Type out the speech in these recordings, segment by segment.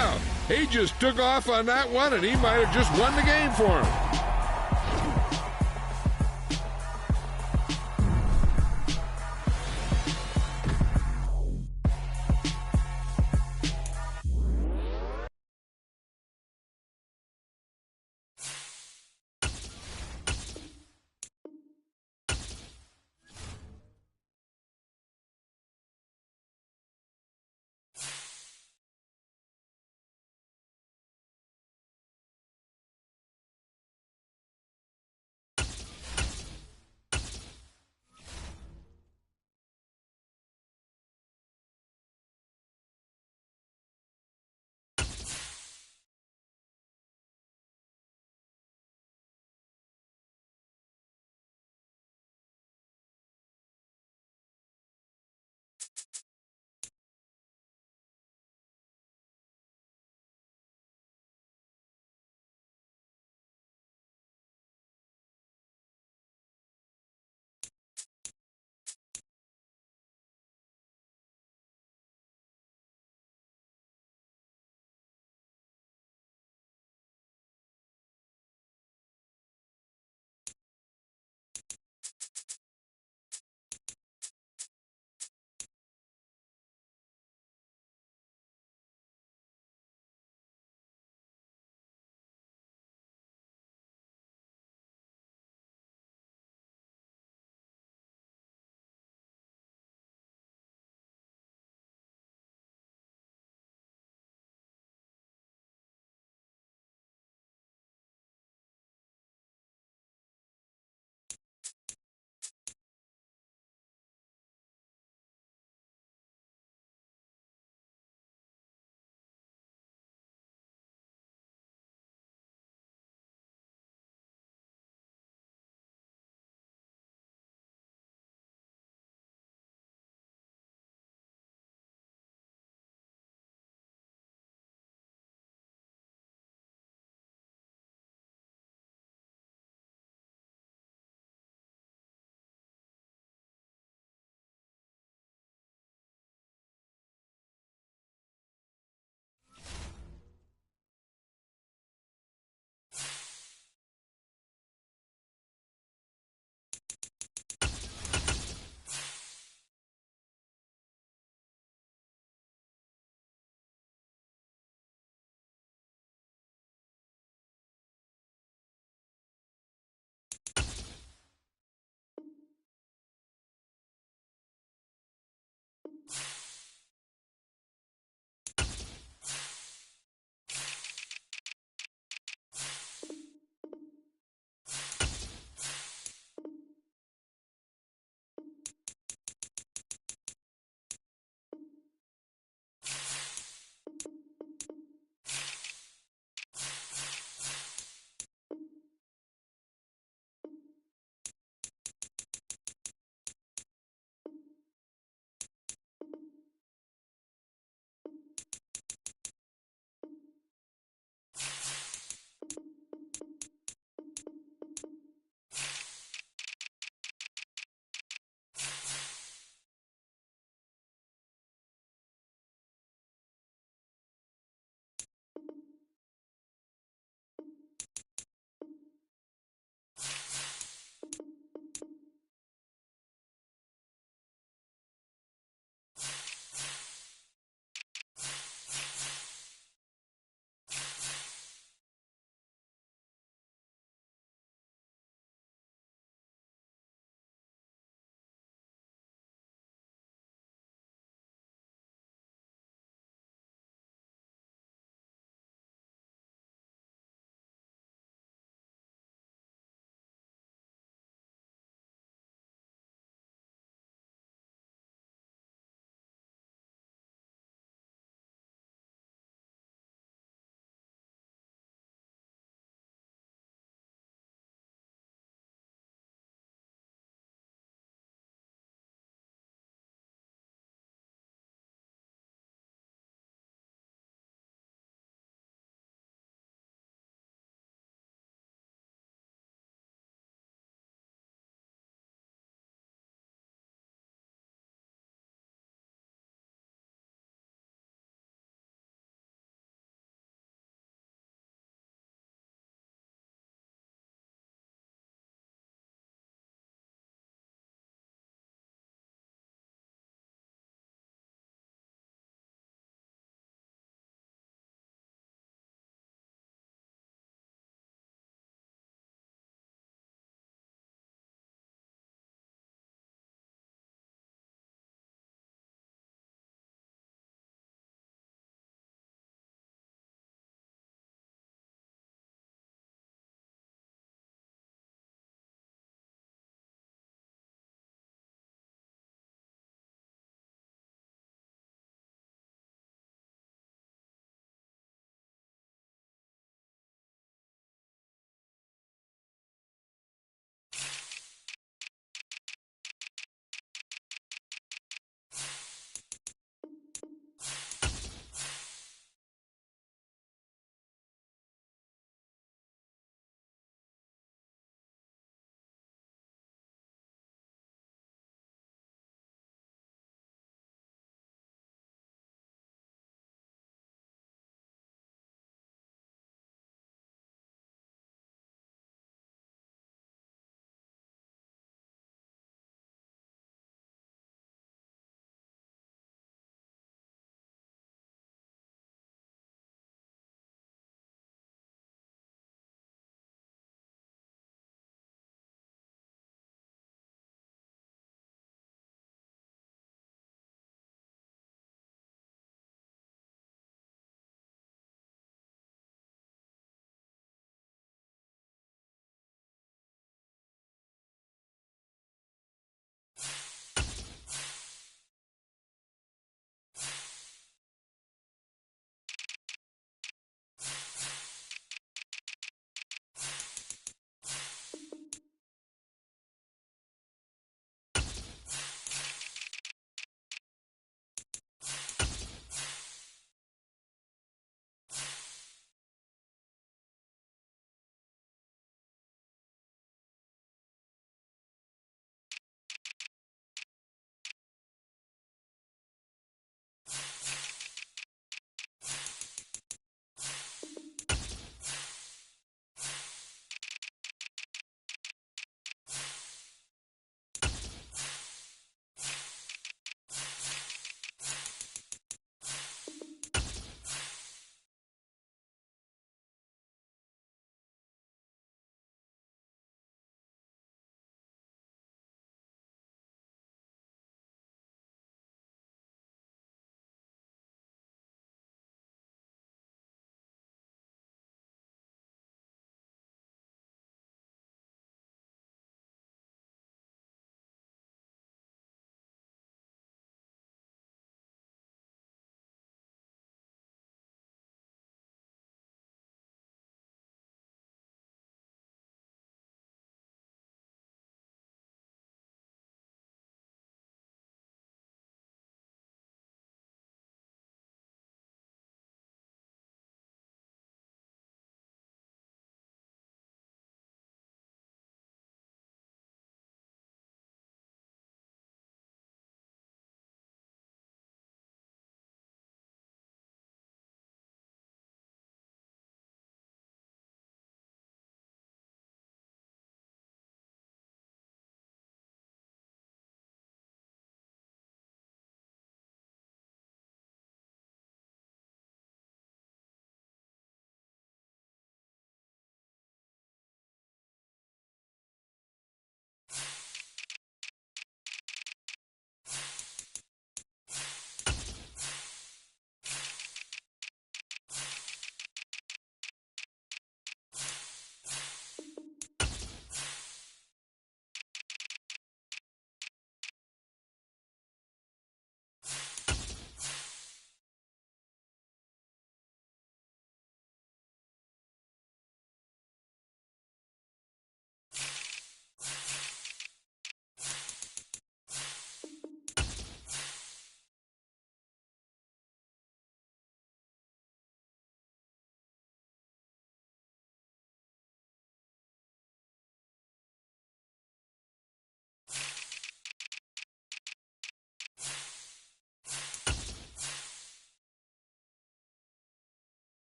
Wow, he just took off on that one, and he might have just won the game for him.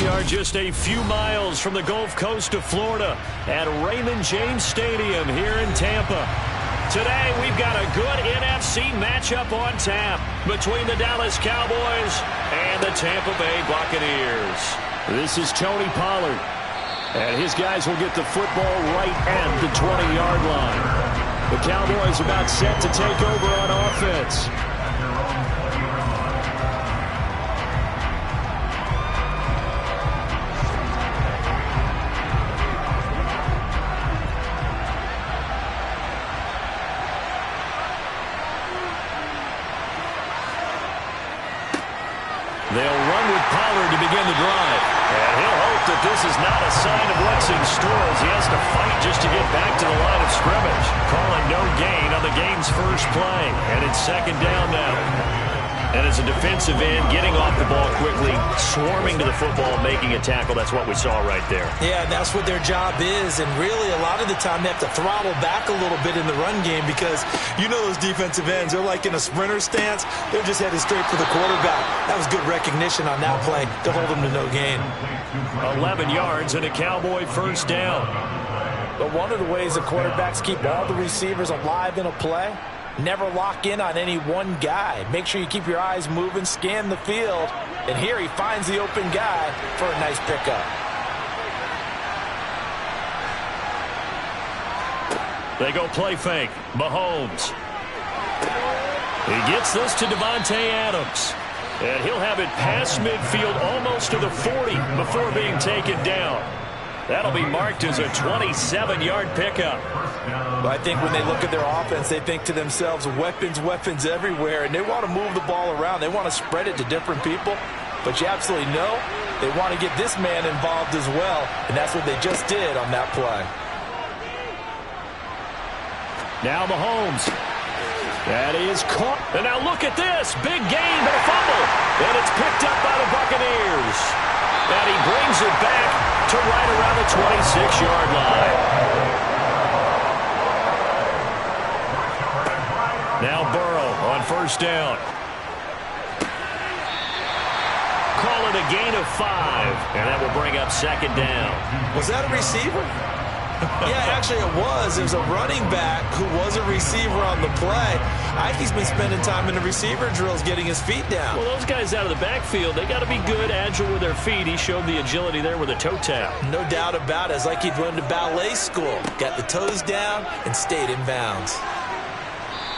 are just a few miles from the Gulf Coast of Florida at Raymond James Stadium here in Tampa. Today, we've got a good NFC matchup on tap between the Dallas Cowboys and the Tampa Bay Buccaneers. This is Tony Pollard, and his guys will get the football right at the 20-yard line. The Cowboys about set to take over on offense. They'll run with Pollard to begin the drive. And he'll hope that this is not a sign of what's in store as he has to fight just to get back to the line of scrimmage. Calling no gain on the game's first play. And it's second down now. And as a defensive end, getting off the ball quickly, swarming to the football, making a tackle, that's what we saw right there. Yeah, that's what their job is. And really, a lot of the time, they have to throttle back a little bit in the run game because you know those defensive ends, they're like in a sprinter stance. They're just headed straight for the quarterback. That was good recognition on that play to hold them to no gain. 11 yards and a Cowboy first down. But one of the ways the quarterbacks keep all the receivers alive in a play, never lock in on any one guy. Make sure you keep your eyes moving, scan the field. And here he finds the open guy for a nice pickup. They go play fake. Mahomes. He gets this to Davante Adams. And he'll have it past midfield almost to the 40 before being taken down. That'll be marked as a 27-yard pickup. But I think when they look at their offense, they think to themselves, weapons, weapons everywhere, and they want to move the ball around. They want to spread it to different people. But you absolutely know they want to get this man involved as well, and that's what they just did on that play. Now Mahomes. That is caught. And now look at this. Big gain, but a fumble. And it's picked up by the Buccaneers. And he brings it back to right around the 26-yard line. Now Burrow on first down. Call it a gain of 5. And that will bring up second down. Was that a receiver? Yeah, actually it was. It was a running back who was a receiver on the play. I think he's been spending time in the receiver drills getting his feet down. Well, those guys out of the backfield, they got to be good, agile with their feet. He showed the agility there with a toe tap. No doubt about it. It's like he'd run to ballet school. Got the toes down and stayed in bounds.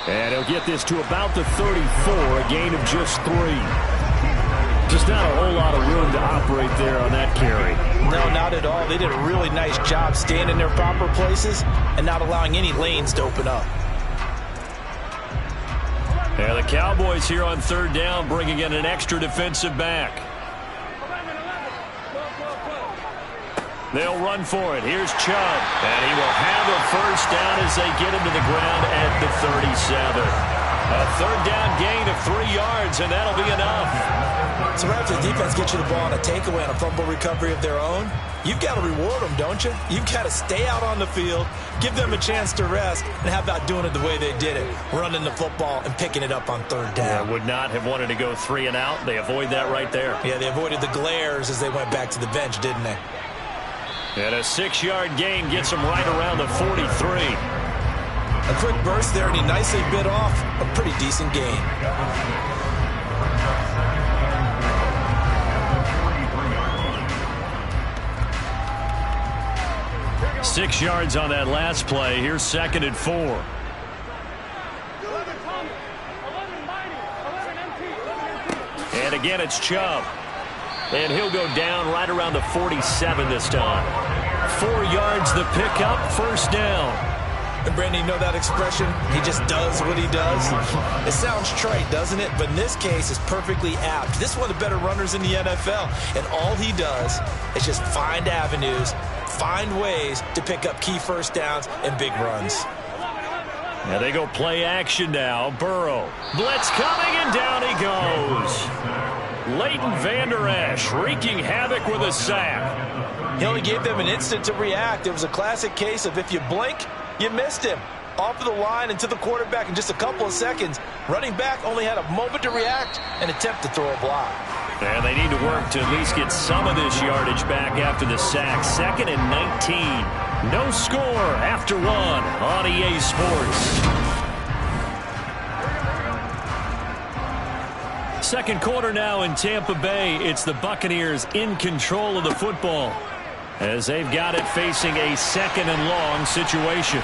And he'll get this to about the 34, a gain of just 3. Just not a whole lot of room to operate there on that carry. No, not at all. They did a really nice job staying in their proper places and not allowing any lanes to open up. Yeah, the Cowboys here on third down bringing in an extra defensive back. They'll run for it. Here's Chubb. And he will have a first down as they get him to the ground at the 37. A third down gain of 3 yards, and that'll be enough. So right after the defense gets you the ball on a takeaway and a fumble recovery of their own, you've got to reward them, don't you? You've got to stay out on the field, give them a chance to rest, and how about doing it the way they did it, running the football and picking it up on third down. Yeah, would not have wanted to go 3 and out. They avoid that right there. Yeah, they avoided the glares as they went back to the bench, didn't they? And a 6-yard gain gets them right around the 43. A quick burst there, and he nicely bit off a pretty decent gain. 6 yards on that last play. Here's second and 4. And again, it's Chubb. And he'll go down right around the 47 this time. 4 yards the pickup, first down. And Brandon, you know that expression? He just does what he does. It sounds trite, doesn't it? But in this case, it's perfectly apt. This is one of the better runners in the NFL. And all he does is just find avenues, find ways to pick up key first downs and big runs. Now they go play action now. Burrow. Blitz coming, and down he goes. Leighton Vander Esch wreaking havoc with a sack. He only gave them an instant to react. It was a classic case of if you blink, you missed him. Off of the line and to the quarterback in just a couple of seconds. Running back only had a moment to react and attempt to throw a block. And they need to work to at least get some of this yardage back after the sack. 2nd and 19. No score after 1 on EA Sports. Second quarter now in Tampa Bay. It's the Buccaneers in control of the football as they've got it facing a 2nd and long situation.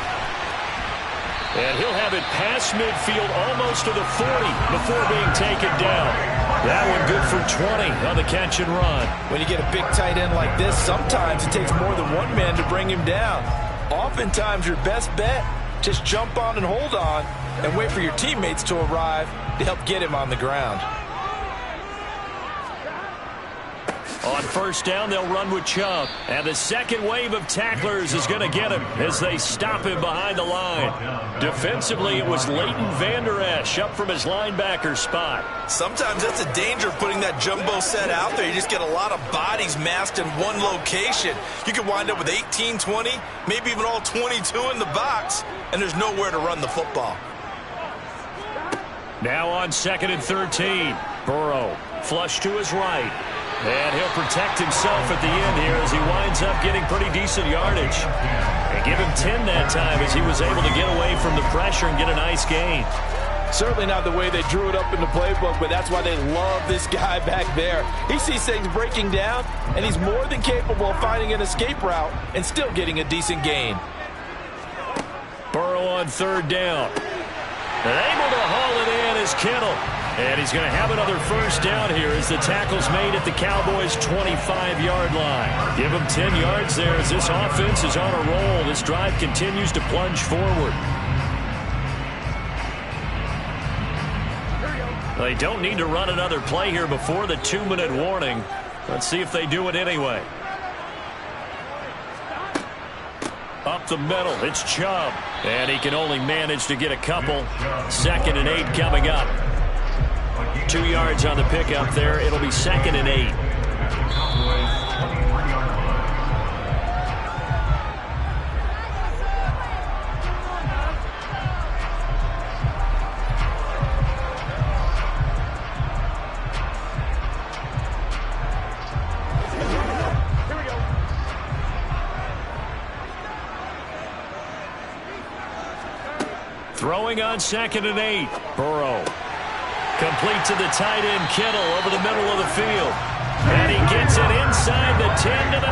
And he'll have it past midfield almost to the 40 before being taken down. That one good for 20 on the catch and run. When you get a big tight end like this, sometimes it takes more than one man to bring him down. Oftentimes your best bet, just jump on and hold on and wait for your teammates to arrive to help get him on the ground. On first down, they'll run with Chubb. And the second wave of tacklers is going to get him as they stop him behind the line. Defensively, it was Leighton Vander Esch up from his linebacker spot. Sometimes that's the danger of putting that jumbo set out there. You just get a lot of bodies massed in one location. You could wind up with 18, 20, maybe even all 22 in the box, and there's nowhere to run the football. Now on 2nd and 13. Burrow flush to his right. And he'll protect himself at the end here as he winds up getting pretty decent yardage. And give him 10 that time as he was able to get away from the pressure and get a nice gain. Certainly not the way they drew it up in the playbook, but that's why they love this guy back there. He sees things breaking down, and he's more than capable of finding an escape route and still getting a decent gain. Burrow on 3rd down. And able to haul it in is Kittle. And he's going to have another first down here as the tackle's made at the Cowboys' 25-yard line. Give him 10 yards there as this offense is on a roll. This drive continues to plunge forward. They don't need to run another play here before the 2-minute warning. Let's see if they do it anyway. Up the middle, it's Chubb. And he can only manage to get a couple. 2nd and 8 coming up. 2 yards on the pickup there. It'll be 2nd and 8. Throwing on 2nd and 8. Burrow. Complete to the tight end, Kittle, over the middle of the field. And he gets it inside the 10 to the 9.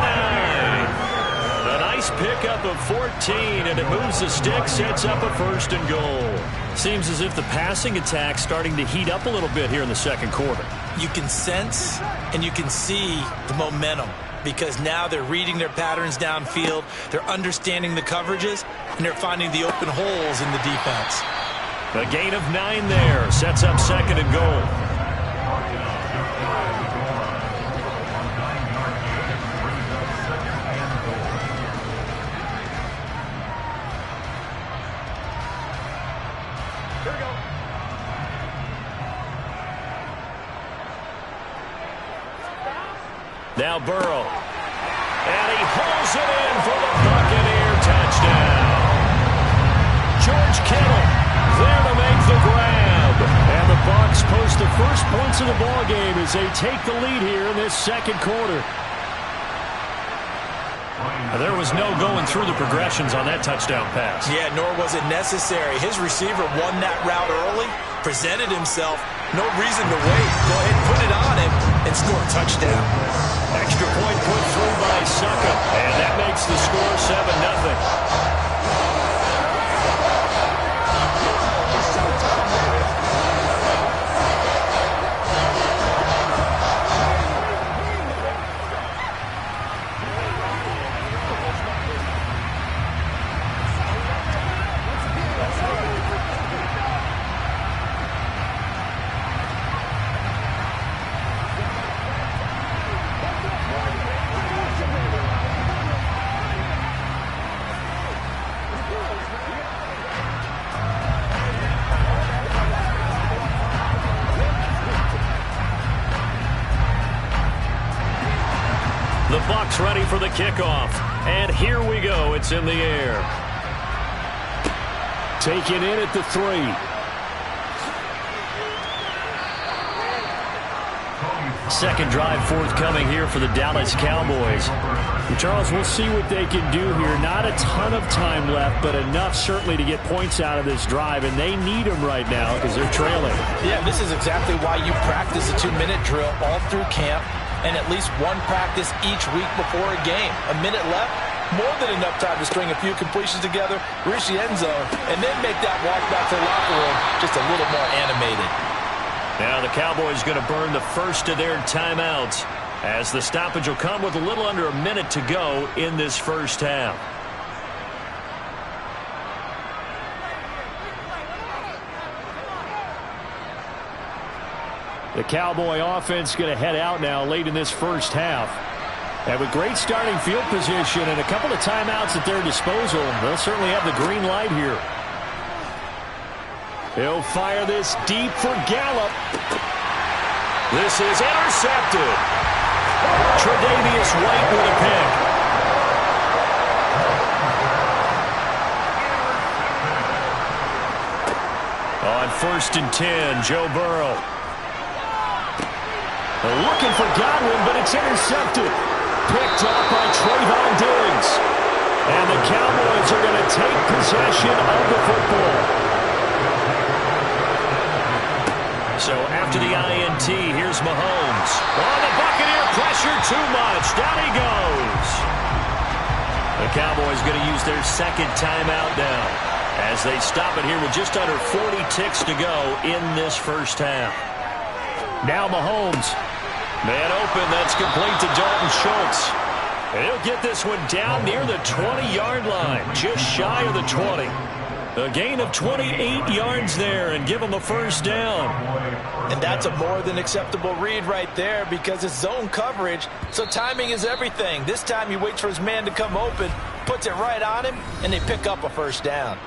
A nice pickup of 14, and it moves the stick, sets up a 1st and goal. Seems as if the passing attack's starting to heat up a little bit here in the second quarter. You can sense and you can see the momentum because now they're reading their patterns downfield, they're understanding the coverages, and they're finding the open holes in the defense. A gain of 9 there. Sets up 2nd and goal. Now Burrow. And he hauls it in for the Buccaneer touchdown. George Kittle there to make the grab. And the Bucs post the first points of the ball game as they take the lead here in this second quarter. There was no going through the progressions on that touchdown pass. Yeah, nor was it necessary. His receiver won that route early, presented himself. No reason to wait. Go ahead and put it on him and score a touchdown. Extra point put through by Succop. And that makes the score 7-0. The Bucs ready for the kickoff. And here we go. It's in the air. Taken in at the 3. Second drive forthcoming here for the Dallas Cowboys. And Charles, we'll see what they can do here. Not a ton of time left, but enough certainly to get points out of this drive, and they need them right now because they're trailing. Yeah, this is exactly why you practice a 2-minute drill all through camp and at least one practice each week before a game. A minute left, more than enough time to string a few completions together, reach the end zone, and then make that walk back to the locker room just a little more animated. Now the Cowboys going to burn the first of their timeouts as the stoppage will come with a little under a minute to go in this first half. The Cowboy offense going to head out now late in this first half. And with great starting field position and a couple of timeouts at their disposal, they'll certainly have the green light here. He'll fire this deep for Gallup. This is intercepted. Tre'Davious White with a pick. On 1st and 10, Joe Burrow. Looking for Godwin, but it's intercepted. Picked up by Trayvon Diggs. And the Cowboys are going to take possession of the football. So after the INT, here's Mahomes. Oh, the Buccaneer pressure too much. Down he goes. The Cowboys going to use their second timeout now as they stop it here with just under 40 ticks to go in this first half. Now Mahomes. Man open. That's complete to Dalton Schultz. And he'll get this one down near the 20-yard line, just shy of the 20. A gain of 28 yards there and give him a first down. And that's a more than acceptable read right there because it's zone coverage, so timing is everything. This time he waits for his man to come open, puts it right on him, and they pick up a first down.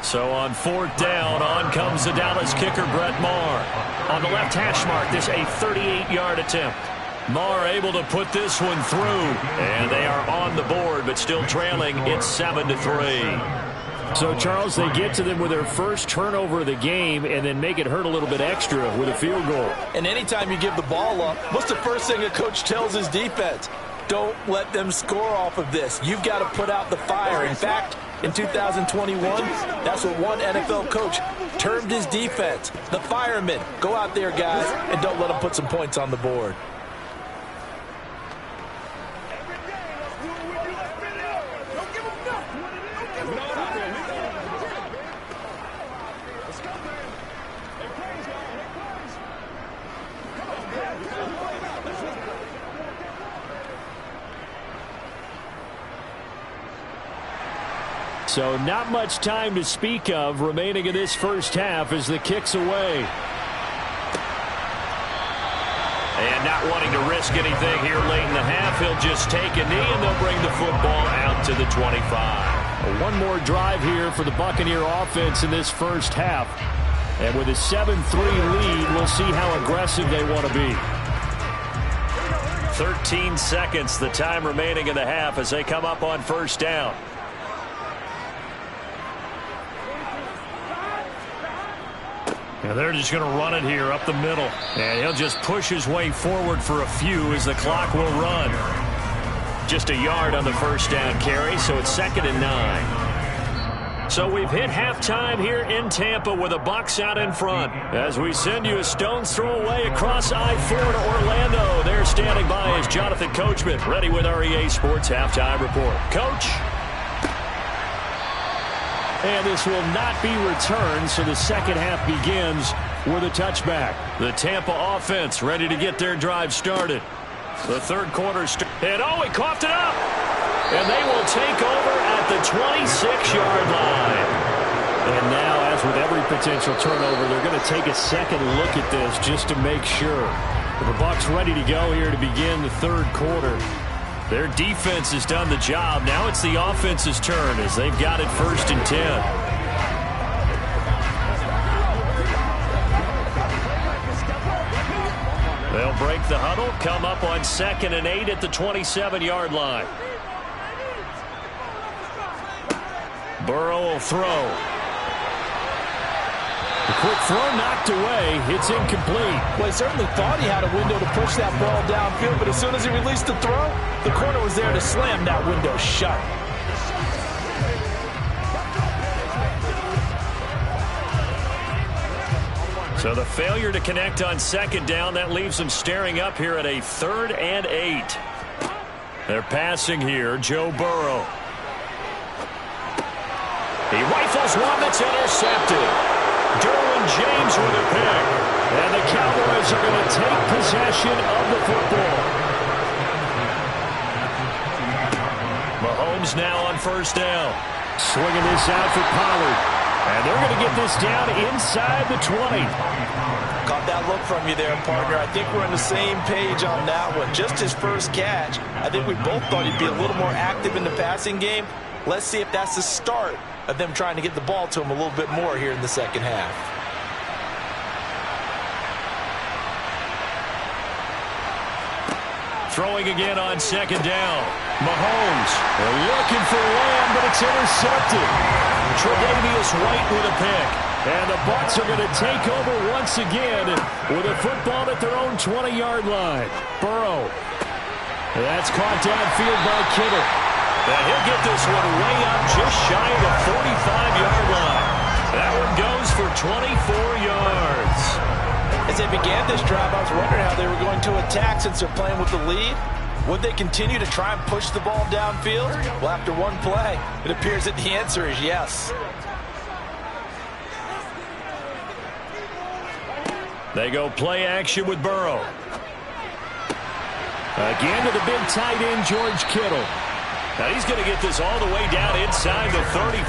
So on 4th down, on comes the Dallas kicker, Brett Maher. On the left hash mark, this a 38-yard attempt. Maher able to put this one through, and they are on the board, but still trailing. It's 7-3. So, Charles, they get to them with their first turnover of the game and then make it hurt a little bit extra with a field goal. And anytime you give the ball up, what's the first thing a coach tells his defense? Don't let them score off of this. You've got to put out the fire. In fact, in 2021, that's what one NFL coach termed his defense. The firemen. Go out there, guys, and don't let them put some points on the board. So not much time to speak of remaining in this first half as the kick's away. And not wanting to risk anything here late in the half, he'll just take a knee and they'll bring the football out to the 25. One more drive here for the Buccaneer offense in this first half. And with a 7-3 lead, we'll see how aggressive they want to be. 13 seconds, the time remaining in the half as they come up on first down. And they're just going to run it here up the middle. And he'll just push his way forward for a few as the clock will run. Just a yard on the first down carry, so it's 2nd and 9. So we've hit halftime here in Tampa with the Bucs out in front. As we send you a stone's throw away across I-4 to Orlando. There standing by is Jonathan Coachman, ready with our EA Sports Halftime Report. Coach. And this will not be returned, so the second half begins with a touchback. The Tampa offense ready to get their drive started. The third quarter, and he coughed it up. And they will take over at the 26-yard line. And now, as with every potential turnover, they're going to take a second look at this just to make sure. The Bucs ready to go here to begin the third quarter. Their defense has done the job. Now it's the offense's turn as they've got it 1st and 10. break the huddle, come up on 2nd and 8 at the 27-yard line. Burrow will throw. The quick throw knocked away. It's incomplete. Well, he certainly thought he had a window to push that ball downfield, but as soon as he released the throw, the corner was there to slam that window shut. So the failure to connect on 2nd down, that leaves them staring up here at a 3rd and 8. They're passing here, Joe Burrow. He rifles one that's intercepted. Derwin James with a pick. And the Cowboys are going to take possession of the football. Mahomes now on 1st down. Swinging this out for Pollard. And they're going to get this down inside the 20. Caught that look from you there, partner. I think we're on the same page on that one. Just his first catch. I think we both thought he'd be a little more active in the passing game. Let's see if that's the start of them trying to get the ball to him a little bit more here in the second half. Throwing again on 2nd down. Mahomes, they're looking for Lamb, but it's intercepted. Tre'Davious White with a pick. And the Bucs are going to take over once again with a football at their own 20-yard line. Burrow. That's caught downfield by Kittle. And he'll get this one way up just shy of the 45-yard line. That one goes for 24 yards. As they began this drive, I was wondering how they were going to attack since they're playing with the lead. Would they continue to try and push the ball downfield? Well, after one play, it appears that the answer is yes. They go play action with Burrow. Again to the big tight end, George Kittle. Now he's going to get this all the way down inside the 35.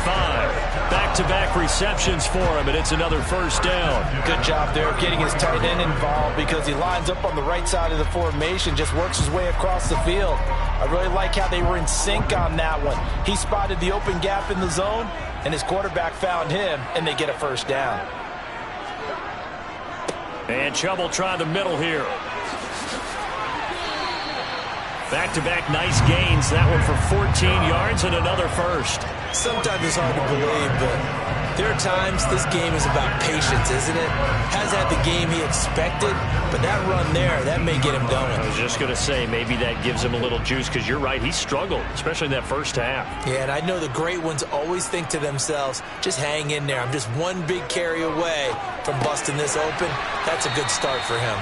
Back-to-back receptions for him, and it's another 1st down. Good job there of getting his tight end involved because he lines up on the right side of the formation, just works his way across the field. I really like how they were in sync on that one. He spotted the open gap in the zone, and his quarterback found him, and they get a 1st down. And Chubb will try the middle here. Back-to-back nice gains. That one for 14 yards and another 1st. Sometimes it's hard to believe, but there are times this game is about patience, isn't it? Has had the game he expected, but that run there, that may get him going. I was just going to say, maybe that gives him a little juice, because you're right, he struggled, especially in that 1st half. Yeah, and I know the great ones always think to themselves, just hang in there. I'm just one big carry away from busting this open. That's a good start for him.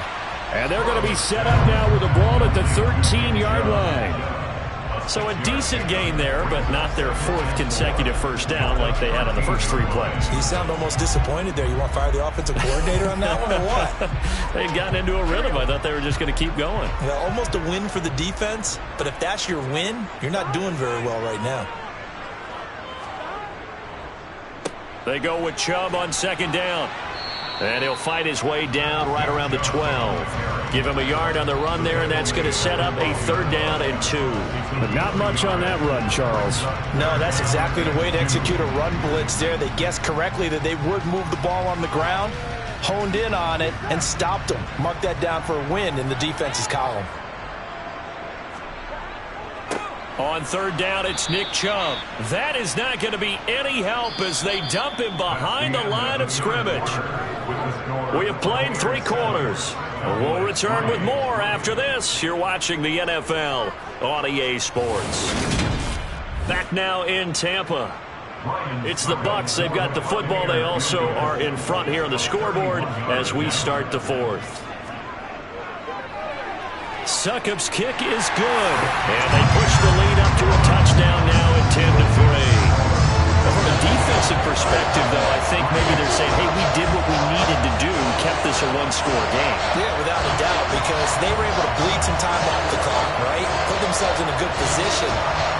And they're going to be set up now with the ball at the 13-yard line. So a decent gain there, but not their 4th consecutive 1st down like they had on the first 3 plays. You sound almost disappointed there. You want to fire the offensive coordinator on that one or what? They'd gotten into a rhythm. I thought they were just going to keep going. Well, almost a win for the defense, but if that's your win, you're not doing very well right now. They go with Chubb on 2nd down. And he'll fight his way down right around the 12. Give him a yard on the run there, and that's going to set up a 3rd down and 2. But not much on that run, Charles. No, that's exactly the way to execute a run blitz there. They guessed correctly that they would move the ball on the ground, honed in on it, and stopped them. Mark that down for a win in the defense's column. On 3rd down, it's Nick Chubb. That is not going to be any help as they dump him behind the line of scrimmage. We have played 3 quarters. We'll return with more after this. You're watching the NFL on EA Sports. Back now in Tampa. It's the Bucs. They've got the football. They also are in front here on the scoreboard as we start the 4th. Succop's kick is good. And they push the lead up to a touchdown now at 10-3. From a defensive perspective, though, I think maybe they're saying, hey, we did what we needed to do, kept this a 1-score game. Yeah, without a doubt, because they were able to bleed some time off the clock, right? Put themselves in a good position,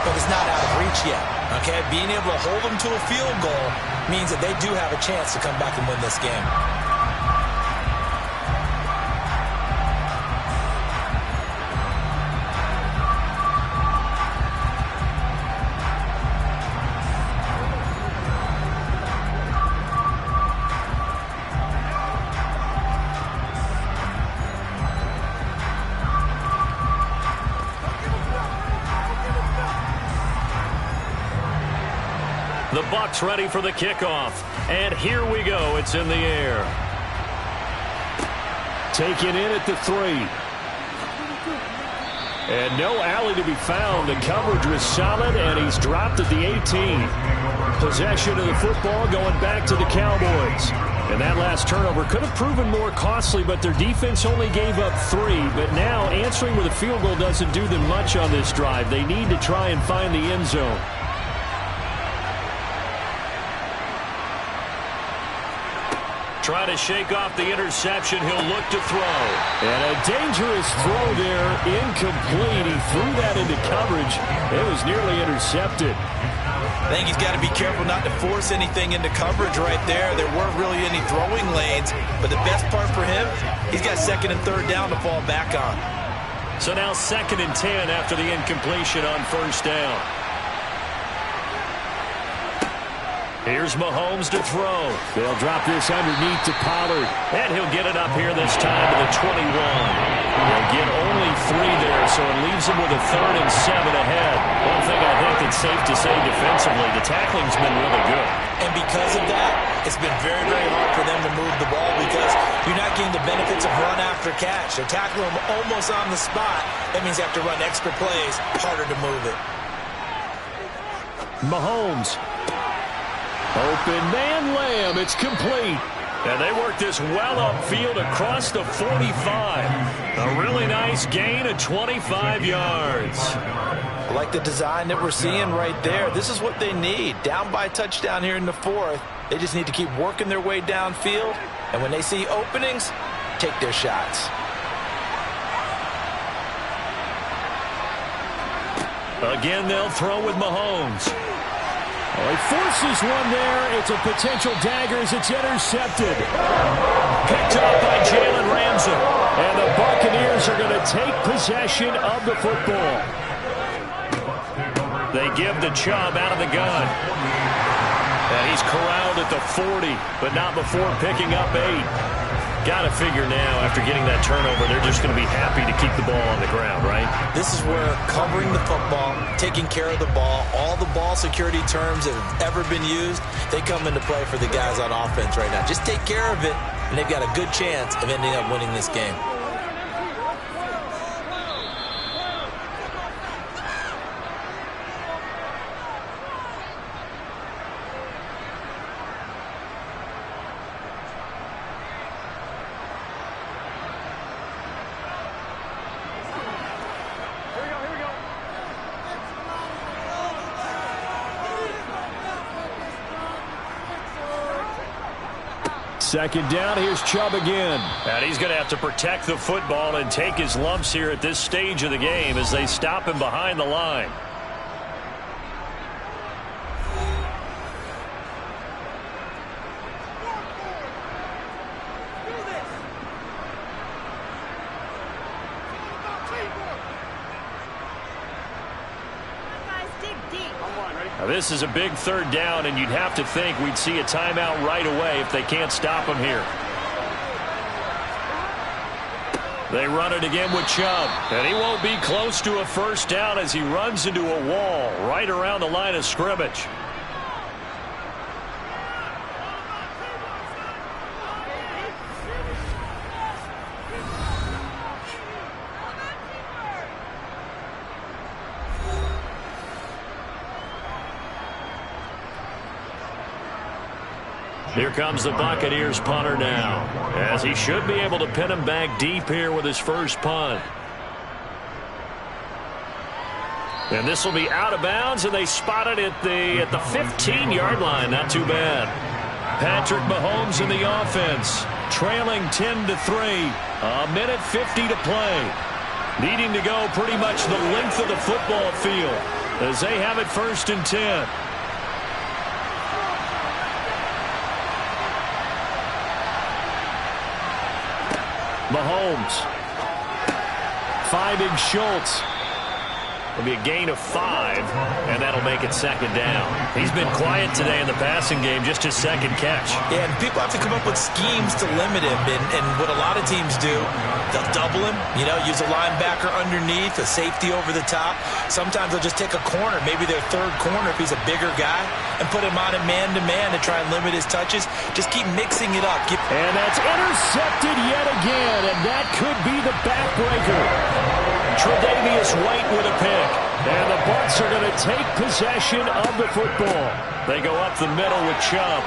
but it's not out of reach yet, okay? Being able to hold them to a field goal means that they do have a chance to come back and win this game. The Bucs ready for the kickoff. And here we go. It's in the air. Taken in at the 3. And no alley to be found. The coverage was solid, and he's dropped at the 18. Possession of the football going back to the Cowboys. And that last turnover could have proven more costly, but their defense only gave up 3. But now answering with a field goal doesn't do them much on this drive. They need to try and find the end zone. Try to shake off the interception. He'll look to throw. And a dangerous throw there. Incomplete. He threw that into coverage. It was nearly intercepted. I think he's got to be careful not to force anything into coverage right there. There weren't really any throwing lanes. But the best part for him, he's got 2nd and 3rd down to fall back on. So now 2nd and 10 after the incompletion on 1st down. Here's Mahomes to throw. They'll drop this underneath to Pollard. And he'll get it up here this time to the 21. They'll get only 3 there, so it leaves them with a 3rd and 7 ahead. One thing I think that's safe to say defensively, the tackling's been really good. And because of that, it's been very, very hard for them to move the ball because you're not getting the benefits of run after catch. They're tackling them almost on the spot. That means you have to run extra plays, harder to move it. Mahomes. Open man Lamb. It's complete. And they work this well upfield across the 45. A really nice gain of 25 yards. I like the design that we're seeing right there. This is what they need. Down by a touchdown here in the 4th. They just need to keep working their way downfield. And when they see openings, take their shots. Again, they'll throw with Mahomes. Oh, he forces one there. It's a potential dagger as it's intercepted. Picked up by Jalen Ramsey. And the Buccaneers are going to take possession of the football. They give the Chubb out of the gun. And he's corralled at the 40, but not before picking up 8. Got to figure now, after getting that turnover, they're just going to be happy to keep the ball on the ground, right? This is where covering the football, taking care of the ball, all the ball security terms that have ever been used, they come into play for the guys on offense right now. Just take care of it, and they've got a good chance of ending up winning this game. Second down, here's Chubb again. And he's going to have to protect the football and take his lumps here at this stage of the game as they stop him behind the line. Now, this is a big 3rd down, and you'd have to think we'd see a timeout right away if they can't stop him here. They run it again with Chubb, and he won't be close to a 1st down as he runs into a wall right around the line of scrimmage. Here comes the Buccaneers punter now, as he should be able to pin him back deep here with his first punt. And this will be out of bounds, and they spot it at the 15-yard line. Not too bad. Patrick Mahomes in the offense, trailing 10-3. A minute 50 to play. Needing to go pretty much the length of the football field as they have it 1st and 10. Mahomes finding Schultz. It'll be a gain of 5, and that'll make it second down. He's been quiet today in the passing game, just his second catch. Yeah, and people have to come up with schemes to limit him, and what a lot of teams do, they'll double him, use a linebacker underneath, a safety over the top. Sometimes they'll just take a corner, maybe their third corner if he's a bigger guy, and put him on a man-to-man to try and limit his touches. Just keep mixing it up. And that's intercepted yet again, and that could be the backbreaker. Tre'Davious White with a pick. And the Bucs are going to take possession of the football. They go up the middle with Chubb.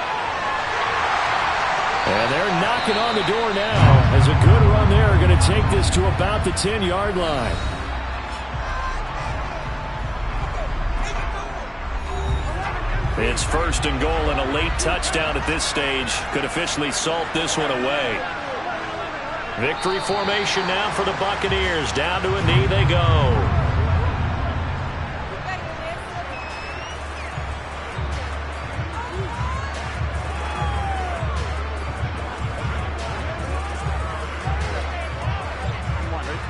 And they're knocking on the door now as a good run there are going to take this to about the 10-yard line. It's first and goal, and a late touchdown at this stage could officially salt this one away. Victory formation now for the Buccaneers. Down to a knee they go.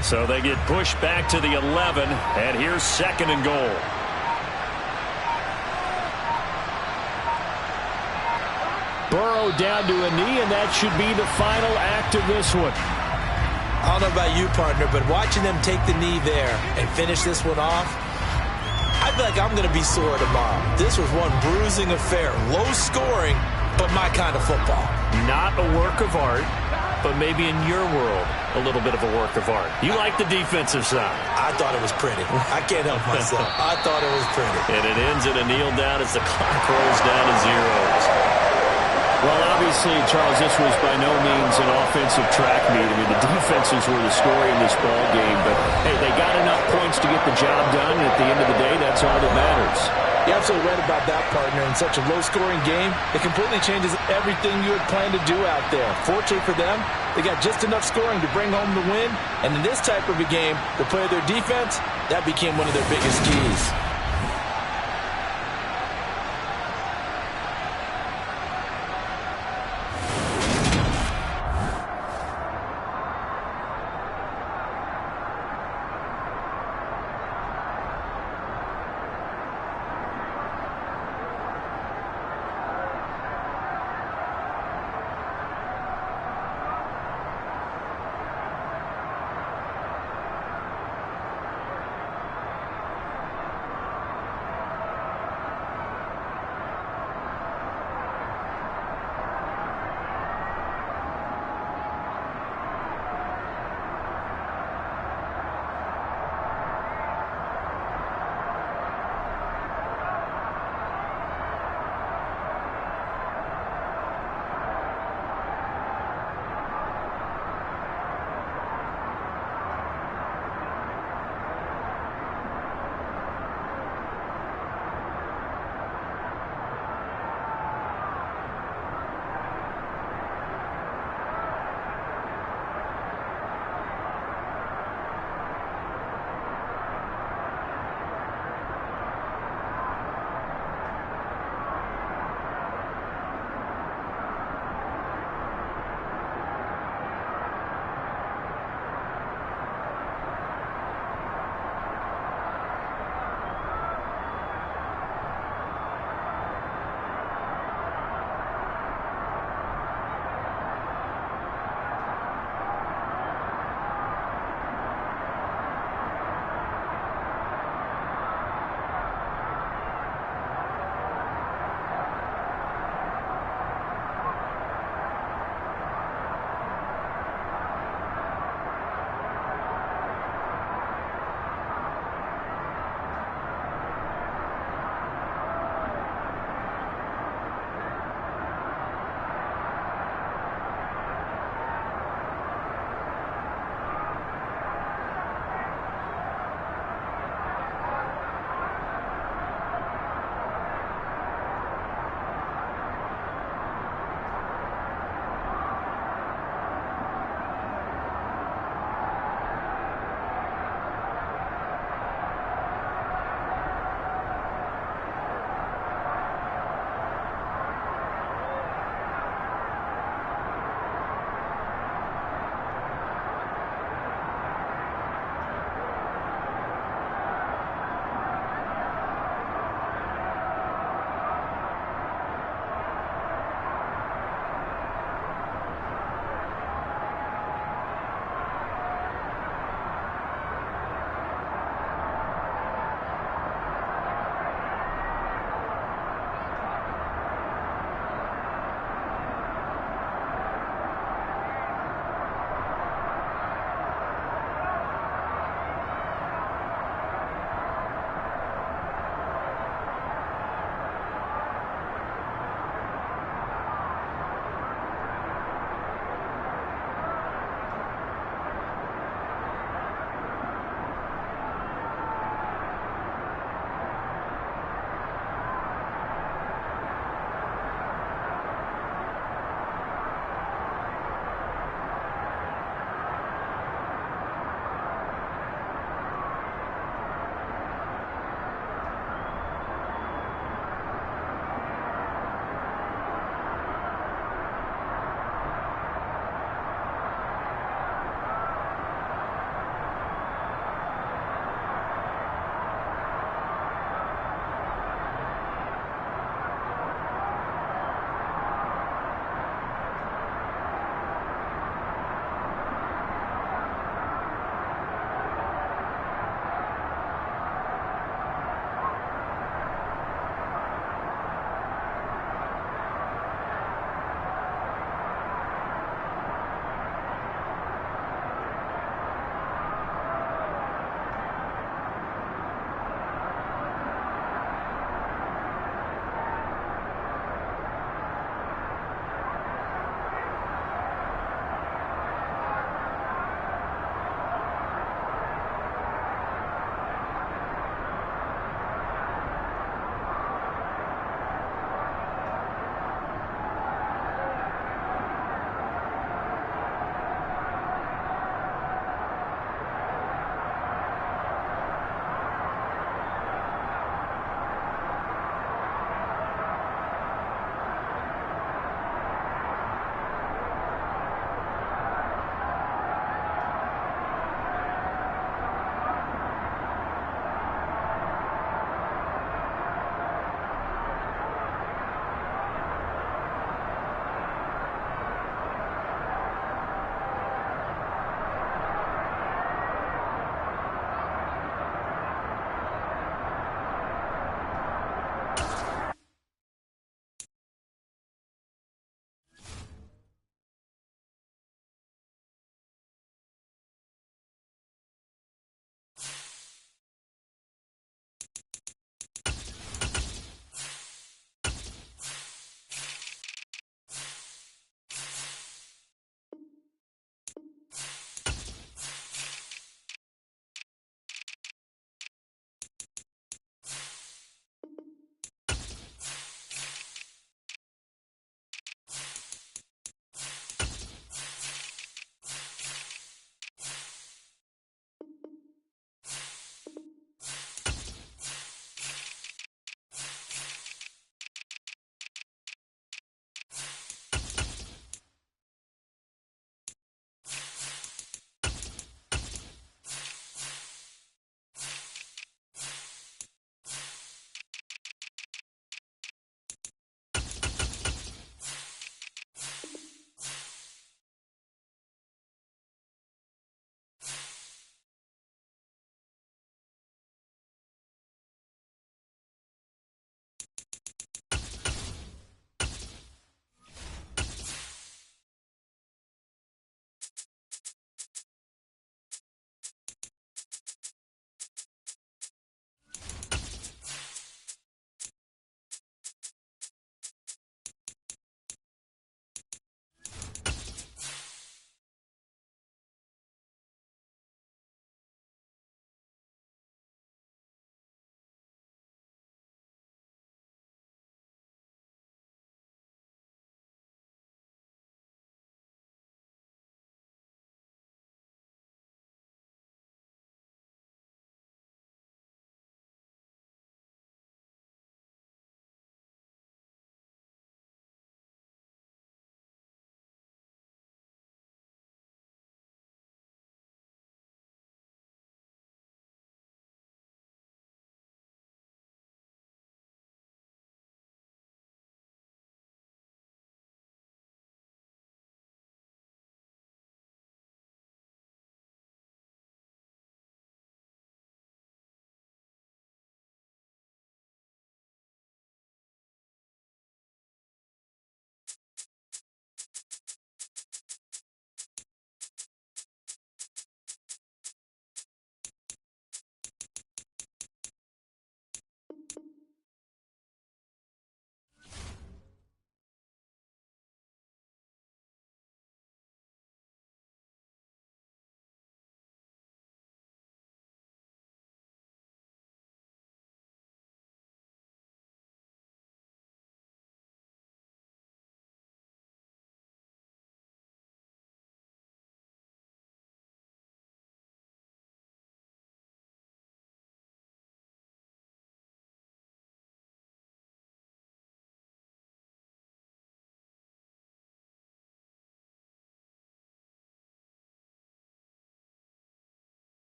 So they get pushed back to the 11, and here's second and goal. Burrow down to a knee, and that should be the final act of this one. I don't know about you, partner, but watching them take the knee there and finish this one off, I feel like I'm going to be sore tomorrow. This was one bruising affair. Low scoring, but my kind of football. Not a work of art, but maybe in your world, a little bit of a work of art. You like the defensive side. I thought it was pretty. I can't help myself. I thought it was pretty. And it ends in a kneel down as the clock rolls down to zeros. Well, obviously, Charles, this was by no means an offensive track meet. I mean, the defenses were the story in this ball game. But, hey, they got enough points to get the job done. And at the end of the day, that's all that matters. You're absolutely right about that, partner. In such a low-scoring game, it completely changes everything you had planned to do out there. Fortunately for them, they got just enough scoring to bring home the win. And in this type of a game, to play their defense, that became one of their biggest keys.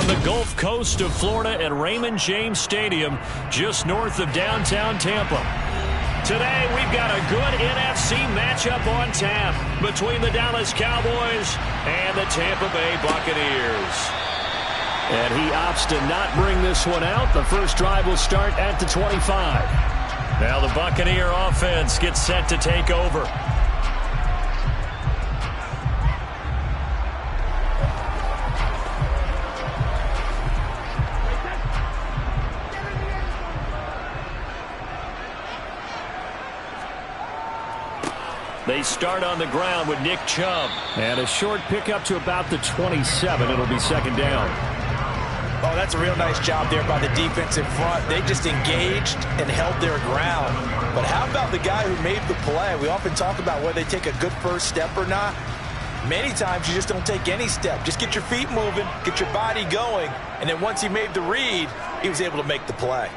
from the Gulf Coast of Florida at Raymond James Stadium, just north of downtown Tampa. Today, we've got a good NFC matchup on tap between the Dallas Cowboys and the Tampa Bay Buccaneers. And he opts to not bring this one out. The first drive will start at the 25. Now the Buccaneer offense gets set to take over. They start on the ground with Nick Chubb. And a short pickup to about the 27. It'll be second down. Oh, that's a real nice job there by the defense in front. They just engaged and held their ground. But how about the guy who made the play? We often talk about whether they take a good first step or not. Many times you just don't take any step. Just get your feet moving, get your body going, and then once he made the read, he was able to make the play.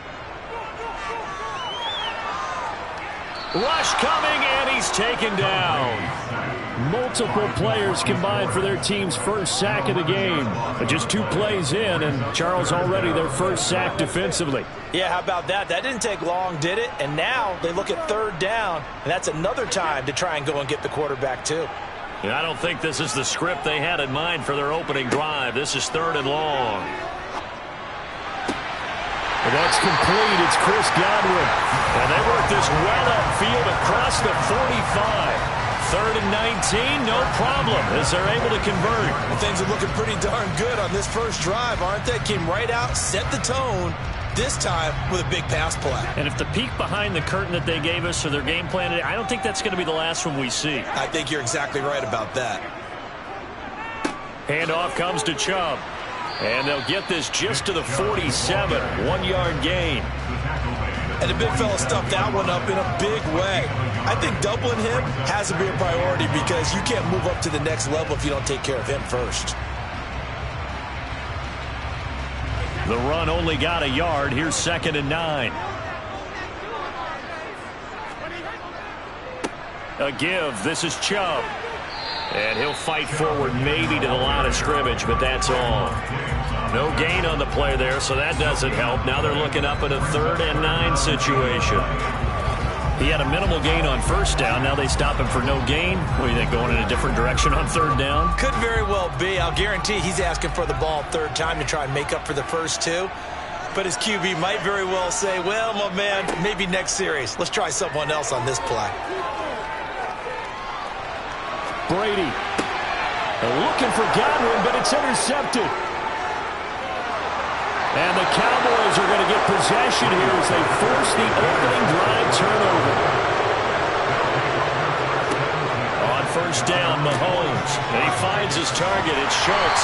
Rush coming, and he's taken down. Multiple players combined for their team's first sack of the game. But just 2 plays in, and Charles already their first sack defensively. Yeah, how about that? That didn't take long, did it? And now they look at third down, and that's another time to try and go and get the quarterback too. I don't think this is the script they had in mind for their opening drive. This is 3rd and long. And that's complete. It's Chris Godwin. And they work this well upfield across the 45. 3rd and 19, no problem, as they're able to convert. Well, things are looking pretty darn good on this first drive, aren't they? Came right out, set the tone, this time with a big pass play. And if the peek behind the curtain that they gave us or their game plan today, I don't think that's going to be the last one we see. I think you're exactly right about that. Handoff comes to Chubb. And they'll get this just to the 47, 1-yard gain. And the big fella stuffed that one up in a big way. I think doubling him has to be a priority because you can't move up to the next level if you don't take care of him first. The run only got a yard. Here's 2nd and 9. A give. This is Chubb. And he'll fight forward maybe to the line of scrimmage, but that's all. No gain on the play there, so that doesn't help. Now they're looking up at a 3rd and 9 situation. He had a minimal gain on first down. Now they stop him for no gain. What do you think, going in a different direction on 3rd down? Could very well be. I'll guarantee he's asking for the ball 3rd time to try and make up for the first 2. But his QB might very well say, well, my man, maybe next series. Let's try someone else on this play. Brady looking for Godwin, but it's intercepted. And the Cowboys are going to get possession here as they force the opening drive turnover. On first down, Mahomes. And he finds his target. It's Schultz.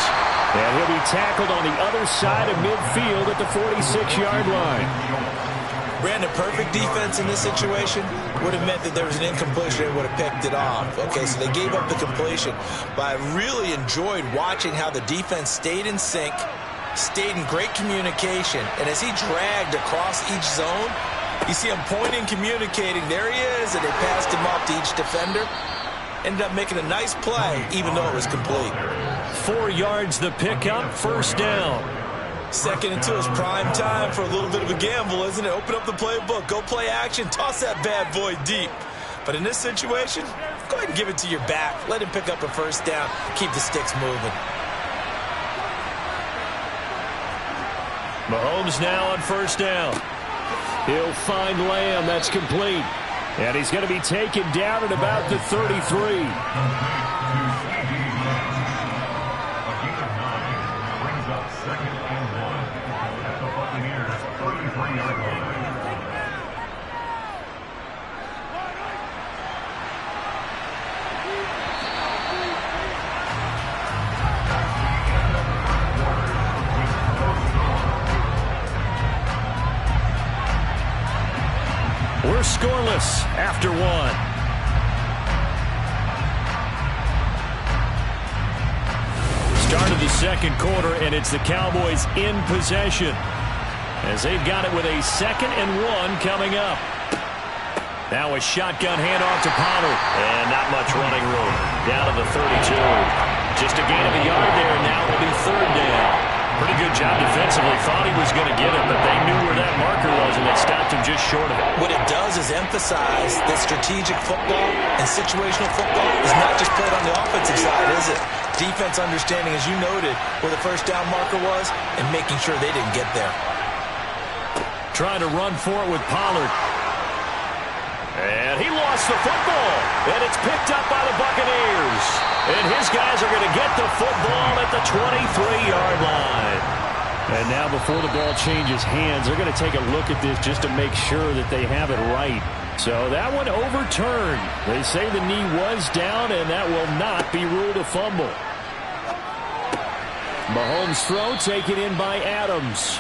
And he'll be tackled on the other side of midfield at the 46-yard line. Brandon, perfect defense in this situation would have meant that there was an incompletion and would have picked it off. Okay, so they gave up the completion. But I really enjoyed watching how the defense stayed in sync, stayed in great communication. And as he dragged across each zone, you see him pointing, communicating. There he is, and they passed him off to each defender. Ended up making a nice play, even though it was complete. 4 yards the pickup, first down. 2nd and 2 is prime time for a little bit of a gamble, isn't it? Open up the playbook, go play action, toss that bad boy deep. But in this situation, go ahead and give it to your back. Let him pick up a first down, keep the sticks moving. Mahomes now on first down. He'll find Lamb, that's complete. And he's going to be taken down at about the 33. We're scoreless after 1. Start of the second quarter, and it's the Cowboys in possession as they've got it with a 2nd and 1 coming up. Now a shotgun handoff to Pollard, and not much running room. Down to the 32. Just a gain of a yard there, and now it'll be 3rd down. Pretty good job defensively. Thought he was going to get it, but they knew where that marker was, and they stopped him just short of it. What it does is emphasize that strategic football and situational football is not just played on the offensive side, is it? Defense understanding, as you noted, where the first down marker was and making sure they didn't get there. Trying to run for it with Pollard. And he lost the football. And it's picked up by the Buccaneers. And his guys are going to get the football at the 23-yard line. And now before the ball changes hands, they're going to take a look at this just to make sure that they have it right. So that one overturned. They say the knee was down, and that will not be ruled a fumble. Mahomes' throw taken in by Adams.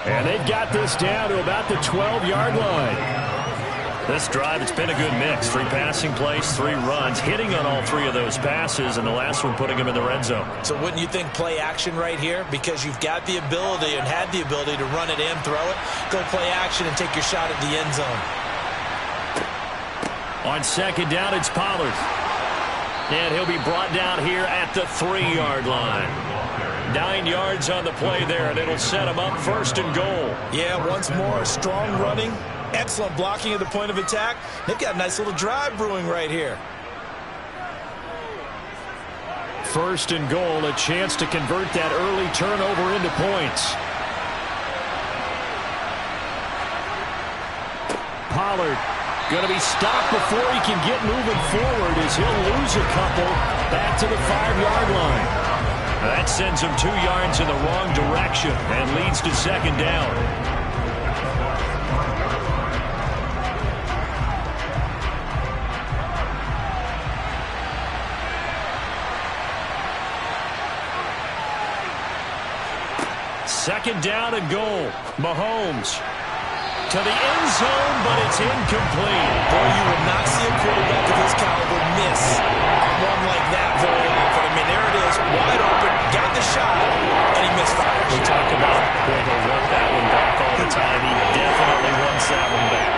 And they've got this down to about the 12-yard line. This drive, it's been a good mix. 3 passing plays, 3 runs, hitting on all 3 of those passes, and the last one putting them in the red zone. So wouldn't you think play action right here? Because you've got the ability and had the ability to run it and throw it. Go play action and take your shot at the end zone. On second down, it's Pollard. And he'll be brought down here at the 3-yard line. 9 yards on the play there, and it'll set him up first and goal. Yeah, once more, strong running. Excellent blocking at the point of attack. They've got a nice little drive brewing right here. First and goal, a chance to convert that early turnover into points. Pollard going to be stopped before he can get moving forward as he'll lose a couple back to the 5-yard line. That sends him 2 yards in the wrong direction and leads to second down. Second down and goal. Mahomes to the end zone, but it's incomplete. Boy, you would not see a quarterback of his caliber miss on one like that very often. I mean, there it is, wide open, got the shot, and he misfires. We talk about, boy, he'll want that one back all the time. He definitely wants that one back.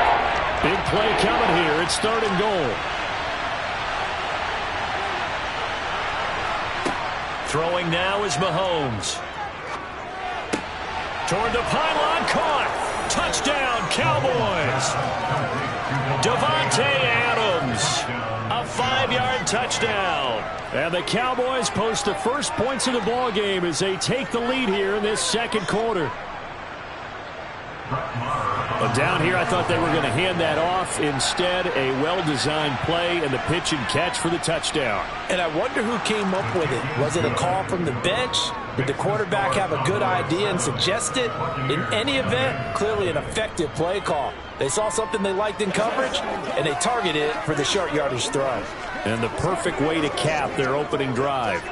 Big play coming here. It's third and goal. Throwing now is Mahomes. Toward the pylon, caught. Touchdown, Cowboys. Davante Adams, a 5-yard touchdown. And the Cowboys post the first points of the ball game as they take the lead here in this second quarter. But down here, I thought they were going to hand that off. Instead, a well-designed play and the pitch and catch for the touchdown. And I wonder who came up with it. Was it a call from the bench? Did the quarterback have a good idea and suggest it? In any event, clearly an effective play call. They saw something they liked in coverage, and they targeted it for the short yardage throw. And the perfect way to cap their opening drive.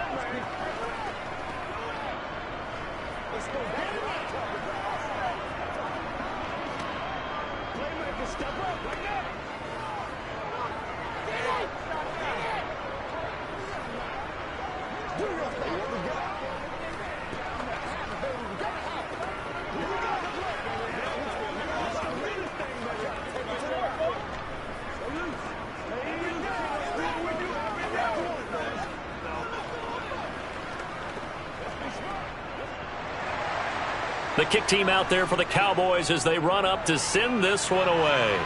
The kick team out there for the Cowboys as they run up to send this one away.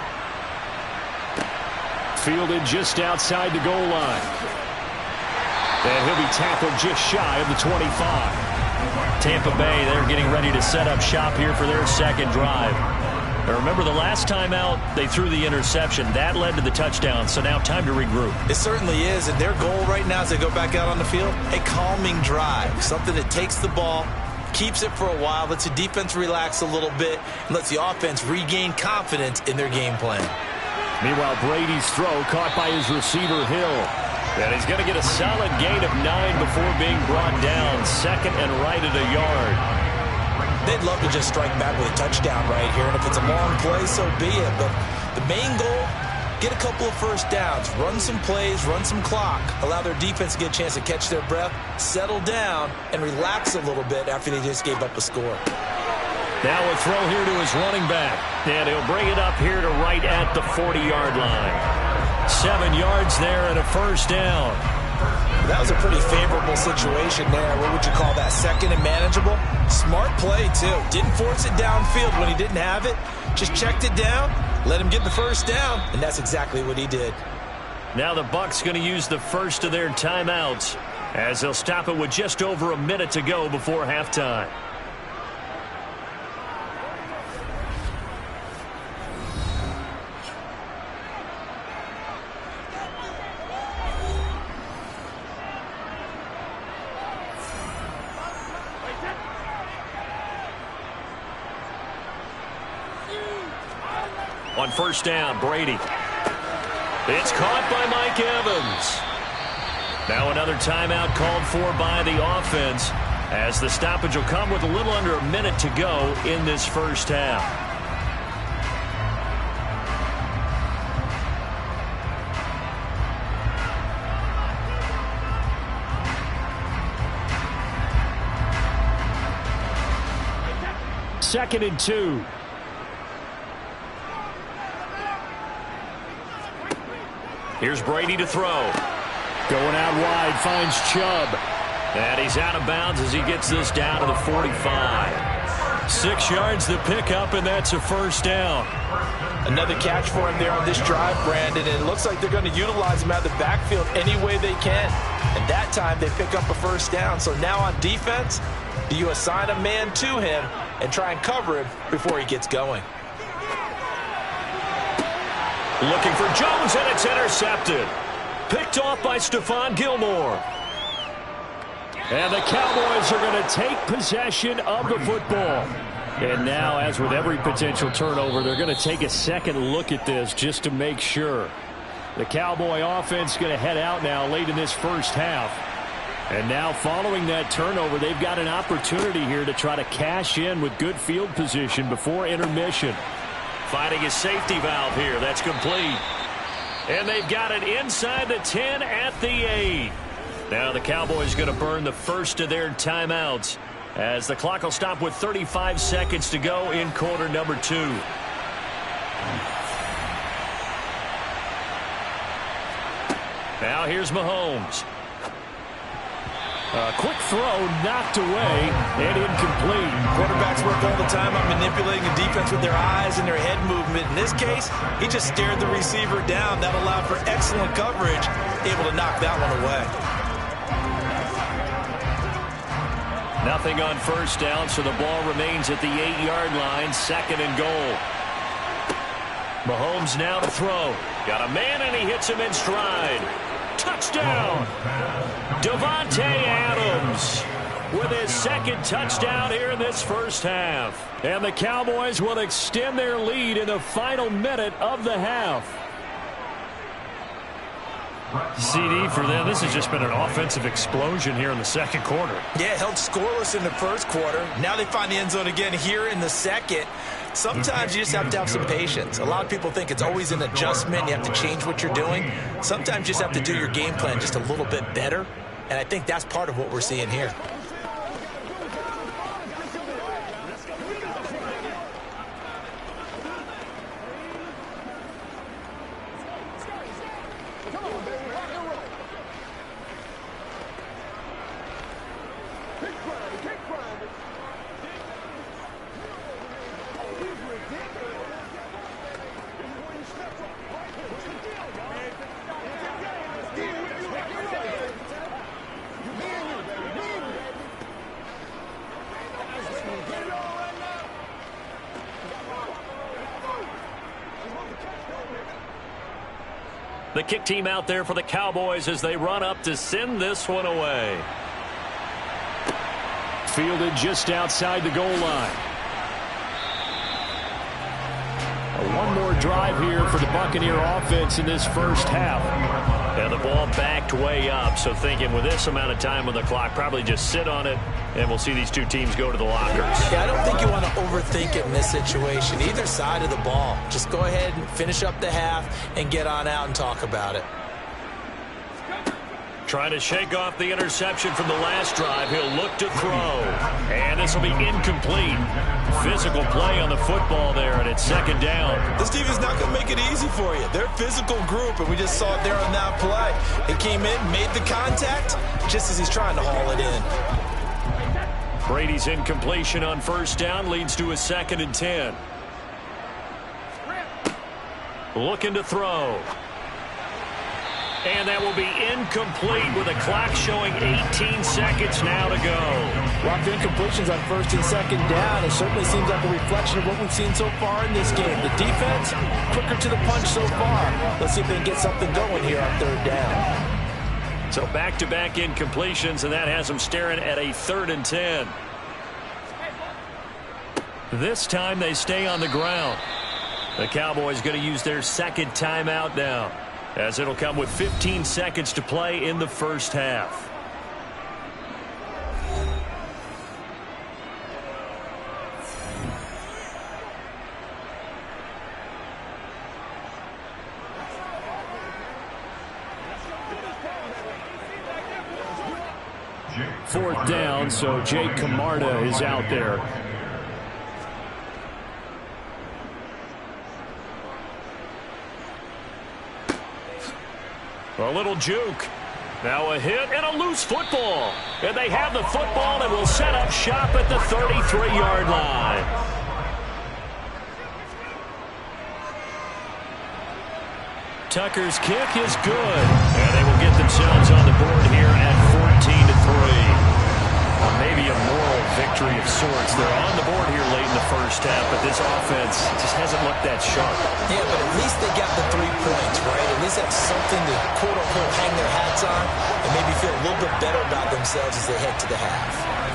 Fielded just outside the goal line. And he'll be tackled just shy of the 25. Tampa Bay, they're getting ready to set up shop here for their second drive. Now remember, the last time out, they threw the interception. That led to the touchdown, so now time to regroup. It certainly is, and their goal right now as they go back out on the field, a calming drive, something that takes the ball, keeps it for a while, lets the defense relax a little bit, and lets the offense regain confidence in their game plan. Meanwhile, Brady's throw caught by his receiver, Hill. And he's going to get a solid gain of 9 before being brought down. Second and right at a yard. They'd love to just strike back with a touchdown right here, and if it's a long play, so be it. But the main goal, get a couple of first downs, run some plays, run some clock, allow their defense to get a chance to catch their breath, settle down, and relax a little bit after they just gave up a score. Now a throw here to his running back, and he'll bring it up here to right at the 40-yard line. 7 yards there and a first down. That was a pretty favorable situation there. What would you call that? Second and manageable? Smart play, too. Didn't force it downfield when he didn't have it. Just checked it down, let him get the first down, and that's exactly what he did. Now the Bucs going to use the first of their timeouts as they'll stop it with just over a minute to go before halftime. On first down, Brady. It's caught by Mike Evans. Now another timeout called for by the offense as the stoppage will come with a little under a minute to go in this first half. Second and 2. Here's Brady to throw. Going out wide, finds Chubb. And he's out of bounds as he gets this down to the 45. 6 yards to pick up, and that's a first down. Another catch for him there on this drive, Brandon, and it looks like they're going to utilize him out of the backfield any way they can. And that time they pick up a first down. So now on defense, do you assign a man to him and try and cover him before he gets going? Looking for Jones, and it's intercepted. Picked off by Stephon Gilmore. And the Cowboys are going to take possession of the football. And now, as with every potential turnover, they're going to take a second look at this just to make sure. The Cowboy offense is going to head out now late in this first half. And now, following that turnover, they've got an opportunity here to try to cash in with good field position before intermission. Finding a safety valve here. That's complete. And they've got it inside the 10 at the 8. Now the Cowboys going to burn the first of their timeouts as the clock will stop with 35 seconds to go in quarter number 2. Now here's Mahomes. A quick throw knocked away and incomplete. Quarterbacks work all the time on manipulating the defense with their eyes and their head movement. In this case, he just stared the receiver down. That allowed for excellent coverage, able to knock that one away. Nothing on first down, so the ball remains at the 8-yard line, second and goal. Mahomes now to throw. Got a man, and he hits him in stride. Touchdown! Davante Adams with his second touchdown here in this first half. And the Cowboys will extend their lead in the final minute of the half. CD for them, this has just been an offensive explosion here in the second quarter. Yeah, held scoreless in the first quarter. Now they find the end zone again here in the second. Sometimes you just have to have some patience. A lot of people think it's always an adjustment. You have to change what you're doing. Sometimes you just have to do your game plan just a little bit better. And I think that's part of what we're seeing here. The kick team out there for the Cowboys as they run up to send this one away. Fielded just outside the goal line. One more drive here for the Buccaneer offense in this first half. And the ball backed way up, so thinking with this amount of time on the clock, probably just sit on it, and we'll see these two teams go to the lockers. Yeah, I don't think you want to overthink it in this situation, either side of the ball. Just go ahead and finish up the half and get on out and talk about it. Trying to shake off the interception from the last drive. He'll look to throw. And this will be incomplete. Physical play on the football there, and it's second down. This defense is not going to make it easy for you. They're a physical group, and we just saw it there on that play. It came in, made the contact, just as he's trying to haul it in. Brady's incompletion on first down leads to a 2nd and 10. Looking to throw. And that will be incomplete with a clock showing 18 seconds now to go. Lots of incompletions on first and second down. It certainly seems like a reflection of what we've seen so far in this game. The defense, quicker to the punch so far. Let's see if they can get something going here on third down. So back-to-back incompletions, and that has them staring at a 3rd and 10. This time they stay on the ground. The Cowboys going to use their 2nd timeout now, as it'll come with 15 seconds to play in the first half. Fourth down, so Jake Camarda is out there. A little juke. Now a hit and a loose football. And they have the football and will set up shop at the 33-yard line. Tucker's kick is good. And they will get themselves on the board here at 14-3. Maybe a moral victory of sorts. They're on the board here late in the first half, but this offense just hasn't looked that sharp. Yeah, but at least they got the 3 points, right? At least that's something to, quote-unquote, hang their hats on and maybe feel a little bit better about themselves as they head to the half.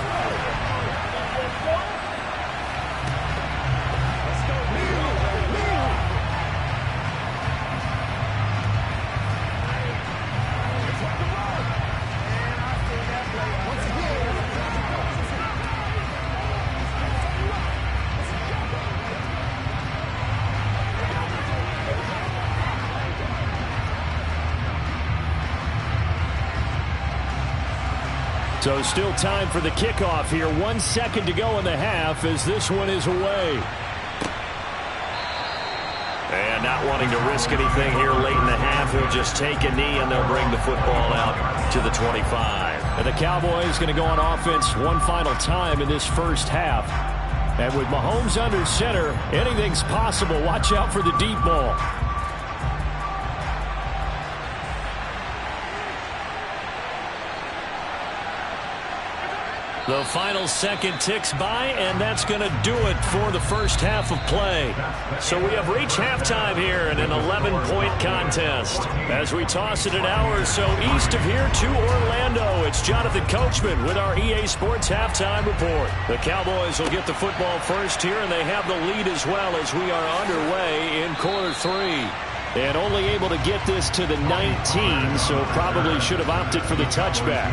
So still time for the kickoff here. 1 second to go in the half as this one is away. And not wanting to risk anything here late in the half, he'll just take a knee and they'll bring the football out to the 25. And the Cowboys going to go on offense one final time in this first half. And with Mahomes under center, anything's possible. Watch out for the deep ball. The final second ticks by, and that's going to do it for the first half of play. So we have reached halftime here in an 11-point contest. As we toss it an hour or so east of here to Orlando, it's Jonathan Coachman with our EA Sports Halftime Report. The Cowboys will get the football first here, and they have the lead as well as we are underway in quarter 3. And only able to get this to the 19, so probably should have opted for the touchback.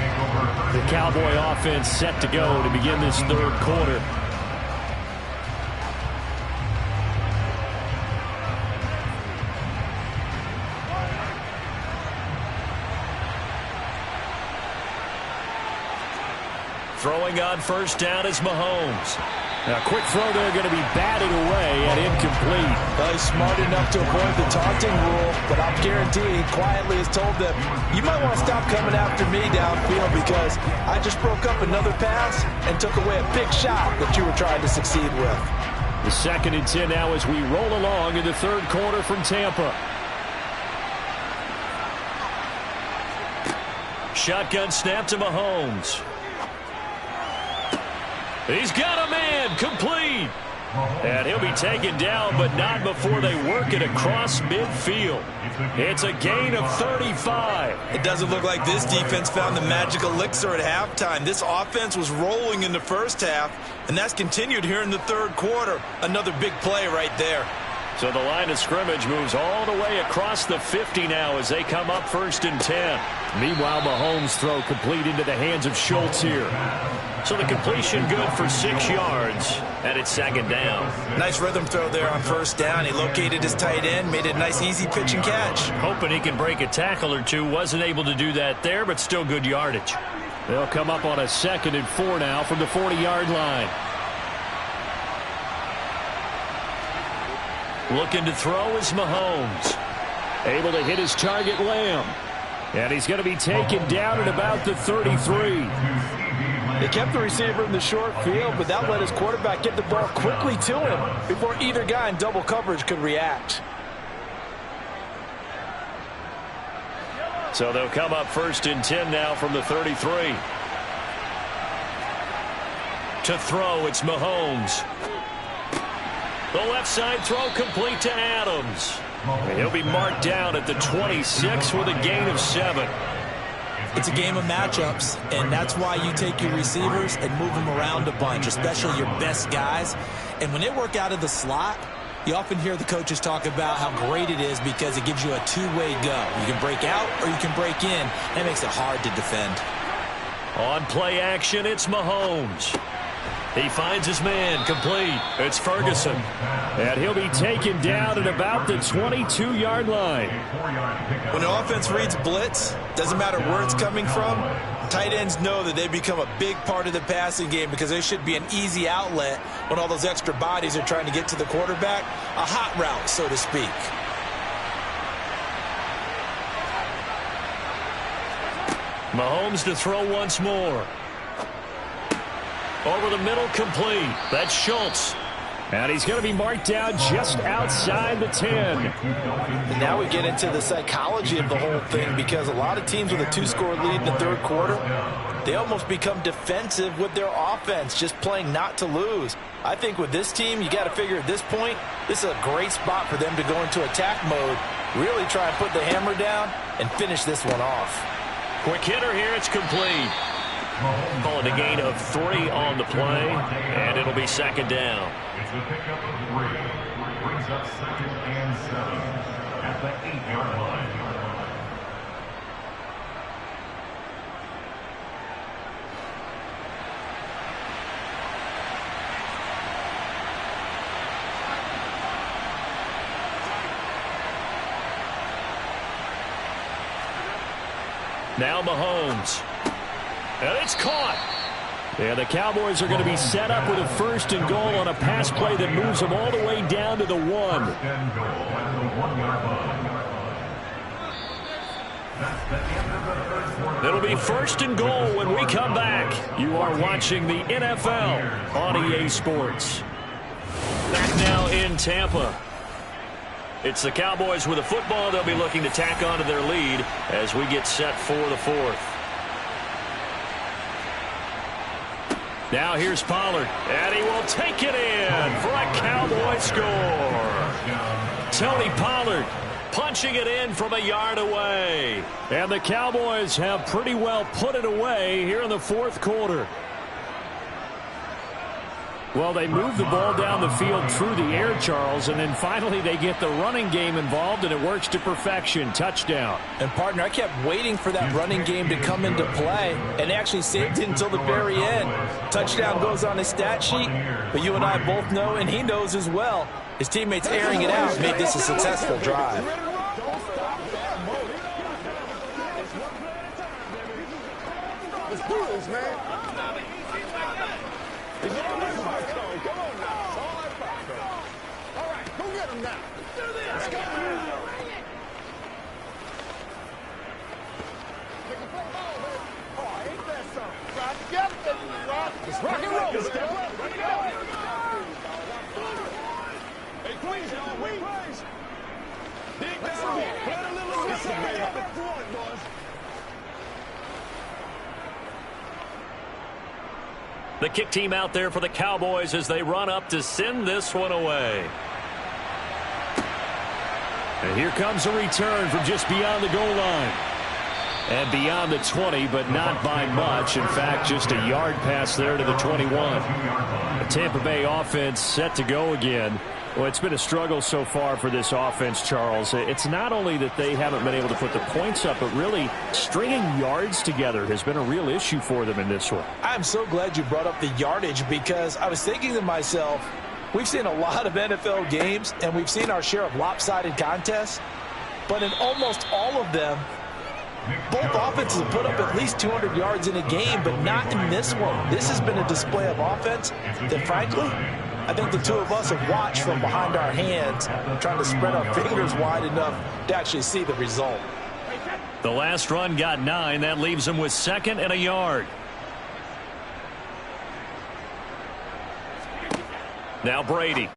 The Cowboy offense set to go to begin this third quarter. Throwing on first down is Mahomes. Now, a quick throw there going to be batted away and incomplete. Well, he's smart enough to avoid the taunting rule, but I'll guarantee he quietly has told them, you might want to stop coming after me downfield because I just broke up another pass and took away a big shot that you were trying to succeed with. The 2nd and 10 now as we roll along in the third quarter from Tampa. Shotgun snap to Mahomes. He's got a man, complete. And he'll be taken down, but not before they work it across midfield. It's a gain of 35. It doesn't look like this defense found the magic elixir at halftime. This offense was rolling in the first half, and that's continued here in the third quarter. Another big play right there. So the line of scrimmage moves all the way across the 50 now as they come up 1st and 10. Meanwhile, Mahomes' throw complete into the hands of Schultz here. So the completion good for 6 yards, and it's 2nd down. Nice rhythm throw there on 1st down. He located his tight end, made it a nice easy pitch and catch. Hoping he can break a tackle or two. Wasn't able to do that there, but still good yardage. They'll come up on a 2nd and 4 now from the 40-yard line. Looking to throw is Mahomes. Able to hit his target, Lamb. And he's going to be taken down at about the 33. They kept the receiver in the short field, but that let his quarterback get the ball quickly to him before either guy in double coverage could react. So they'll come up 1st and 10 now from the 33. To throw, it's Mahomes. The left side throw complete to Adams. And he'll be marked down at the 26 with a gain of 7. It's a game of matchups, and that's why you take your receivers and move them around a bunch, especially your best guys. And when they work out of the slot, you often hear the coaches talk about how great it is because it gives you a two-way go. You can break out or you can break in. That makes it hard to defend. On play action, it's Mahomes. He finds his man, complete. It's Ferguson. And he'll be taken down at about the 22-yard line. When an offense reads blitz, doesn't matter where it's coming from, tight ends know that they become a big part of the passing game because they should be an easy outlet when all those extra bodies are trying to get to the quarterback. A hot route, so to speak. Mahomes to throw once more. Over the middle, complete. That's Schultz. And he's going to be marked down just outside the 10. And now we get into the psychology of the whole thing because a lot of teams with a 2-score lead in the 3rd quarter, they almost become defensive with their offense, just playing not to lose. I think with this team, you got to figure at this point, this is a great spot for them to go into attack mode, really try and put the hammer down and finish this one off. Quick hitter here, it's complete. Call it a gain of 3 on the play, and it'll be 2nd down. It's the pickup of 3. Brings up 2nd and 7 at the 8-yard line. Now Mahomes. And it's caught. Yeah, the Cowboys are going to be set up with a 1st and goal on a pass play that moves them all the way down to the 1. 1st and goal at the 1-yard line. That's the end of the 1st quarter. It'll be 1st and goal when we come back. You are watching the NFL on EA Sports. Back now in Tampa. It's the Cowboys with a football. They'll be looking to tack onto their lead as we get set for the 4th. Now here's Pollard, and he will take it in for a Cowboy score. Tony Pollard punching it in from a yard away. And the Cowboys have pretty well put it away here in the 4th quarter. Well, they move the ball down the field through the air, Charles, and then finally they get the running game involved, and it works to perfection. Touchdown. And, partner, I kept waiting for that running game to come into play and actually saved it until the very end. Touchdown goes on his stat sheet, but you and I both know, and he knows as well, his teammates airing it out made this a successful drive. Let's do this, man. Rock and roll. Hey, please, y'all, please. Dig down. Play a little boys. The kick team out there for the Cowboys as they run up to send this one away. And here comes a return from just beyond the goal line. And beyond the 20, but not by much. In fact, just a yard pass there to the 21. The Tampa Bay offense set to go again. Well, it's been a struggle so far for this offense, Charles. It's not only that they haven't been able to put the points up, but really stringing yards together has been a real issue for them in this one. I'm so glad you brought up the yardage, because I was thinking to myself, we've seen a lot of NFL games, and we've seen our share of lopsided contests, but in almost all of them, both offenses have put up at least 200 yards in a game, but not in this one. This has been a display of offense that, frankly, I think the two of us have watched from behind our hands, trying to spread our fingers wide enough to actually see the result. The last run got 9. That leaves them with 2nd and a yard. Now Brady.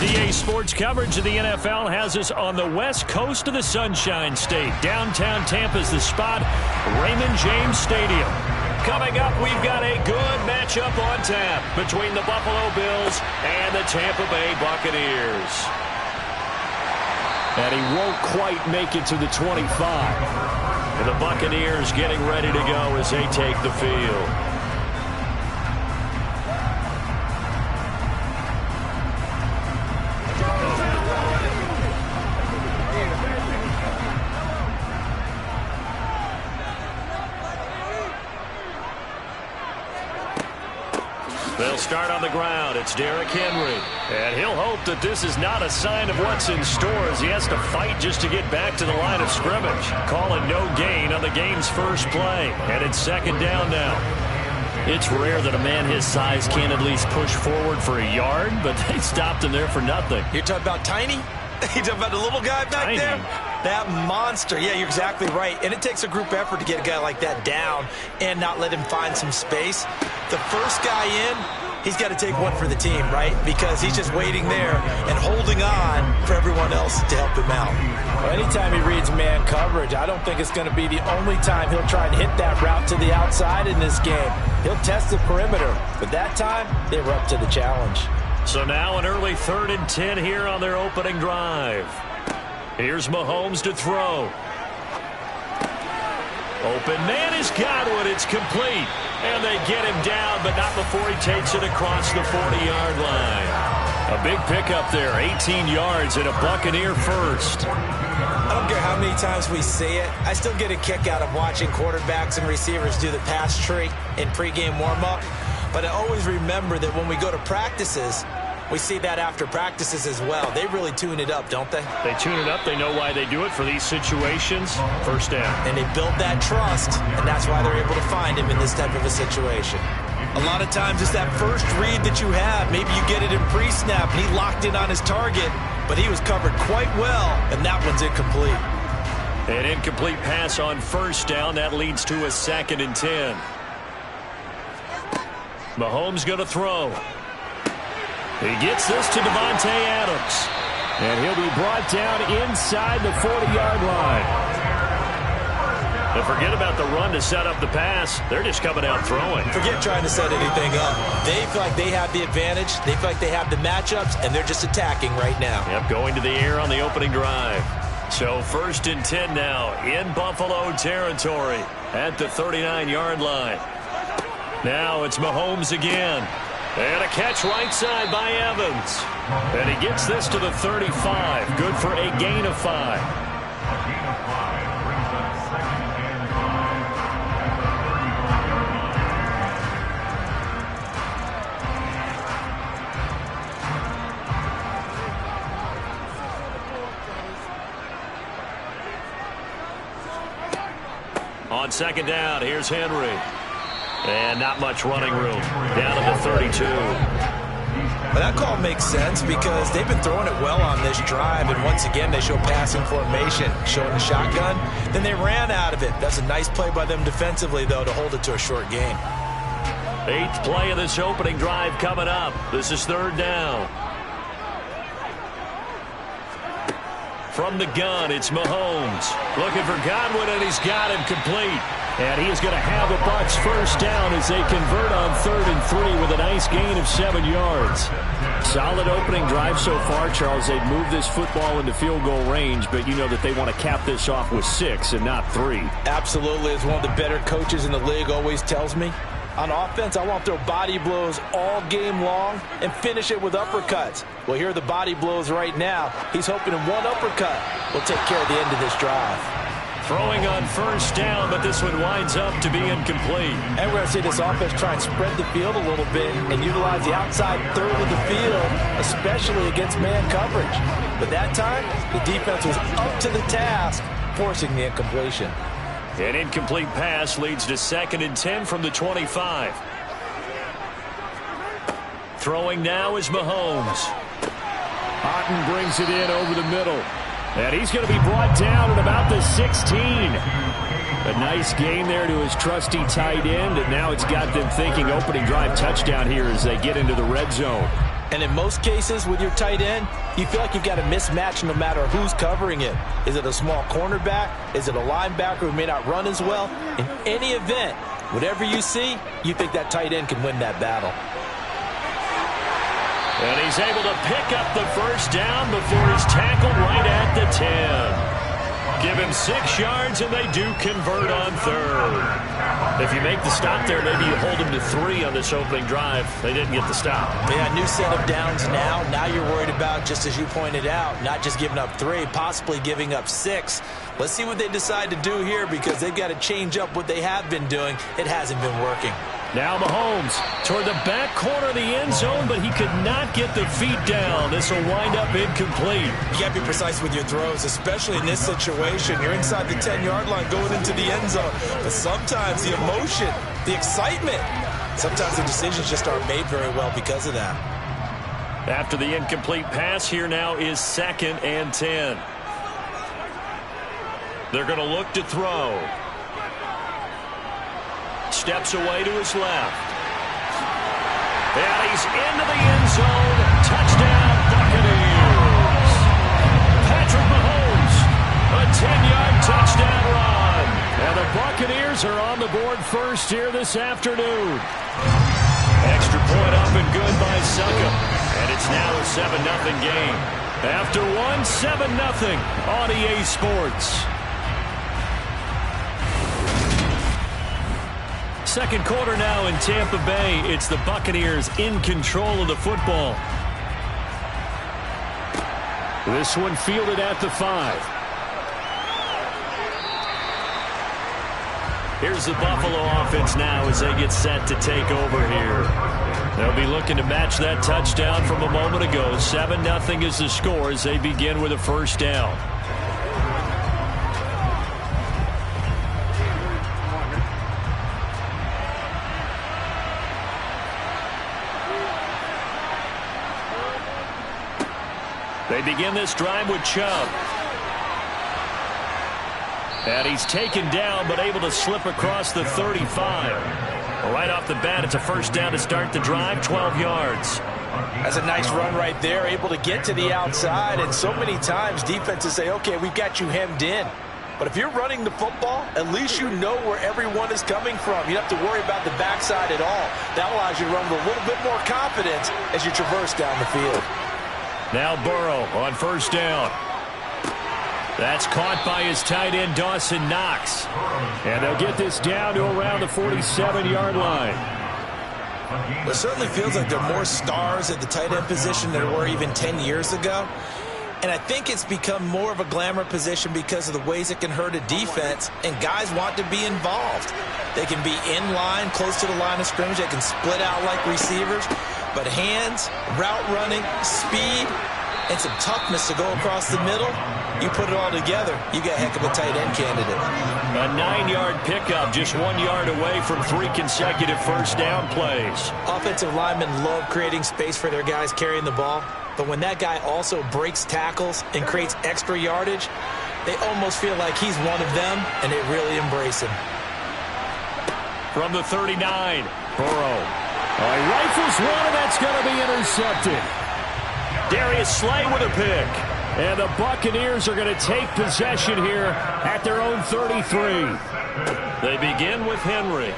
EA Sports coverage of the NFL has us on the west coast of the Sunshine State. Downtown Tampa's the spot, Raymond James Stadium. Coming up, we've got a good matchup on tap between the Buffalo Bills and the Tampa Bay Buccaneers. And he won't quite make it to the 25. And the Buccaneers getting ready to go as they take the field. They'll start on the ground. It's Derrick Henry. And he'll hope that this is not a sign of what's in store as he has to fight just to get back to the line of scrimmage. Calling no gain on the game's first play. And it's second down now. It's rare that a man his size can't at least push forward for a yard, but they stopped him there for nothing. You're talking about Tiny? You're talking about the little guy back Tiny. there? That monster. Yeah, you're exactly right. And it takes a group effort to get a guy like that down and not let him find some space. The first guy in, he's got to take one for the team, right? Because he's just waiting there and holding on for everyone else to help him out. Well, anytime he reads man coverage, I don't think it's going to be the only time he'll try and hit that route to the outside in this game. He'll test the perimeter, but that time they were up to the challenge. So now an early 3rd and 10 here on their opening drive. Here's Mahomes to throw. Open man is Godwin. It's complete. And they get him down, but not before he takes it across the 40-yard line. A big pickup there, 18 yards and a Buccaneer first. I don't care how many times we say it, I still get a kick out of watching quarterbacks and receivers do the pass tree in pregame warm-up. But I always remember that when we go to practices, we see that after practices as well. They really tune it up, don't they? They tune it up. They know why they do it for these situations. First down. And they build that trust, and that's why they're able to find him in this type of a situation. A lot of times it's that first read that you have. Maybe you get it in pre-snap, and he locked in on his target, but he was covered quite well, and that one's incomplete. An incomplete pass on first down. That leads to a 2nd and 10. Mahomes going to throw. He gets this to Davante Adams. And he'll be brought down inside the 40-yard line. And forget about the run to set up the pass. They're just coming out throwing. Forget trying to set anything up. They feel like they have the advantage. They feel like they have the matchups, and they're just attacking right now. Yep, going to the air on the opening drive. So 1st and 10 now in Buffalo territory at the 39-yard line. Now it's Mahomes again. And a catch right side by Evans. And he gets this to the 35. Good for a gain of 5. A gain of 5 brings up 2nd and 5. On 2nd down, here's Henry. And not much running room. Down to the 32. But that call makes sense because they've been throwing it well on this drive, and once again they show passing formation, showing the shotgun. Then they ran out of it. That's a nice play by them defensively, though, to hold it to a short gain. 8th play of this opening drive coming up. This is 3rd down. From the gun, it's Mahomes. Looking for Godwin, and he's got him complete. And he is going to have a Bucs first down as they convert on 3rd and 3 with a nice gain of 7 yards. Solid opening drive so far, Charles. They've moved this football into field goal range, but you know that they want to cap this off with 6 and not 3. Absolutely. As one of the better coaches in the league always tells me, on offense, I want to throw body blows all game long and finish it with uppercuts. Well, here are the body blows right now. He's hoping in one uppercut will take care of the end of this drive. Throwing on first down, but this one winds up to be incomplete. And we're going to see this offense try and spread the field a little bit and utilize the outside third of the field, especially against man coverage. But that time, the defense was up to the task, forcing the incompletion. An incomplete pass leads to 2nd and 10 from the 25. Throwing now is Mahomes. Otten brings it in over the middle. And he's going to be brought down at about the 16. A nice gain there to his trusty tight end, and now it's got them thinking opening drive touchdown here as they get into the red zone. And in most cases with your tight end, you feel like you've got a mismatch no matter who's covering it. Is it a small cornerback? Is it a linebacker who may not run as well? In any event, whatever you see, you think that tight end can win that battle. And he's able to pick up the first down before he's tackled right at the 10. Give him 6 yards, and they do convert on third. If you make the stop there, maybe you hold him to 3 on this opening drive. They didn't get the stop. Yeah, new set of downs now. Now you're worried about, just as you pointed out, not just giving up 3, possibly giving up 6. Let's see what they decide to do here because they've got to change up what they have been doing. It hasn't been working. Now Mahomes toward the back corner of the end zone, but he could not get the feet down. This will wind up incomplete. You got to be precise with your throws, especially in this situation. You're inside the 10-yard line going into the end zone. But sometimes the emotion, the excitement, sometimes the decisions just aren't made very well because of that. After the incomplete pass, here now is 2nd and 10. They're going to look to throw. Steps away to his left. And he's into the end zone. Touchdown, Buccaneers. Patrick Mahomes, a 10-yard touchdown run. And the Buccaneers are on the board first here this afternoon. Extra point up and good by Succop. And it's now a 7-0 game. After one, 7-0 on EA Sports. Second quarter now in Tampa Bay. It's the Buccaneers in control of the football. This one fielded at the 5. Here's the Buffalo offense now as they get set to take over here. They'll be looking to match that touchdown from a moment ago. 7-0 is the score as they begin with a first down. They begin this drive with Chubb. And he's taken down but able to slip across the 35. Right off the bat, it's a first down to start the drive, 12 yards. That's a nice run right there, able to get to the outside. And so many times defenses say, okay, we've got you hemmed in. But if you're running the football, at least you know where everyone is coming from. You don't have to worry about the backside at all. That allows you to run with a little bit more confidence as you traverse down the field. Now Burrow on first down. That's caught by his tight end, Dawson Knox. And they'll get this down to around the 47-yard line. It certainly feels like there are more stars at the tight end position than there were even 10 years ago. And I think it's become more of a glamour position because of the ways it can hurt a defense, and guys want to be involved. They can be in line, close to the line of scrimmage. They can split out like receivers. But hands, route running, speed, and some toughness to go across the middle, you put it all together, you got a heck of a tight end candidate. A 9-yard pickup, just 1 yard away from 3 consecutive first down plays. Offensive linemen love creating space for their guys carrying the ball, but when that guy also breaks tackles and creates extra yardage, they almost feel like he's one of them, and they really embrace him. From the 39, Burrow. Rifles one, and that's going to be intercepted. Darius Slay with a pick. And the Buccaneers are going to take possession here at their own 33. They begin with Henry.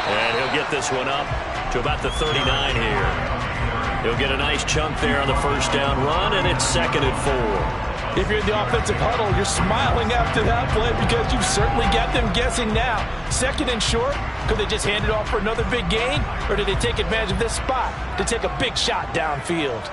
And he'll get this one up to about the 39 here. He'll get a nice chunk there on the first down run, and it's 2nd and 4. If you're in the offensive huddle, you're smiling after that play because you've certainly got them guessing now. 2nd and short, could they just hand it off for another big gain? Or did they take advantage of this spot to take a big shot downfield?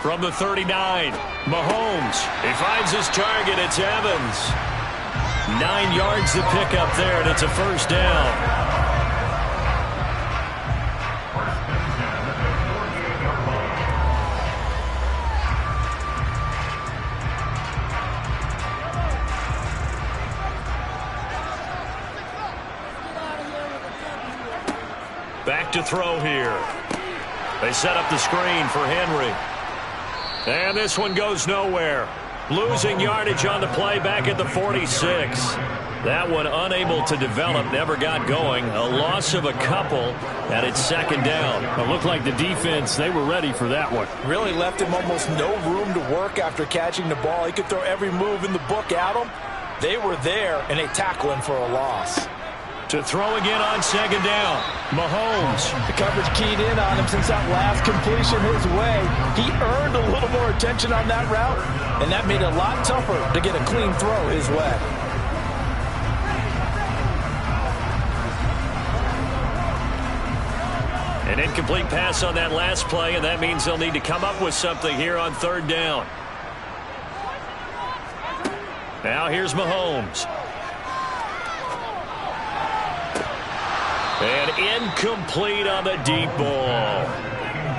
From the 39, Mahomes. He finds his target. It's Evans. 9 yards to pick up there, and it's a first down. Back to throw here. They set up the screen for Henry. And this one goes nowhere. Losing yardage on the play back at the 46. That one unable to develop, never got going. A loss of a couple, and it's second down. It looked like the defense, they were ready for that one. Really left him almost no room to work after catching the ball. He could throw every move in the book at him. They were there, and they tackle him for a loss. To throw again on second down, Mahomes. The coverage keyed in on him since that last completion his way. He earned a little more attention on that route, and that made it a lot tougher to get a clean throw his way. An incomplete pass on that last play, and that means they'll need to come up with something here on third down. Now here's Mahomes. And incomplete on the deep ball.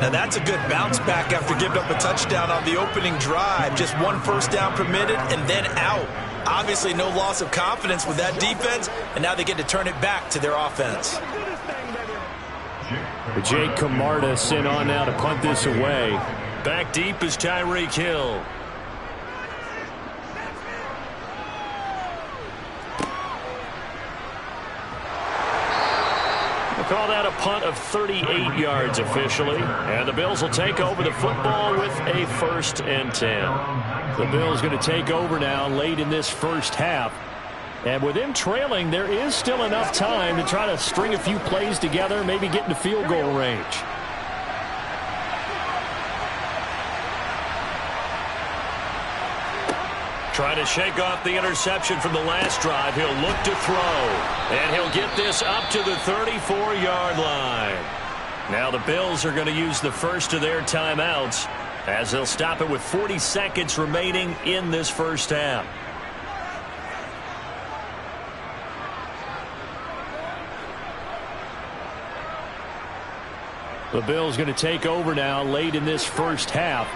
Now that's a good bounce back after giving up a touchdown on the opening drive. Just one first down permitted and then out. Obviously no loss of confidence with that defense, and now they get to turn it back to their offense. Jake Camarda sent on now to punt this away. Back deep is Tyreek Hill. Call that a punt of 38 yards officially. And the Bills will take over the football with a 1st and 10. The Bills going to take over now late in this first half. And with them trailing, there is still enough time to try to string a few plays together, maybe get into field goal range. Trying to shake off the interception from the last drive. He'll look to throw. And he'll get this up to the 34-yard line. Now the Bills are going to use the first of their timeouts as they'll stop it with 40 seconds remaining in this first half. The Bills going to take over now late in this first half.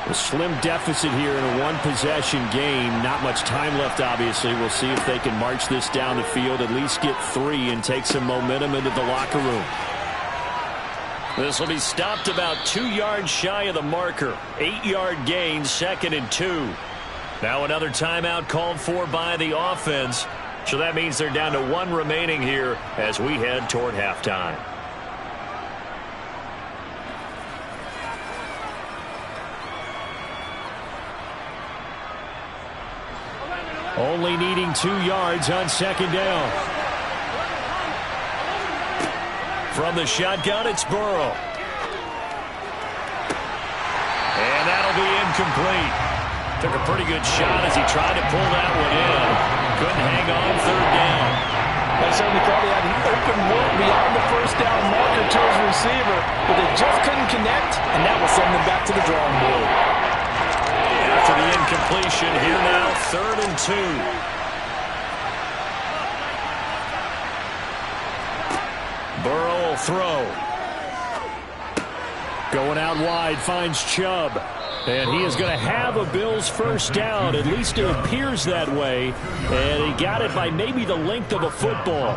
A slim deficit here in a one-possession game. Not much time left, obviously. We'll see if they can march this down the field, at least get 3, and take some momentum into the locker room. This will be stopped about 2 yards shy of the marker. 8-yard gain, 2nd and 2. Now another timeout called for by the offense. So that means they're down to 1 remaining here as we head toward halftime. Only needing 2 yards on second down. From the shotgun, it's Burrow. And that'll be incomplete. Took a pretty good shot as he tried to pull that one in. Couldn't hang on third down. I certainly thought he had an open look beyond the first down marker to his receiver, but they just couldn't connect, and that will send them back to the drawing board. After the incompletion, here now, 3rd and 2. Burrow will throw. Going out wide, finds Chubb. And he is going to have a Bills first down. At least it appears that way. And he got it by maybe the length of a football.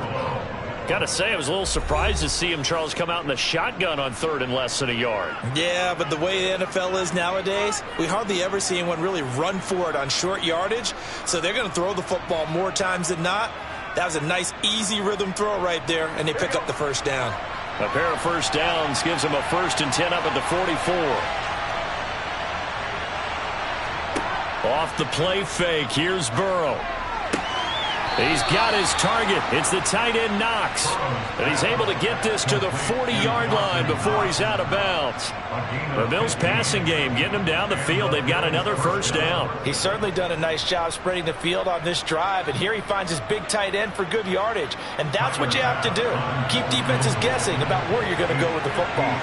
Got to say, I was a little surprised to see him, Charles, come out in the shotgun on 3rd and less than a yard. Yeah, but the way the NFL is nowadays, we hardly ever see anyone really run for it on short yardage. So they're going to throw the football more times than not. That was a nice, easy rhythm throw right there, and they pick up the first down. A pair of first downs gives them a 1st and 10 up at the 44. Off the play fake, here's Burrow. He's got his target. It's the tight end Knox. And he's able to get this to the 40-yard line before he's out of bounds. The Bills passing game getting them down the field. They've got another first down. He's certainly done a nice job spreading the field on this drive. And here he finds his big tight end for good yardage. And that's what you have to do. Keep defenses guessing about where you're going to go with the football.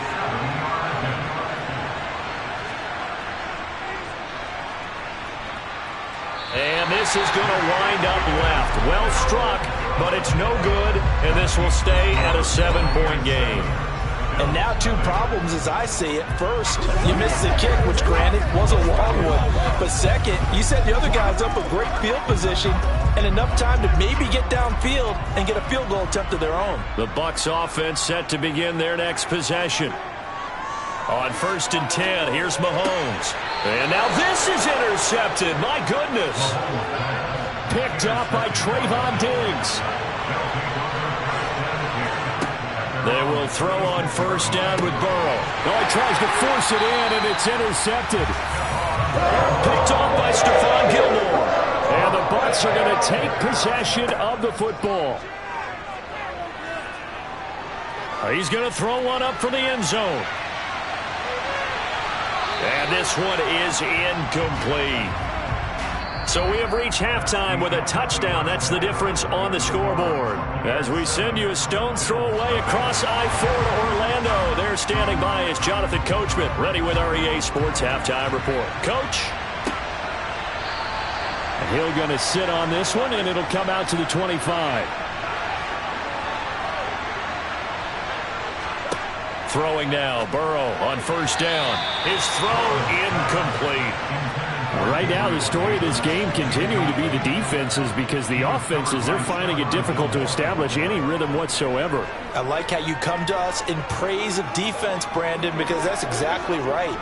And this is going to wind up left. Well struck, but it's no good, and this will stay at a 7-point game. And now 2 problems as I see it. First, you missed the kick, which granted was a long one. But second, you set the other guys up with great field position. and enough time to maybe get downfield and get a field goal attempt of their own. The Bucs offense set to begin their next possession. On 1st and 10, here's Mahomes. And now this is intercepted. My goodness. Picked up by Trayvon Diggs. They will throw on 1st down with Burrow. Oh, he tries to force it in, and it's intercepted. Picked off by Stephon Gilmore. And the Bucs are going to take possession of the football. He's going to throw one up from the end zone. And this one is incomplete. So we have reached halftime with a touchdown. That's the difference on the scoreboard. As we send you a stone's throw away across I-4 to Orlando. There standing by is Jonathan Coachman, ready with our EA Sports Halftime Report. Coach. Hill going to sit on this one, and it'll come out to the 25. Throwing now, Burrow on 1st down. His throw incomplete. Right now, the story of this game continuing to be the defenses, because the offenses, they're finding it difficult to establish any rhythm whatsoever. I like how you come to us in praise of defense, Brandon, because that's exactly right.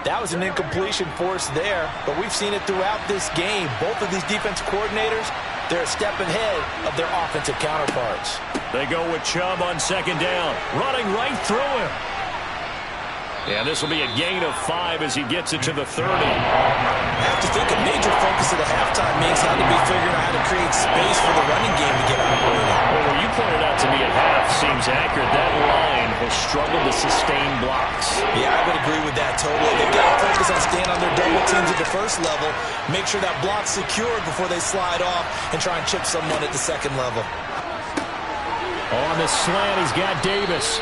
That was an incompletion for us there, but we've seen it throughout this game. Both of these defense coordinators, they're a step ahead of their offensive counterparts. They go with Chubb on 2nd down, running right through him. And this will be a gain of 5 as he gets it to the 30. I have to think a major focus of the halftime means how to be figuring out how to create space for the running game to get operating. Well, what you pointed out to me at half seems accurate. That line has struggled to sustain blocks. Yeah, I would agree with that totally. They've got to focus on staying on their double teams at the first level, make sure that block's secured before they slide off and try and chip someone at the 2nd level. On the slant, he's got Davis.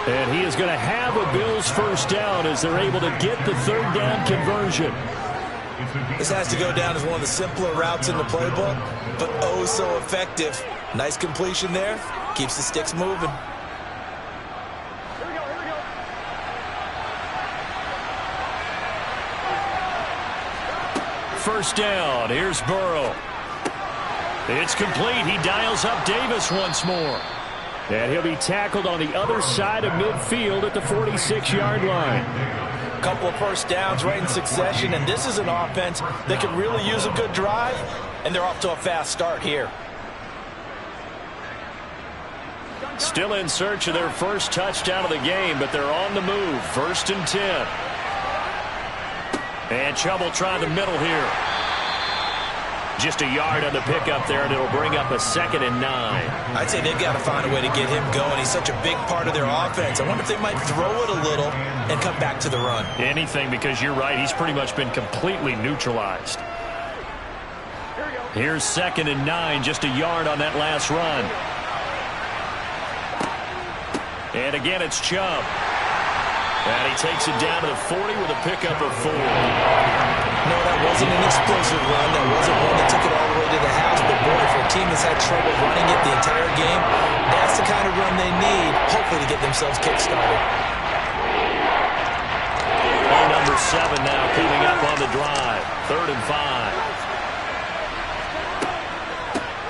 And he is going to have a Bills 1st down as they're able to get the 3rd down conversion. This has to go down as one of the simpler routes in the playbook, but oh so effective. Nice completion there. Keeps the sticks moving. First down. Here's Burrow. It's complete. He dials up Davis once more. And he'll be tackled on the other side of midfield at the 46-yard line. A couple of 1st downs right in succession, and this is an offense that could really use a good drive, and they're off to a fast start here. Still in search of their 1st touchdown of the game, but they're on the move. 1st and 10. And Chubb will try the middle here. Just a yard on the pickup there, and it'll bring up a 2nd and 9. I'd say they've got to find a way to get him going. He's such a big part of their offense. I wonder if they might throw it a little and come back to the run. Anything, because you're right. He's pretty much been completely neutralized. Here's 2nd and 9, just a yard on that last run. And again, it's Chubb. And he takes it down to the 40 with a pickup of 4. No, that wasn't an explosive run. That wasn't one that took it all the way to the house. But, boy, for a team that's had trouble running it the entire game, that's the kind of run they need, hopefully, to get themselves kick-started. Play number 7 now coming up on the drive. 3rd and 5.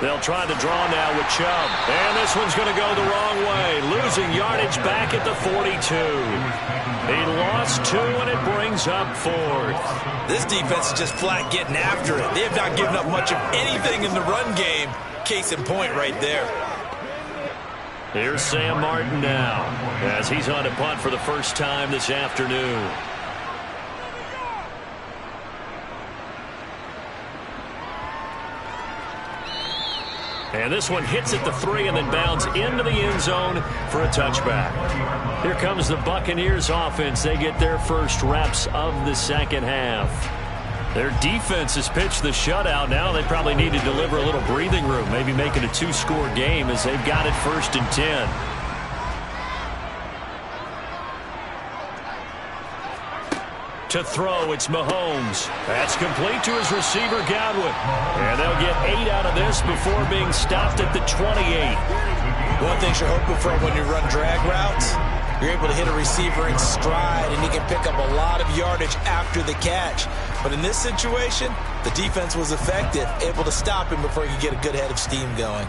They'll try the draw now with Chubb. And this one's going to go the wrong way. Losing yardage back at the 42. He lost 2, and it brings up 4th. This defense is just flat getting after it. They have not given up much of anything in the run game. Case in point right there. Here's Sam Martin now as he's on to punt for the first time this afternoon. And this one hits at the 3 and then bounds into the end zone for a touchback. Here comes the Buccaneers offense. They get their first reps of the 2nd half. Their defense has pitched the shutout. Now they probably need to deliver a little breathing room, maybe make it a 2-score game as they've got it 1st and 10. To throw, it's Mahomes. That's complete to his receiver, Godwin. And they'll get 8 out of this before being stopped at the 28. One thing you're hoping for when you run drag routes, You're able to hit a receiver in stride, and he can pick up a lot of yardage after the catch. But in this situation, the defense was effective, able to stop him before he could get a good head of steam going.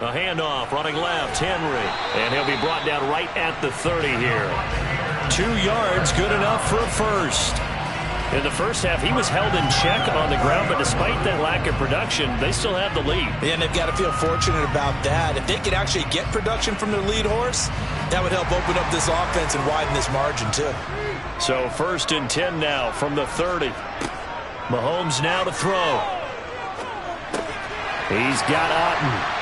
A handoff, running left, Henry. And he'll be brought down right at the 30 here. 2 yards, good enough for a first. In the first half, he was held in check on the ground, but despite that lack of production, they still have the lead. Yeah, and they've got to feel fortunate about that. If they could actually get production from their lead horse, that would help open up this offense and widen this margin, too. So 1st and 10 now from the 30. Mahomes now to throw. He's got Otten.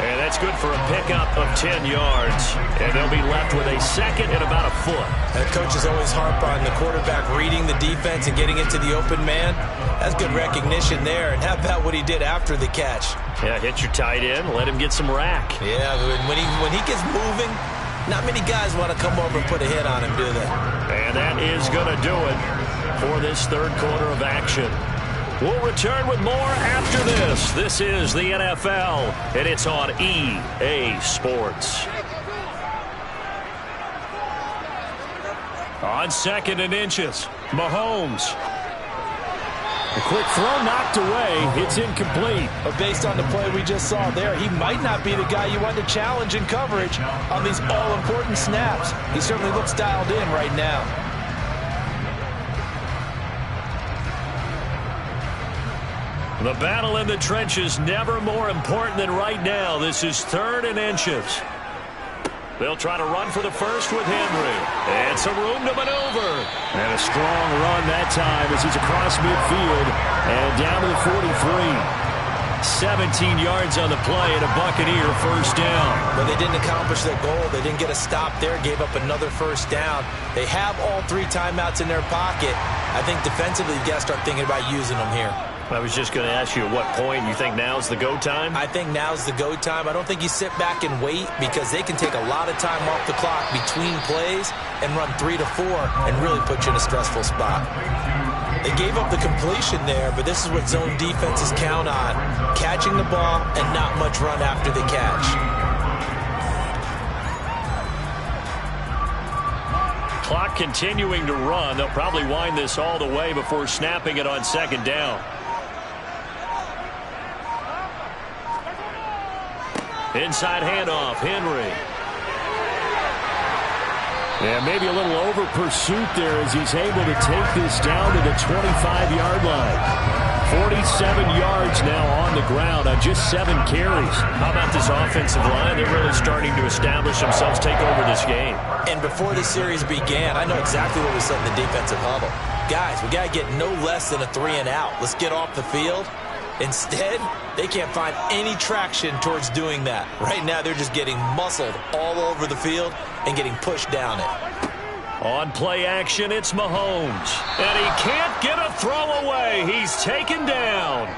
And that's good for a pickup of 10 yards. And they'll be left with a second and about a foot. The coaches always harp on the quarterback reading the defense and getting it to the open man. That's good recognition there. And how about what he did after the catch? Yeah, hit your tight end, let him get some rack. Yeah, when he gets moving, not many guys want to come over and put a hit on him, do they? And that is going to do it for this 3rd quarter of action. We'll return with more after this. This is the NFL, and it's on EA Sports. On 2nd and inches, Mahomes. A quick throw knocked away. It's incomplete. But based on the play we just saw there, he might not be the guy you want to challenge in coverage on these all-important snaps. He certainly looks dialed in right now. The battle in the trenches never more important than right now. This is 3rd and inches. They'll try to run for the first with Henry. And some room to maneuver. And a strong run that time as he's across midfield and down to the 43. 17 yards on the play and a Buccaneer first down. But they didn't accomplish their goal. They didn't get a stop there, gave up another first down. They have all 3 timeouts in their pocket. I think defensively you've got to start thinking about using them here. I was just going to ask you at what point you think now's the go time? I think now's the go time. I don't think you sit back and wait because they can take a lot of time off the clock between plays and run 3 to 4 and really put you in a stressful spot. They gave up the completion there, but this is what zone defenses count on. Catching the ball and not much run after the catch. Clock continuing to run. They'll probably wind this all the way before snapping it on 2nd down. Inside handoff, Henry. Yeah, maybe a little over pursuit there as he's able to take this down to the 25-yard line. 47 yards now on the ground on just 7 carries. How about this offensive line? They're really starting to establish themselves, take over this game. And before the series began, I know exactly what we said in the defensive huddle. Guys, we got to get no less than a 3 and out. Let's get off the field. Instead, they can't find any traction towards doing that. Right now, they're just getting muscled all over the field and getting pushed down it. On play action, it's Mahomes. And he can't get a throw away. He's taken down.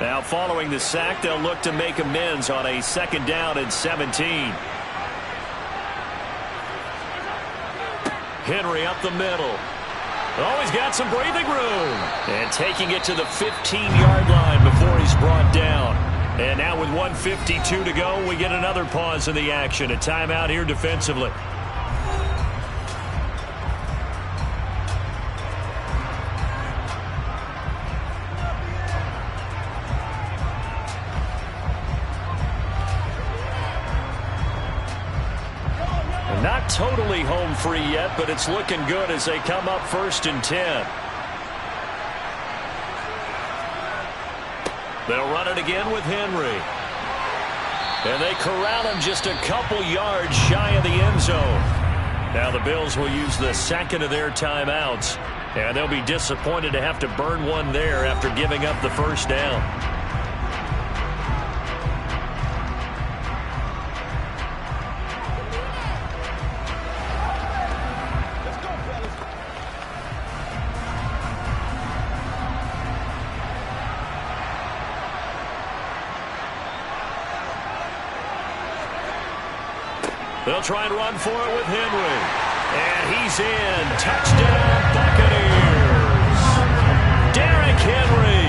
Now following the sack, they'll look to make amends on a 2nd down and 17. Henry up the middle. Oh, he's got some breathing room. And taking it to the 15-yard line before he's brought down. And now with 1:52 to go, we get another pause in the action. A timeout here defensively. Not totally home free yet, but it's looking good as they come up 1st and 10. They'll run it again with Henry. And they corral him just a couple yards shy of the end zone. Now the Bills will use the 2nd of their timeouts. And they'll be disappointed to have to burn one there after giving up the first down. They'll try and run for it with Henry. And he's in. Touchdown, Buccaneers. Derrick Henry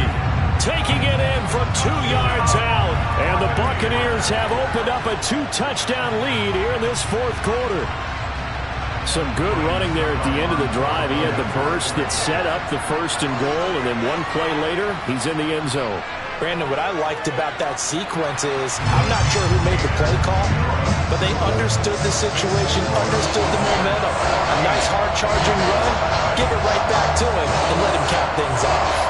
taking it in from 2 yards out. And the Buccaneers have opened up a 2-touchdown lead here in this fourth quarter. Some good running there at the end of the drive. He had the burst that set up the 1st and goal, and then one play later, he's in the end zone. Brandon, what I liked about that sequence is I'm not sure who made the play call, but they understood the situation, understood the momentum. A nice hard charging run, give it right back to him, and let him cap things off.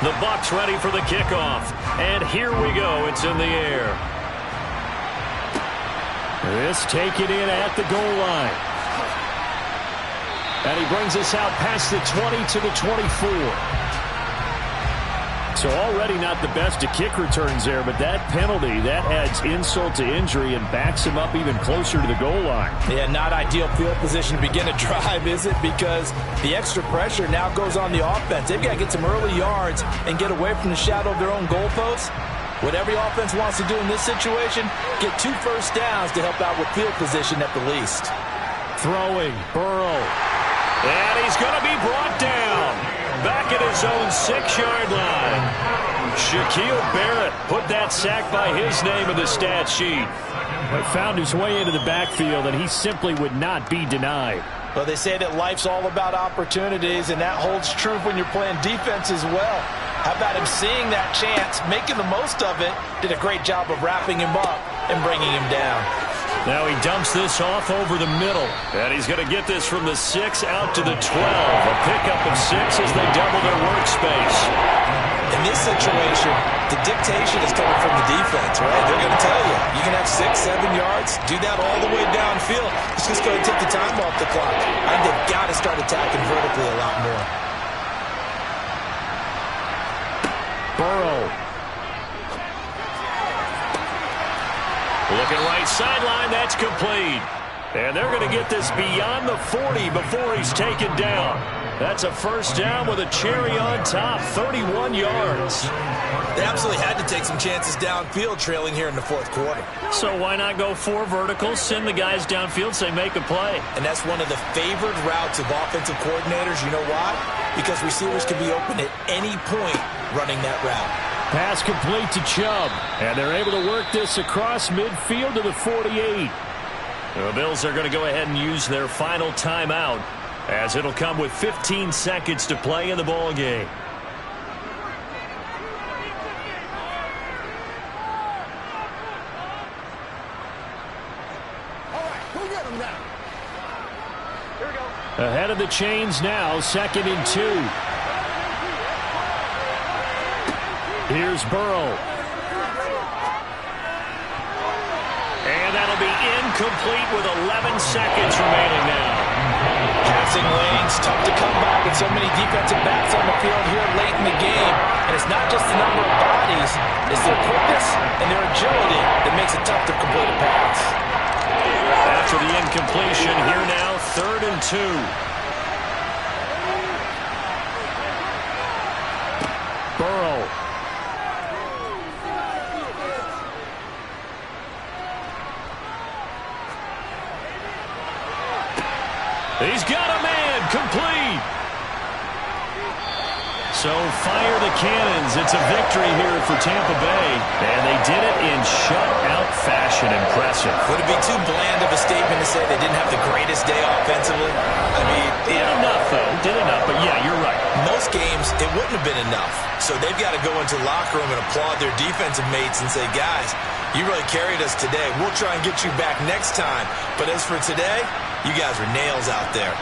The Bucs ready for the kickoff. And here we go. It's in the air. This taken in at the goal line. And he brings us out past the 20 to the 24. So already not the best of kick returns there, but that penalty, that adds insult to injury and backs him up even closer to the goal line. Yeah, not ideal field position to begin a drive, is it? Because the extra pressure now goes on the offense. They've got to get some early yards and get away from the shadow of their own goalposts. What every offense wants to do in this situation, get 2 first downs to help out with field position at the least. Throwing, Burrow. And he's going to be brought down. Back at his own 6-yard line. Shaquille Barrett put that sack by his name in the stat sheet. But found his way into the backfield, and he simply would not be denied. Well, they say that life's all about opportunities, and that holds true when you're playing defense as well. How about him seeing that chance, making the most of it, did a great job of wrapping him up and bringing him down. Now he dumps this off over the middle. And he's going to get this from the 6 out to the 12. A pickup of 6 as they double their workspace. In this situation, the dictation is coming from the defense, right? They're going to tell you, you can have 6, 7 yards, do that all the way downfield. It's just going to take the time off the clock. I think they've got to start attacking vertically a lot more. Burrow. Looking right sideline, that's complete. And they're going to get this beyond the 40 before he's taken down. That's a first down with a cherry on top, 31 yards. They absolutely had to take some chances downfield trailing here in the fourth quarter. So why not go 4 verticals, send the guys downfield, say make a play. And that's one of the favored routes of offensive coordinators. You know why? Because receivers can be open at any point running that route. Pass complete to Chubb. And they're able to work this across midfield to the 48. The Bills are going to go ahead and use their final timeout, as it'll come with 15 seconds to play in the ball game. Ahead of the chains now, 2nd and 2. Here's Burrow. And that'll be incomplete with 11 seconds remaining now. Passing lanes, tough to come by with so many defensive backs on the field here late in the game. And it's not just the number of bodies, it's their quickness and their agility that makes it tough to complete a pass. After the incompletion, here now, 3rd and 2. Burrow. He's got a man, complete. So fire the cannons. It's a victory here for Tampa Bay. And they did it in shutout fashion. Impressive. Would it be too bland of a statement to say they didn't have the greatest day offensively? I mean, Did enough, though. Did enough. But, yeah, you're right. most games it wouldn't have been enough. So they've got to go into the locker room and applaud their defensive mates and say, guys, you really carried us today. We'll try and get you back next time. But as for today, you guys are nails out there.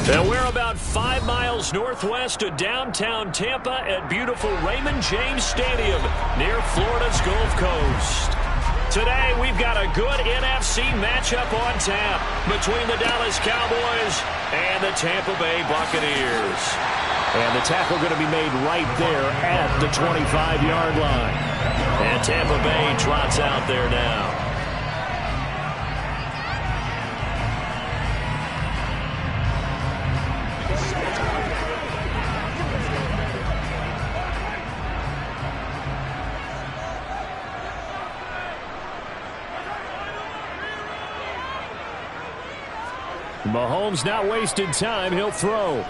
And we're about 5 miles northwest of downtown Tampa at beautiful Raymond James Stadium near Florida's Gulf Coast. Today, we've got a good NFC matchup on tap between the Dallas Cowboys and the Tampa Bay Buccaneers. And the tackle going to be made right there at the 25-yard line. And Tampa Bay trots out there now. Mahomes not wasting time. He'll throw.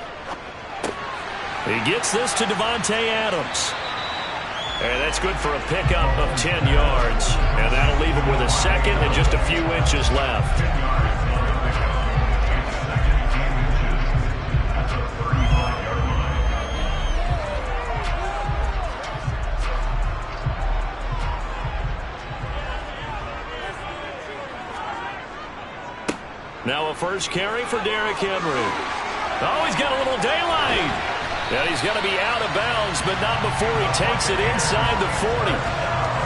He gets this to Davante Adams. And that's good for a pickup of 10 yards. And that'll leave him with a second and just a few inches left. Now a first carry for Derrick Henry. Oh, he's got a little daylight. And he's going to be out of bounds, but not before he takes it inside the 40.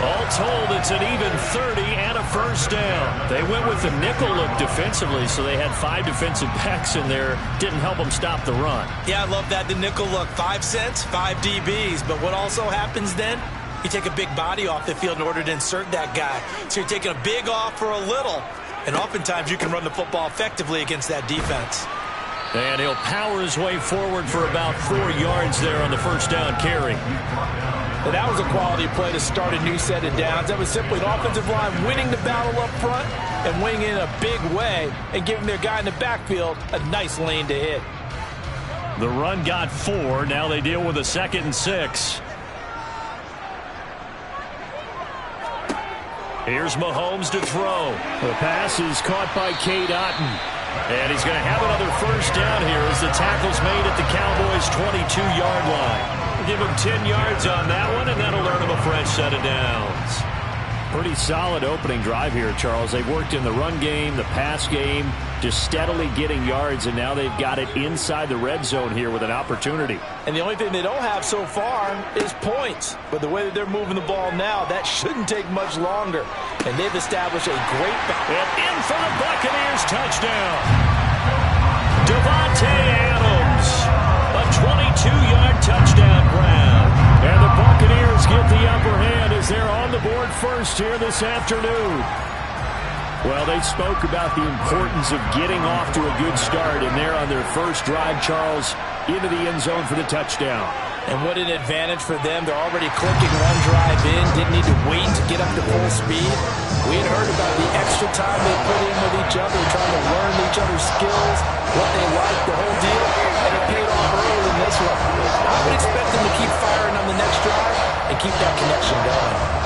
All told, it's an even 30 and a first down. They went with the nickel look defensively, so they had 5 defensive backs in there. Didn't help them stop the run. Yeah, I love that, the nickel look. 5 cents, 5 DBs. But what also happens then? You take a big body off the field in order to insert that guy. So you're taking a big off for a little. And oftentimes you can run the football effectively against that defense. And he'll power his way forward for about 4 yards there on the first down carry. And that was a quality play to start a new set of downs. That was simply an offensive line winning the battle up front and winning in a big way and giving their guy in the backfield a nice lane to hit. The run got 4. Now they deal with a 2nd and 6. Here's Mahomes to throw. The pass is caught by Cade Otton. And he's going to have another first down here as the tackle's made at the Cowboys' 22-yard line. Give him 10 yards on that one, and that'll earn him a fresh set of downs. Pretty solid opening drive here, Charles. They've worked in the run game, the pass game, just steadily getting yards, and now they've got it inside the red zone here with an opportunity. And the only thing they don't have so far is points. But the way that they're moving the ball now, that shouldn't take much longer. And they've established a great... And in for the Buccaneers touchdown. Davante Adams. A 22-yard touchdown grab. And the Buccaneers get the upper hand as they're on the board first here this afternoon. Well, they spoke about the importance of getting off to a good start, and they're on their first drive, Charles, into the end zone for the touchdown. And what an advantage for them. They're already clicking one drive in, didn't need to wait to get up to full speed. We had heard about the extra time they put in with each other, trying to learn each other's skills, what they like, the whole deal, and it paid off early in this one. I would expect them to keep firing on the next drive and keep that connection going.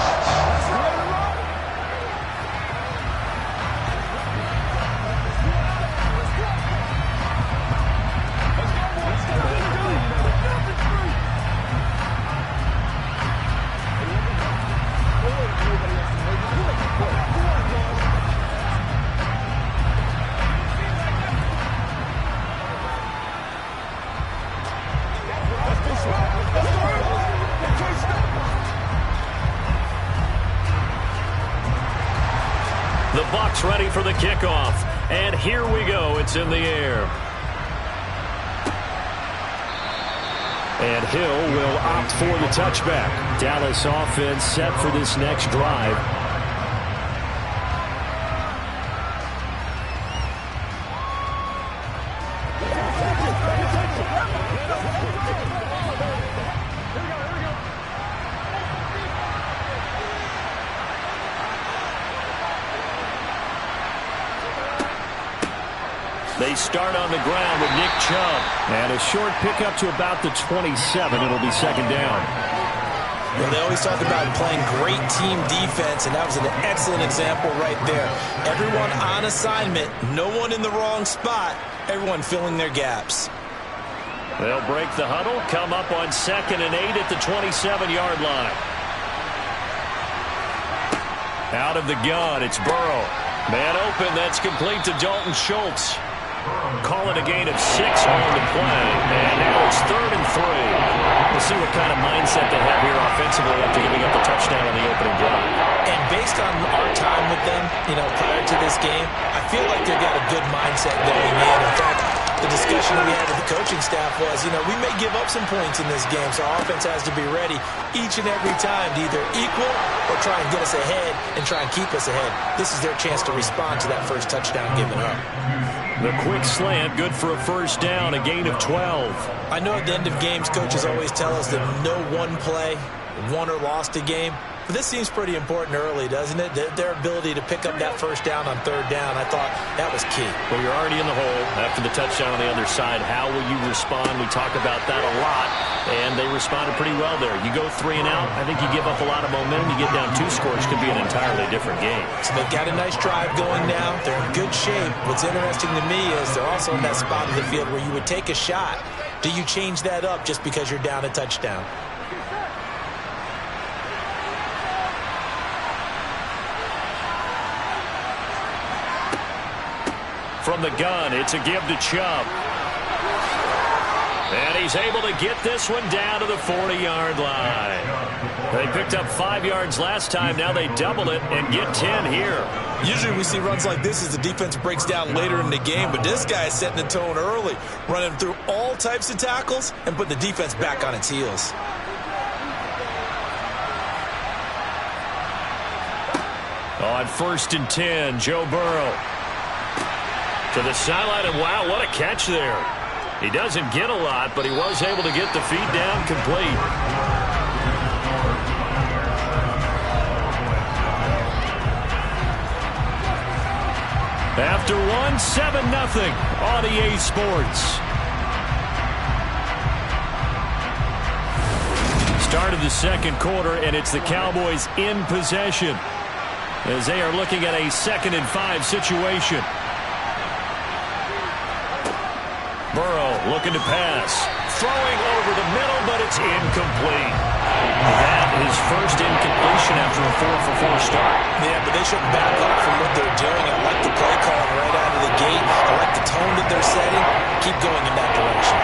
The Bucs ready for the kickoff. And here we go. It's in the air. And Hill will opt for the touchback. Dallas offense set for this next drive. They start on the ground with Nick Chubb. And a short pickup to about the 27. It'll be second down. Well, they always talk about playing great team defense, and that was an excellent example right there. Everyone on assignment, no one in the wrong spot, everyone filling their gaps. They'll break the huddle, come up on 2nd and 8 at the 27-yard line. Out of the gun, it's Burrow. Man open, that's complete to Dalton Schultz. Call it a gain of 6 on the play, and now it's 3rd and 3. We'll see what kind of mindset they have here offensively after giving up the touchdown on the opening drive. And based on our time with them, prior to this game, I feel like they've got a good mindset going in. In fact, the discussion that we had with the coaching staff was, we may give up some points in this game, so our offense has to be ready each and every time to either equal or try and get us ahead and try and keep us ahead. This is their chance to respond to that first touchdown given up. The quick slant, good for a first down, a gain of 12. I know at the end of games, coaches always tell us that no one play won or lost a game. But this seems pretty important early, doesn't it? Their ability to pick up that first down on 3rd down, I thought that was key. Well, you're already in the hole after the touchdown on the other side. How will you respond? We talk about that a lot, and they responded pretty well there. You go 3 and out, I think you give up a lot of momentum. You get down 2 scores, could be an entirely different game. So they've got a nice drive going now. They're in good shape. What's interesting to me is they're also in that spot of the field where you would take a shot. Do you change that up just because you're down a touchdown? From the gun, it's a give to Chubb. And he's able to get this one down to the 40-yard line. They picked up 5 yards last time. Now they double it and get 10 here. Usually we see runs like this as the defense breaks down later in the game, but this guy is setting the tone early, running through all types of tackles and putting the defense back on its heels. On 1st and 10, Joe Burrow. To the sideline, and wow, what a catch there. He doesn't get a lot, but he was able to get the feed down complete. After 7-0 on EA Sports. Start of the 2nd quarter, and it's the Cowboys in possession as they are looking at a 2nd and 5 situation. Burrow looking to pass. Throwing over the middle, but it's incomplete. That is first incompletion after a 4-for-4 start. Yeah, but they shouldn't back off from what they're doing. I like the play calling right out of the gate. I like the tone that they're setting. Keep going in that direction.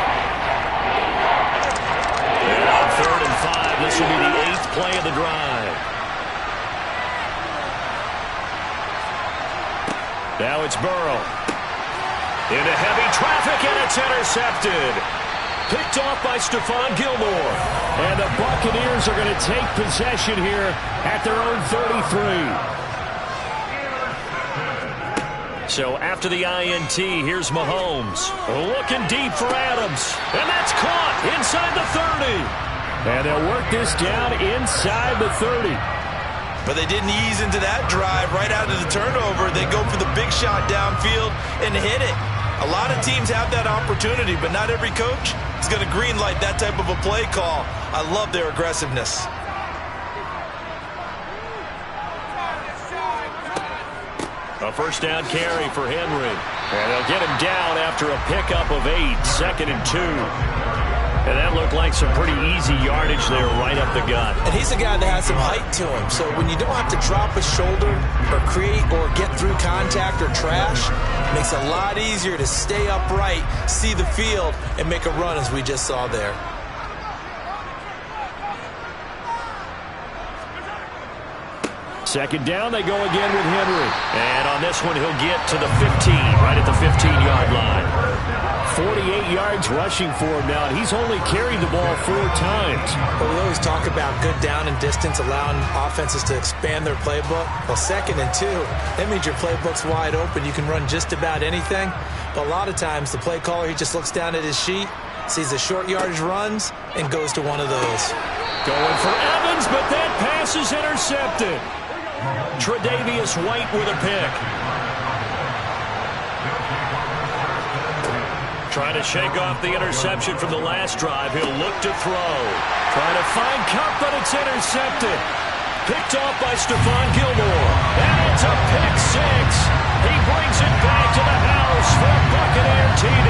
And on 3rd and 5, this will be the 8th play of the drive. Now it's Burrow. Into heavy traffic, and it's intercepted. Picked off by Stephon Gilmore. And the Buccaneers are going to take possession here at their own 33. So after the INT, here's Mahomes. Looking deep for Adams. And that's caught inside the 30. And they'll work this down inside the 30. But they didn't ease into that drive right out of the turnover. They go for the big shot downfield and hit it. A lot of teams have that opportunity, but not every coach is going to greenlight that type of a play call. I love their aggressiveness. A first down carry for Henry. And they'll get him down after a pickup of 8, 2nd and 2. And that looked like some pretty easy yardage there right up the gut. And he's a guy that has some height to him. So when you don't have to drop a shoulder or create or get through contact or trash, it makes it a lot easier to stay upright, see the field, and make a run as we just saw there. Second down, they go again with Henry. And on this one, he'll get to the 15, right at the 15-yard line. 48 yards rushing for him now, and he's only carried the ball 4 times. Well, we always talk about good down and distance, allowing offenses to expand their playbook. Well, 2nd and 2, that means your playbook's wide open. You can run just about anything. But a lot of times, the play caller, he just looks down at his sheet, sees the short yardage runs, and goes to one of those. Going for Evans, but that pass is intercepted. Tre'Davious White with a pick. Trying to shake off the interception from the last drive. He'll look to throw. Trying to find Kupp, but it's intercepted. Picked off by Stephon Gilmore. And it's a pick 6. He brings it back to the house for a Buccaneer TD.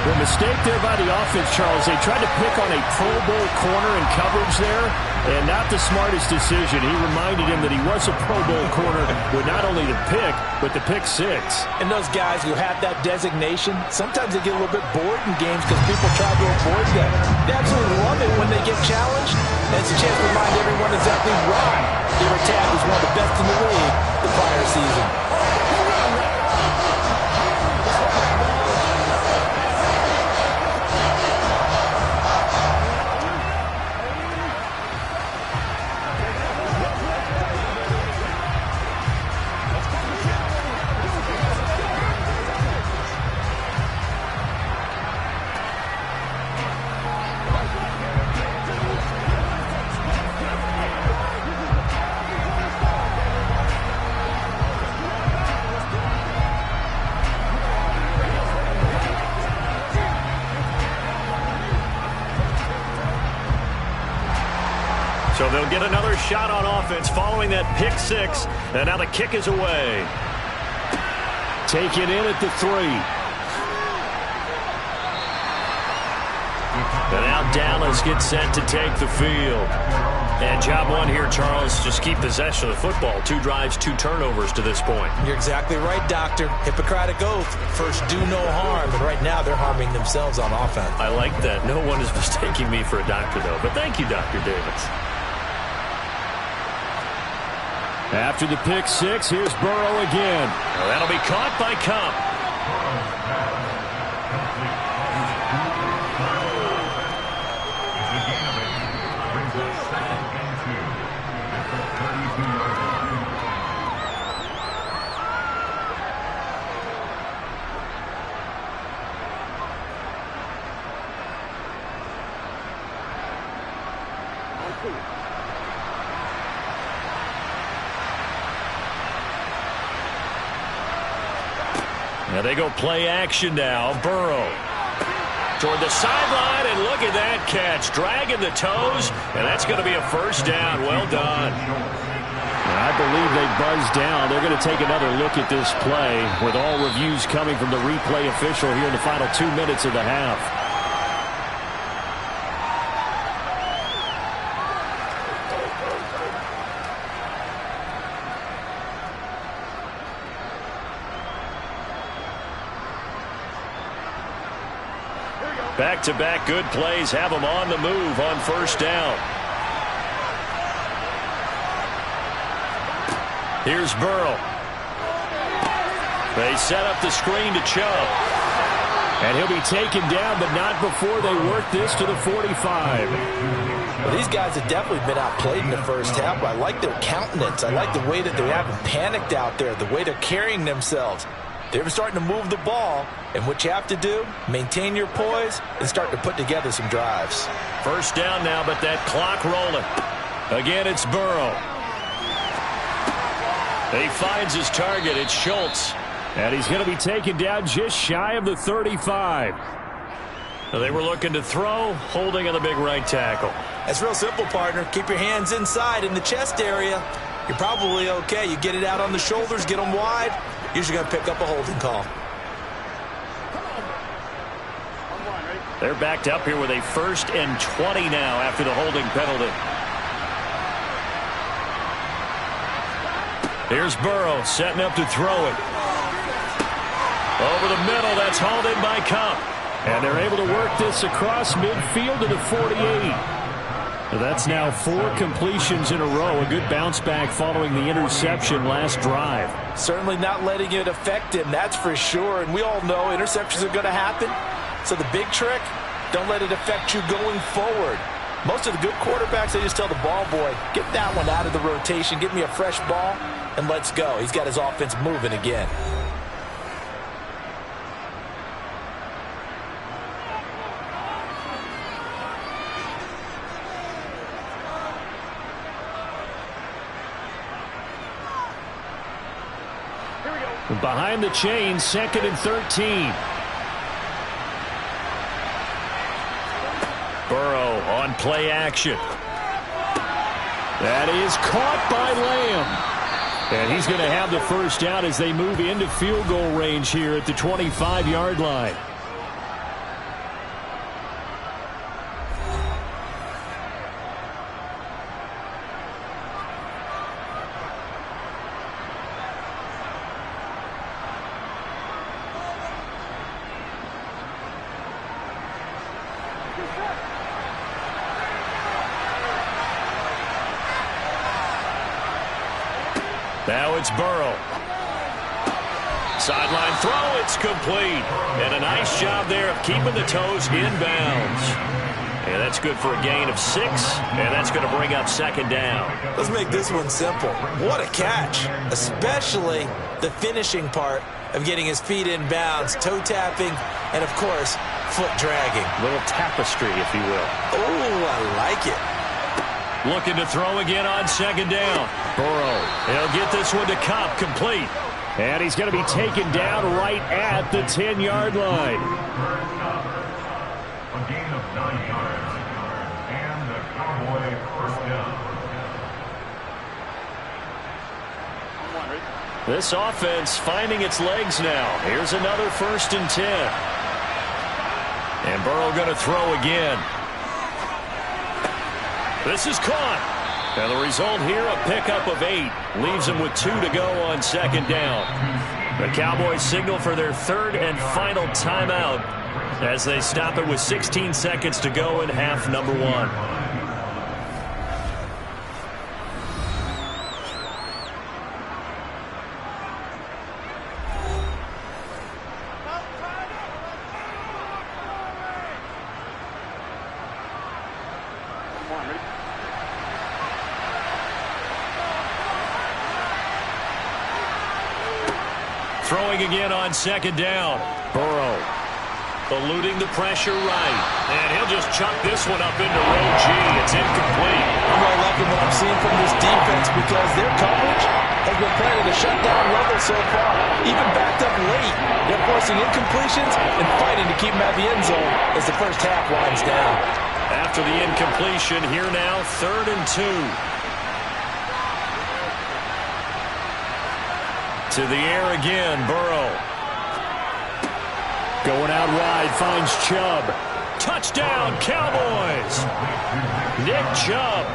The mistake there by the offense, Charles, they tried to pick on a Pro Bowl corner in coverage there, and not the smartest decision. He reminded him that he was a Pro Bowl corner with not only the pick, but the pick six. And those guys who have that designation, sometimes they get a little bit bored in games because people try to avoid them. They absolutely love it when they get challenged, and it's a chance to remind everyone exactly why their attack was one of the best in the league the prior season. So they'll get another shot on offense following that pick six. And now the kick is away. Taken in at the 3. And now Dallas gets set to take the field. And job one here, Charles, just keep possession of the football. 2 drives, 2 turnovers to this point. You're exactly right, Doctor. Hippocratic oath. First, do no harm. And right now, they're harming themselves on offense. I like that. No one is mistaking me for a doctor, though. But thank you, Dr. Davis. After the pick six, here's Burrow again. Well, that'll be caught by Kupp. Brings us 2nd and 2 at the 32-yard line. Now they go play action now. Burrow toward the sideline, and look at that catch. Dragging the toes, and that's going to be a first down. Well done. I believe they buzzed down. They're going to take another look at this play with all reviews coming from the replay official here in the final 2 minutes of the half. Back-to-back good plays have them on the move on first down. Here's Burrow. They set up the screen to Chubb. And he'll be taken down, but not before they work this to the 45. Well, these guys have definitely been outplayed in the first half, but I like their countenance. I like the way that they haven't panicked out there, the way they're carrying themselves. They're starting to move the ball, and what you have to do, maintain your poise and start to put together some drives. First down now, but that clock rolling. Again, it's Burrow. He finds his target. It's Schultz. And he's going to be taken down just shy of the 35. So they were looking to throw, holding on the big right tackle. That's real simple, partner. Keep your hands inside in the chest area. You're probably okay. You get it out on the shoulders, get them wide. Usually going to pick up a holding call. They're backed up here with a 1st and 20 now after the holding penalty. Here's Burrow setting up to throw it. Over the middle, that's hauled in by Kupp. And they're able to work this across midfield to the 48. So that's now 4 completions in a row. A good bounce back following the interception last drive. Certainly not letting it affect him, that's for sure. And we all know interceptions are going to happen. So the big trick, don't let it affect you going forward. Most of the good quarterbacks, they just tell the ball boy, get that one out of the rotation, give me a fresh ball, and let's go. He's got his offense moving again. Behind the chain, 2nd and 13. Burrow on play action. That is caught by Lamb. And he's going to have the first down as they move into field goal range here at the 25-yard line. Now it's Burrow. Sideline throw, it's complete. And a nice job there of keeping the toes in bounds. And that's good for a gain of 6, and that's going to bring up second down. Let's make this one simple. What a catch, especially the finishing part of getting his feet in bounds, toe tapping, and, of course, foot dragging. A little tapestry, if you will. Oh, I like it. Looking to throw again on second down. Burrow. He'll get this one to Kupp, complete. And he's going to be taken down right at the 10-yard line. A gain of 9 yards. And the Cowboy first down. This offense finding its legs now. Here's another 1st and 10. And Burrow going to throw again. This is caught. And the result here, a pickup of 8. Leaves them with 2 to go on second down. The Cowboys signal for their 3rd and final timeout as they stop it with 16 seconds to go in half number 1. Throwing again on second down. Burrow eluding the pressure right. And he'll just chuck this one up into row G. It's incomplete. I'm really liking what I'm seeing from this defense because their coverage has been playing at a shutdown level so far. Even backed up late, they're forcing incompletions and fighting to keep them at the end zone as the first half winds down. After the incompletion, here now, 3rd and 2. To the air again, Burrow. Going out wide, finds Chubb. Touchdown, Cowboys! Nick Chubb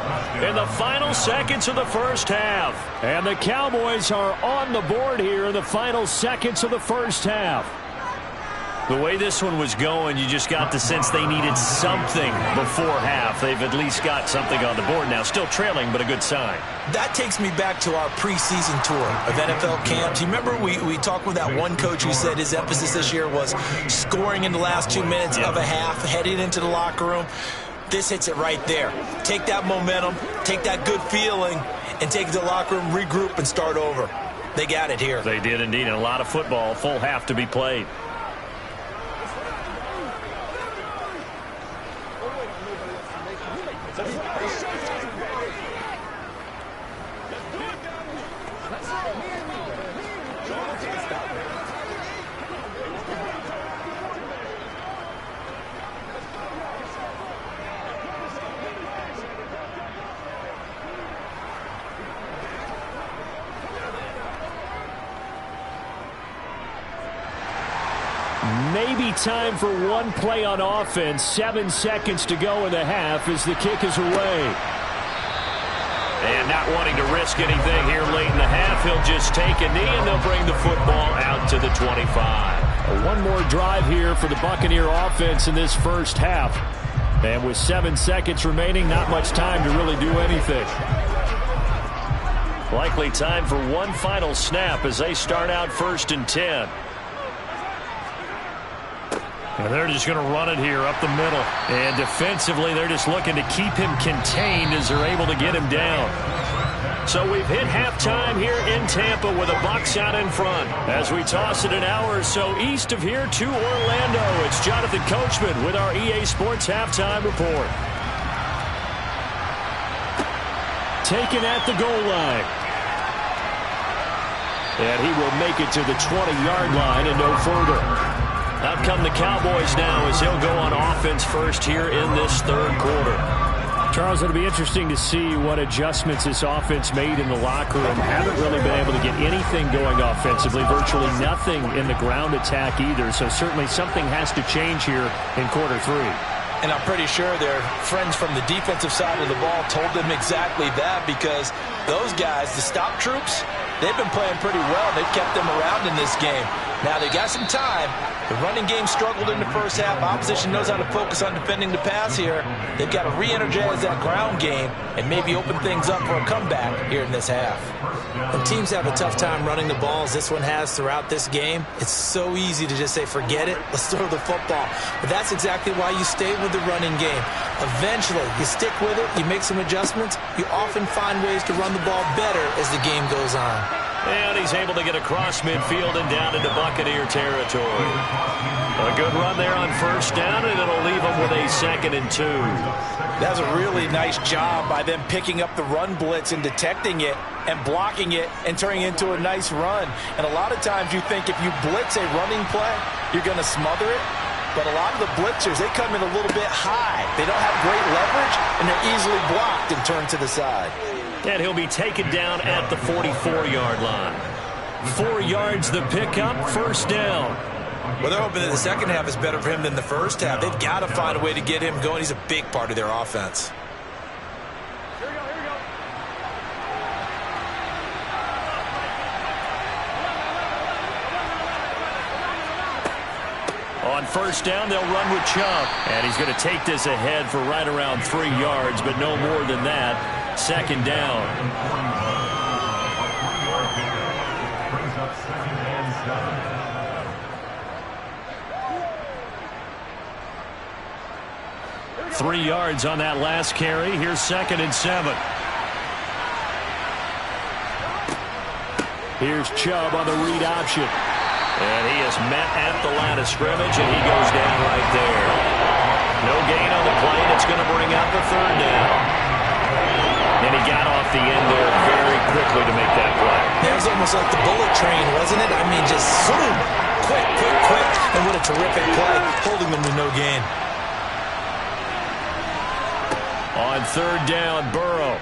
in the final seconds of the first half. And the Cowboys are on the board here in the final seconds of the first half. The way this one was going, you just got the sense they needed something before half. They've at least got something on the board now. Still trailing, but a good sign. That takes me back to our preseason tour of NFL camps. You remember we talked with that one coach who said his emphasis this year was scoring in the last 2 minutes of a half, heading into the locker room. This hits it right there. Take that momentum, take that good feeling, and take it to the locker room, regroup, and start over. They got it here. They did indeed, and a lot of football, full half to be played. Maybe time for one play on offense. 7 seconds to go in the half as the kick is away. And not wanting to risk anything here late in the half, he'll just take a knee and they'll bring the football out to the 25. One more drive here for the Buccaneer offense in this first half. And with 7 seconds remaining, not much time to really do anything. Likely time for one final snap as they start out 1st and 10. And they're just going to run it here up the middle. And defensively, they're just looking to keep him contained as they're able to get him down. So we've hit halftime here in Tampa with the Bucs out in front. As we toss it an hour or so east of here to Orlando, it's Jonathan Coachman with our EA Sports Halftime Report. Taken at the goal line. And he will make it to the 20-yard line and no further. Out come the Cowboys now as he'll go on offense first here in this third quarter. Charles, it'll be interesting to see what adjustments this offense made in the locker room. Haven't really been able to get anything going offensively. Virtually nothing in the ground attack either. So certainly something has to change here in quarter 3. And I'm pretty sure their friends from the defensive side of the ball told them exactly that, because those guys, the stop troops, they've been playing pretty well. They've kept them around in this game. Now, they got some time. The running game struggled in the first half. Opposition knows how to focus on defending the pass here. They've got to re-energize that ground game and maybe open things up for a comeback here in this half. When teams have a tough time running the ball, as this one has throughout this game, it's so easy to just say, forget it, let's throw the football. But that's exactly why you stay with the running game. Eventually, you stick with it, you make some adjustments, you often find ways to run the ball better as the game goes on. And he's able to get across midfield and down into Buccaneer territory. A good run there on first down, and it'll leave him with a 2nd and 2. That's a really nice job by them picking up the run blitz and detecting it and blocking it and turning it into a nice run. And a lot of times you think if you blitz a running play, you're going to smother it. But a lot of the blitzers, they come in a little bit high. They don't have great leverage, and they're easily blocked and turned to the side. And he'll be taken down at the 44-yard line. 4 yards the pickup, first down. Well, they're hoping that the second half is better for him than the first half. They've got to find a way to get him going. He's a big part of their offense. On first down, they'll run with Chubb. And he's going to take this ahead for right around 3 yards, but no more than that. 2nd down. Brings up 2nd and 7. 3 yards on that last carry. Here's 2nd and 7. Here's Chubb on the read option. And he is met at the line of scrimmage, and he goes down right there. No gain on the play. It's going to bring up the 3rd down. And he got off the end there very quickly to make that play. It was almost like the bullet train, wasn't it? I mean, just zoom, quick, quick, quick. And what a terrific play, holding them to no gain. On 3rd down, Burrow.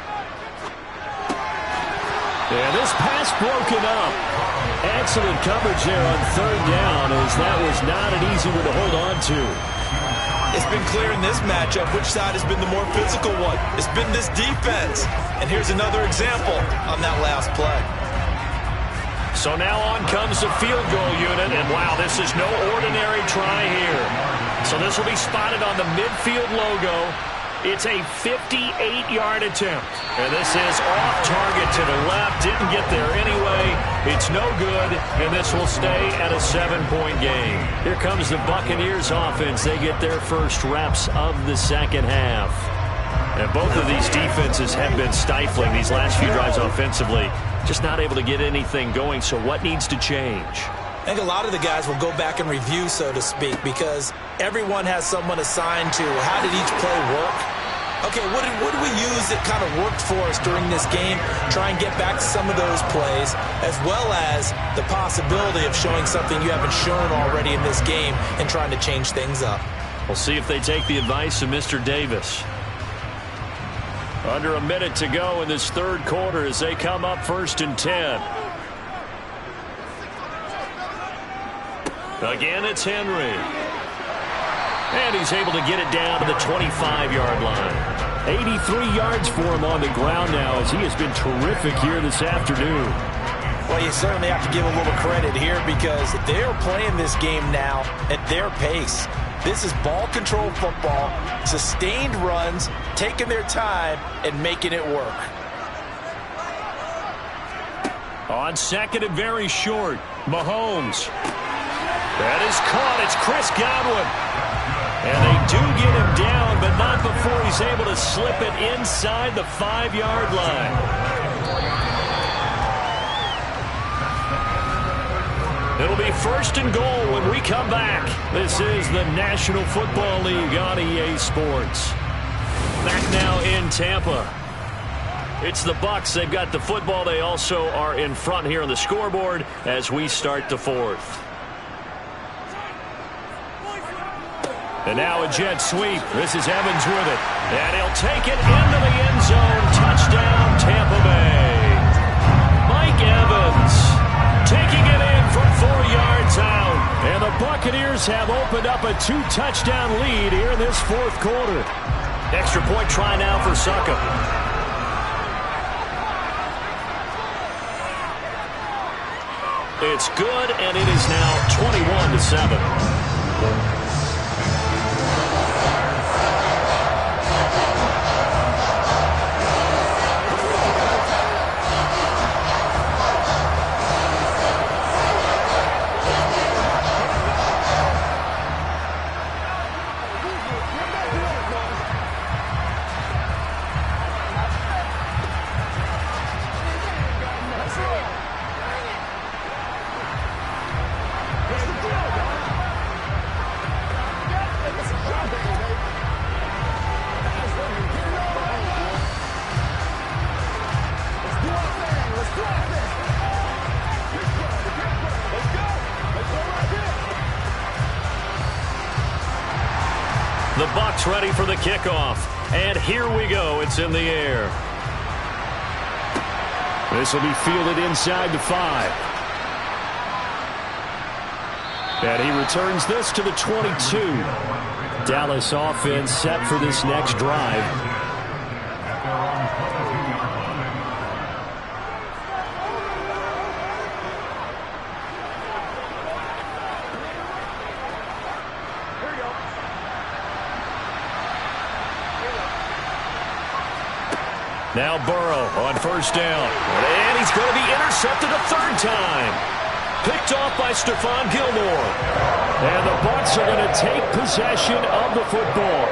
And this pass broken up. Excellent coverage there on 3rd down, as that was not an easy one to hold on to. It's been clear in this matchup which side has been the more physical one. It's been this defense. And here's another example on that last play. So now on comes the field goal unit, and wow, this is no ordinary try here. So this will be spotted on the midfield logo. It's a 58-yard attempt. And this is off target to the left. Didn't get there anyway. It's no good, and this will stay at a 7-point game. Here comes the Buccaneers offense. They get their first reps of the second half. And both of these defenses have been stifling these last few drives offensively. Just not able to get anything going, so what needs to change? I think a lot of the guys will go back and review, so to speak, because everyone has someone assigned to how did each play work. Okay, what did we use that kind of worked for us during this game? Try and get back to some of those plays, as well as the possibility of showing something you haven't shown already in this game and trying to change things up. We'll see if they take the advice of Mr. Davis. Under a minute to go in this 3rd quarter as they come up 1st and 10. Again, it's Henry. And he's able to get it down to the 25-yard line. 83 yards for him on the ground now, as he has been terrific here this afternoon. Well, you certainly have to give a little credit here because they're playing this game now at their pace. This is ball control football, sustained runs, taking their time, and making it work. On 2nd and very short, Mahomes. That is caught. It's Chris Godwin. And they do get him down, but not before he's able to slip it inside the 5-yard line. It'll be 1st and goal when we come back. This is the National Football League on EA Sports. Back now in Tampa. It's the Bucs. They've got the football. They also are in front here on the scoreboard as we start the 4th. And now a jet sweep. This is Evans with it. And he'll take it into the end zone. Touchdown, Tampa Bay. Mike Evans taking it in from 4 yards out. And the Buccaneers have opened up a 2-touchdown lead here in this 4th quarter. Extra point try now for Succop. It's good, and it is now 21-7. The Bucs ready for the kickoff. And here we go. It's in the air. This will be fielded inside the 5. And he returns this to the 22. Dallas offense set for this next drive. Now Burrow on first down. And he's going to be intercepted a third time. Picked off by Stephon Gilmore. And the Bucs are going to take possession of the football.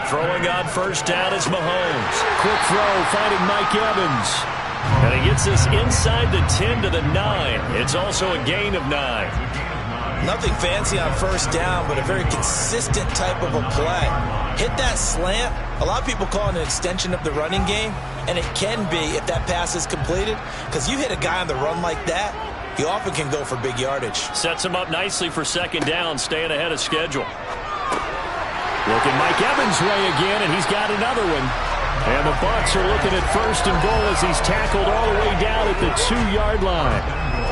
Throwing on first down is Mahomes. Quick throw finding Mike Evans. And he gets this inside the 10 to the 9. It's also a gain of 9. Nothing fancy on first down, but a very consistent type of a play. Hit that slant. A lot of people call it an extension of the running game, and it can be if that pass is completed, because you hit a guy on the run like that, he often can go for big yardage. Sets him up nicely for second down, staying ahead of schedule. Looking Mike Evans' way again, and he's got another one. And the Bucs are looking at first and goal as he's tackled all the way down at the 2-yard line.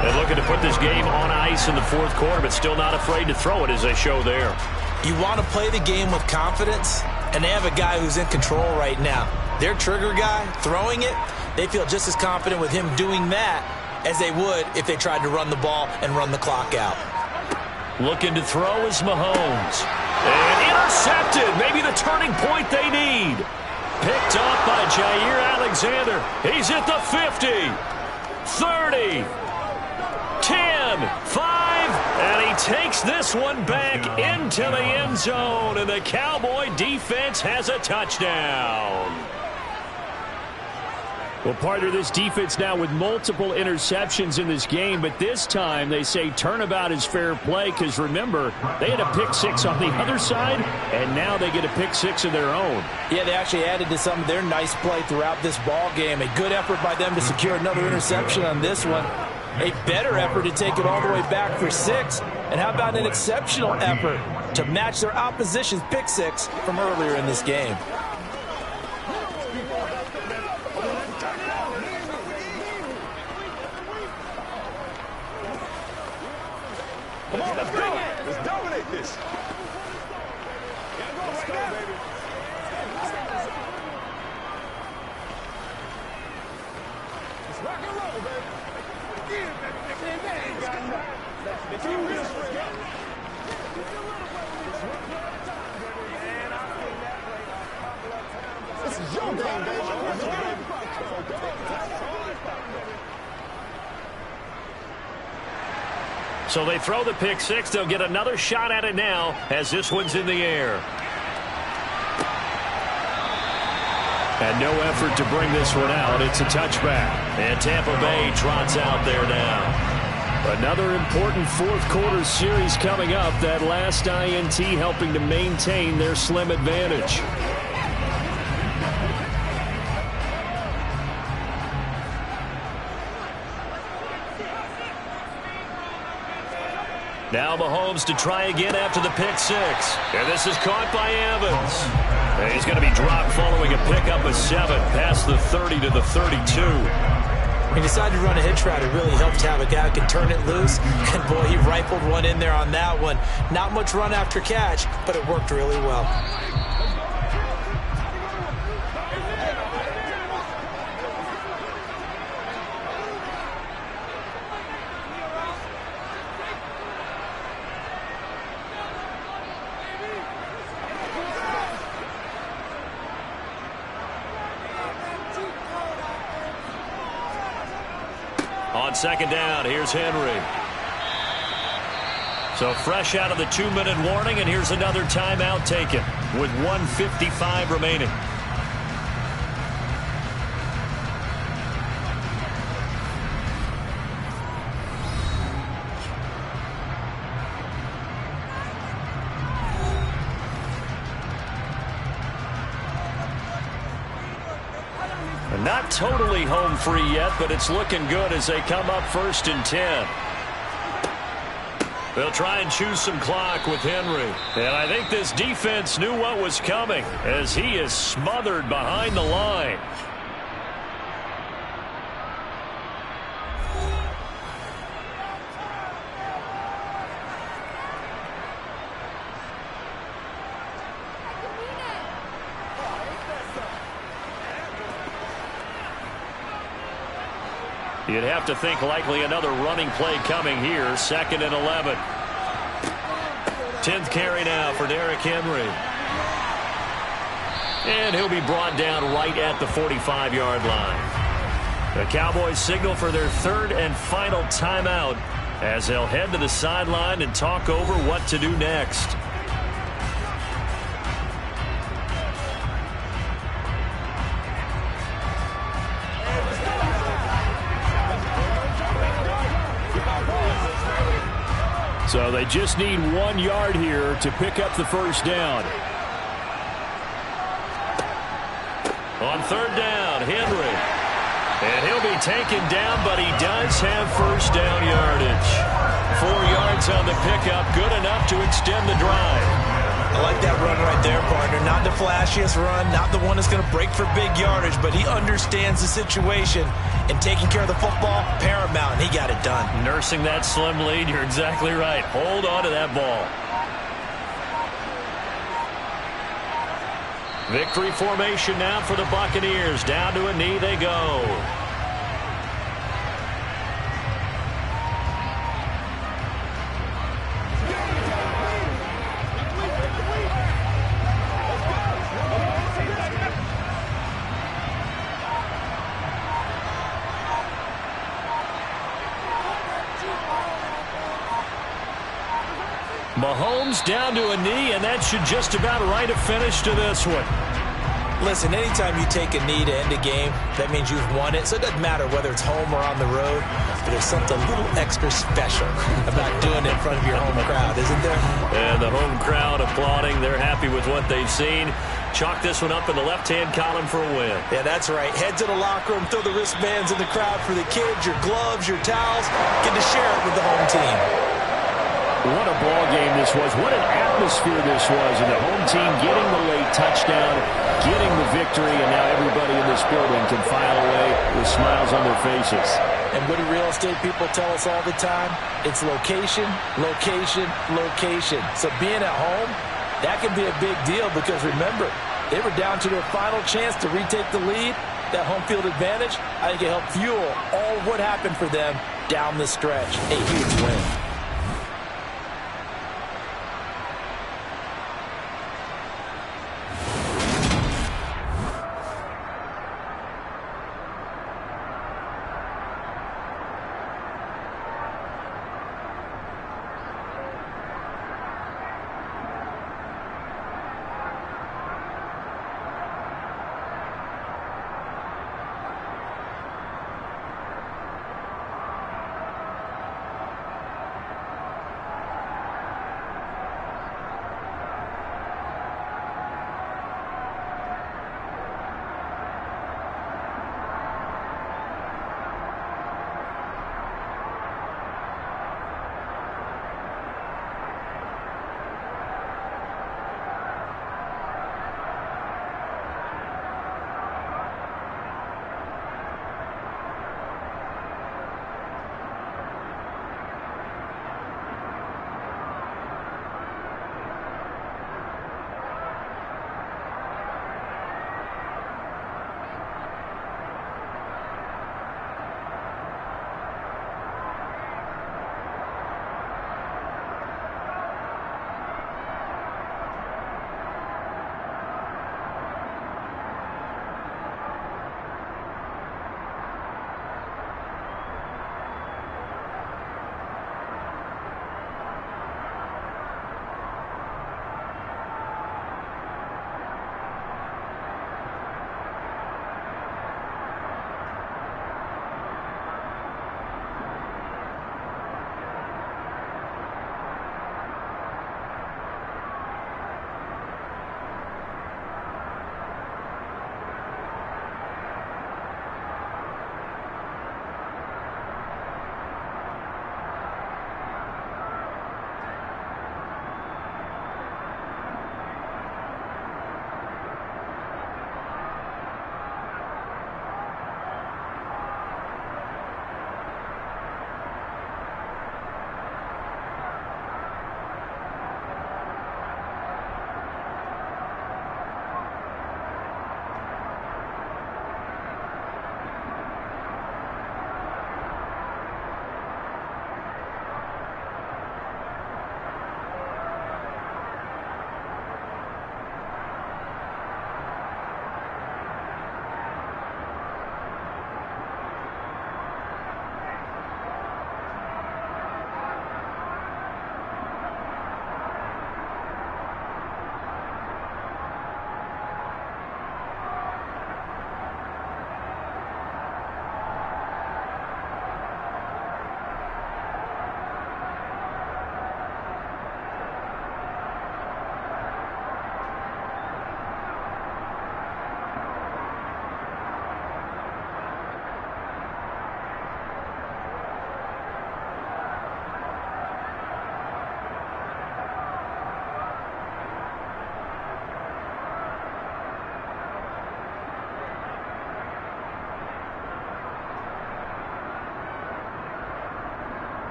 They're looking to put this game on ice in the fourth quarter, but still not afraid to throw it as they show there. You want to play the game with confidence, and they have a guy who's in control right now. Their trigger guy, throwing it, they feel just as confident with him doing that as they would if they tried to run the ball and run the clock out. Looking to throw is Mahomes. And intercepted, maybe the turning point they need. Picked up by Jair Alexander. He's at the 50, 30, 10, 5, and he takes this one back into the end zone, and the Cowboy defense has a touchdown. Well, partner, this defense now with multiple interceptions in this game, but this time they say turnabout is fair play because, remember, they had a pick 6 on the other side, and now they get a pick 6 of their own. Yeah, they actually added to some of their nice play throughout this ball game. A good effort by them to secure another interception on this one. A better effort to take it all the way back for 6. And how about an exceptional effort to match their opposition's pick 6 from earlier in this game? Come on, let's go. Let's dominate this. Let's go, baby. Let's rock and roll, baby. Yeah, baby. This is your game, baby. So they throw the pick 6. They'll get another shot at it now as this one's in the air. And no effort to bring this one out. It's a touchback. And Tampa Bay trots out there now. Another important fourth quarter series coming up. That last INT helping to maintain their slim advantage. Now Mahomes to try again after the pick 6. And this is caught by Evans. And he's going to be dropped following a pickup of 7 past the 30 to the 32. He decided to run a hitch route. It really helped to have a guy who can turn it loose. And, boy, he rifled one in there on that one. Not much run after catch, but it worked really well. On second down, here's Henry. So fresh out of the 2-minute warning, and here's another timeout taken with 1:55 remaining. Not totally home free yet, but it's looking good as they come up 1st and 10. They'll try and choose some clock with Henry. And I think this defense knew what was coming as he is smothered behind the line. You'd have to think likely another running play coming here. 2nd and 11. 10th carry now for Derrick Henry. And he'll be brought down right at the 45-yard line. The Cowboys signal for their 3rd and final timeout as they'll head to the sideline and talk over what to do next. So they just need 1 yard here to pick up the 1st down. On 3rd down, Henry. And he'll be taken down, but he does have 1st down yardage. 4 yards on the pickup, good enough to extend the drive. I like that run right there, partner. Not the flashiest run, not the one that's going to break for big yardage, but he understands the situation, and taking care of the football, paramount, and he got it done. Nursing that slim lead, you're exactly right. Hold on to that ball. Victory formation now for the Buccaneers. Down to a knee they go. Mahomes down to a knee, and that should just about write a finish to this one. Listen, anytime you take a knee to end a game, that means you've won it. So it doesn't matter whether it's home or on the road, but there's something a little extra special about doing it in front of your home crowd, isn't there? And the home crowd applauding. They're happy with what they've seen. Chalk this one up in the left-hand column for a win. Yeah, that's right. Head to the locker room, throw the wristbands in the crowd for the kids, your gloves, your towels. Get to share it with the home team. What a ball game this was. What an atmosphere this was. And the home team getting the late touchdown, getting the victory, and now everybody in this building can file away with smiles on their faces. And what do real estate people tell us all the time? It's location, location, location. So being at home, that can be a big deal because remember, they were down to their final chance to retake the lead. That home field advantage, I think it helped fuel all of what happened for them down the stretch. A huge win.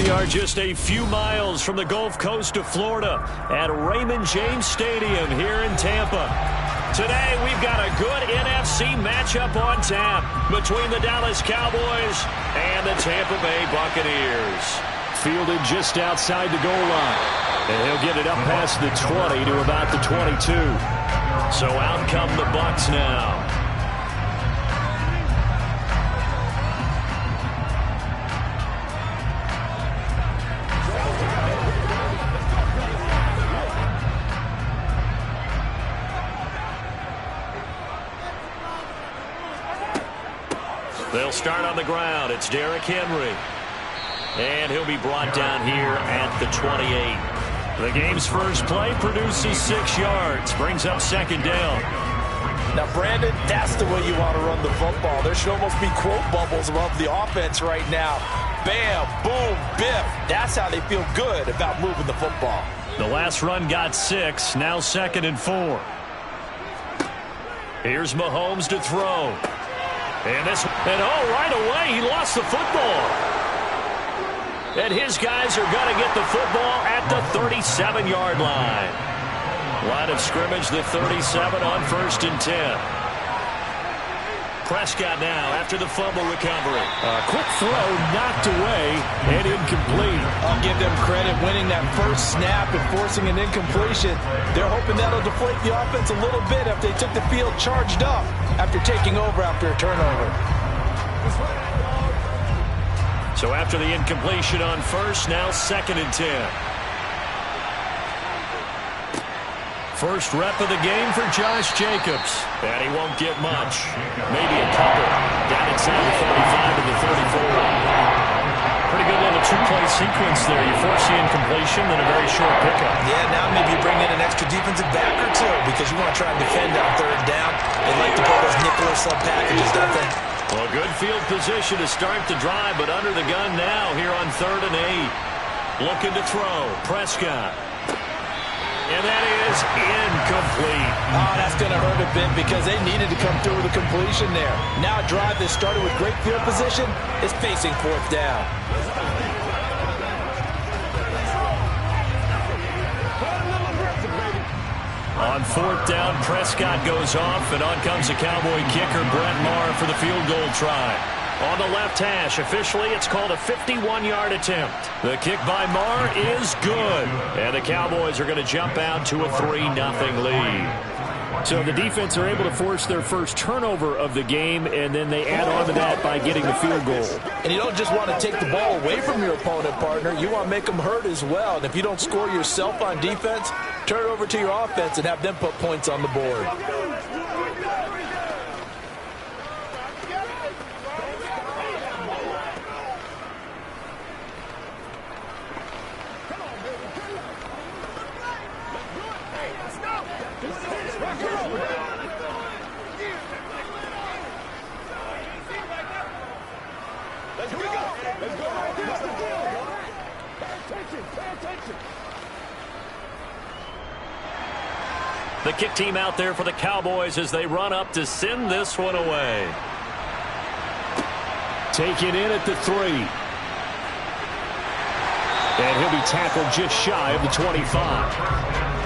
We are just a few miles from the Gulf Coast of Florida at Raymond James Stadium here in Tampa. Today, we've got a good NFC matchup on tap between the Dallas Cowboys and the Tampa Bay Buccaneers. Fielded just outside the goal line. And he'll get it up past the 20 to about the 22. So out come the Bucs now. They'll start on the ground. It's Derrick Henry. And he'll be brought down here at the 28. The game's first play produces 6 yards. Brings up second down. Now, Brandon, that's the way you want to run the football. There should almost be quote bubbles above the offense right now. Bam, boom, biff. That's how they feel good about moving the football. The last run got 6. Now 2nd and 4. Here's Mahomes to throw. And right away, he lost the football. And his guys are going to get the football at the 37-yard line. Line of scrimmage, the 37 on 1st and 10. Prescott now after the fumble recovery. Quick throw, knocked away, and incomplete. I'll give them credit winning that first snap and forcing an incompletion. They're hoping that'll deflate the offense a little bit if they took the field charged up after taking over after a turnover. So after the incompletion on 1st, now 2nd and 10. First rep of the game for Josh Jacobs. And he won't get much. Maybe a couple. Down inside the 35 to the 34. Pretty good little 2-play sequence there. You force the incompletion, then a very short pickup. Yeah, now maybe you bring in an extra defensive back or two because you want to try and defend on 3rd down. They like to pull those nickel sub packages, don't they? Well, good field position to start the drive, but under the gun now here on 3rd and 8. Looking to throw. Prescott. And that is incomplete. Oh, that's going to hurt a bit because they needed to come through with a completion there. Now a drive that started with great field position is facing 4th down. On 4th down, Prescott goes off, and on comes the Cowboy kicker, Brett Maher, for the field goal try. On the left hash, officially, it's called a 51-yard attempt. The kick by Maher is good, and the Cowboys are going to jump out to a 3-0 lead. So the defense are able to force their first turnover of the game, and then they add on to that by getting the field goal. And you don't just want to take the ball away from your opponent, partner. You want to make them hurt as well. And if you don't score yourself on defense, turn it over to your offense and have them put points on the board. The kick team out there for the Cowboys as they run up to send this one away. Taken in at the 3. And he'll be tackled just shy of the 25.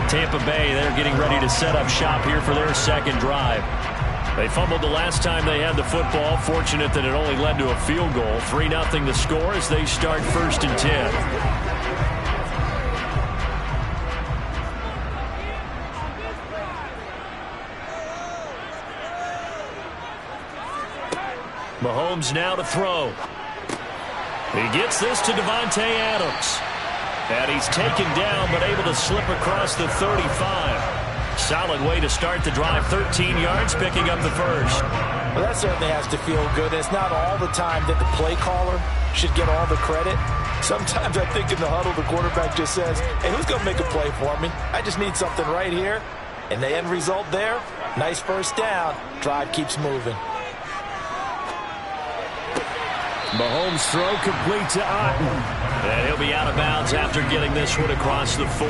Tampa Bay, they're getting ready to set up shop here for their second drive. They fumbled the last time they had the football. Fortunate that it only led to a field goal. 3-0 the score as they start 1st and 10. Mahomes now to throw. He gets this to Davante Adams. And he's taken down but able to slip across the 35. Solid way to start the drive. 13 yards, picking up the first. Well, that certainly has to feel good. It's not all the time that the play caller should get all the credit. Sometimes I think in the huddle the quarterback just says, hey, who's going to make a play for me? I just need something right here. And the end result there, nice first down. Drive keeps moving. Mahomes' throw complete to Otten. And he'll be out of bounds after getting this one across the 40.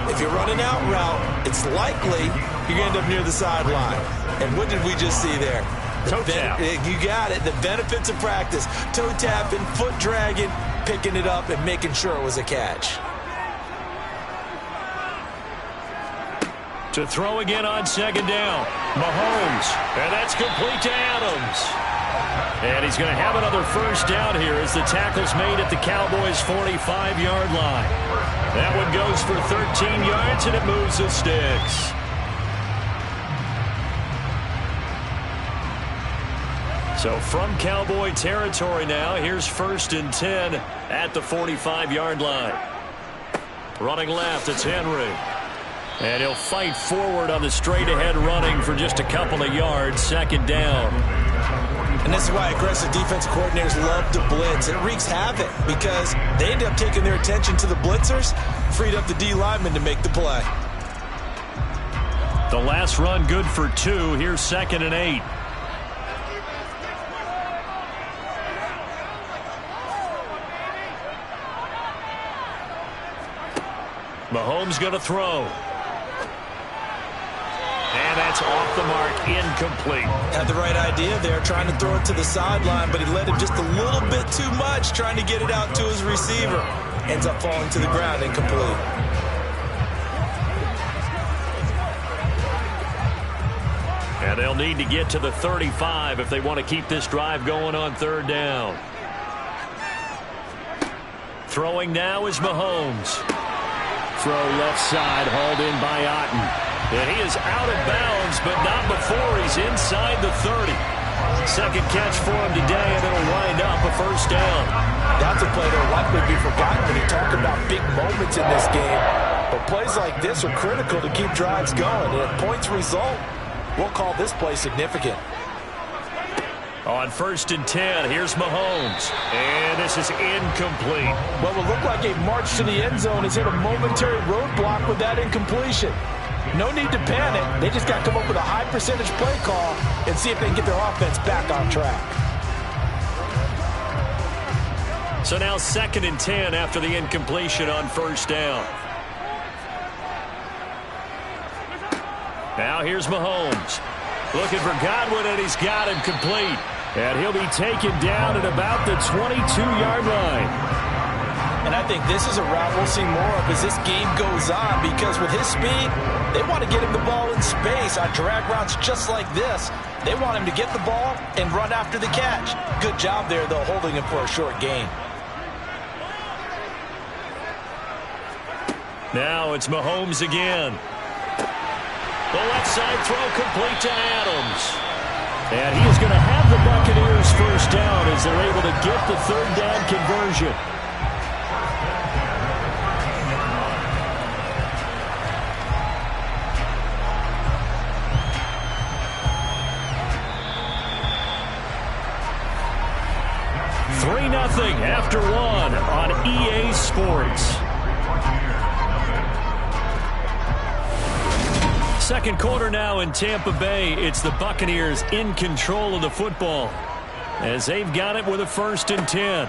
If you're running out route, it's likely you're going to end up near the sideline. And what did we just see there? Toe tap. You got it. The benefits of practice. Toe tapping, foot dragging. picking it up and making sure it was a catch. To throw again on second down. Mahomes. And that's complete to Adams. And he's going to have another first down here as the tackle's made at the Cowboys' 45-yard line. That one goes for 13 yards, and it moves the sticks. So from Cowboy territory now, here's 1st and 10 at the 45-yard line. Running left, it's Henry. And he'll fight forward on the straight-ahead running for just a couple of yards, second down. And this is why aggressive defense coordinators love to blitz. It wreaks havoc because they end up taking their attention to the blitzers, freed up the D lineman to make the play. The last run good for 2. Here's 2nd and 8. Mahomes going to throw. And that's off the mark, incomplete. Had the right idea there, trying to throw it to the sideline, but he led him just a little bit too much, trying to get it out to his receiver. Ends up falling to the ground, incomplete. And they'll need to get to the 35 if they want to keep this drive going on 3rd down. Throwing now is Mahomes. Throw left side, hauled in by Otten. And he is out of bounds, but not before he's inside the 30. Second catch for him today, and it'll wind up a first down. That's a play that will likely be forgotten when you talk about big moments in this game. But plays like this are critical to keep drives going. And if points result, we'll call this play significant. On 1st and 10, here's Mahomes. And this is incomplete. What will look like a march to the end zone has hit a momentary roadblock with that incompletion. No need to panic. They just got to come up with a high percentage play call and see if they can get their offense back on track. So now 2nd and 10 after the incompletion on 1st down. Now here's Mahomes. Looking for Godwin, and he's got him complete. And he'll be taken down at about the 22-yard line. And I think this is a route we'll see more of as this game goes on, because with his speed, they want to get him the ball in space on drag routes just like this. They want him to get the ball and run after the catch. Good job there, though, holding him for a short gain. Now it's Mahomes again. The left side throw complete to Adams. And he is going to have the Buccaneers first down as they're able to get the 3rd down conversion. Nothing after 1 on EA Sports. Second quarter now in Tampa Bay. It's the Buccaneers in control of the football as they've got it with a 1st and 10.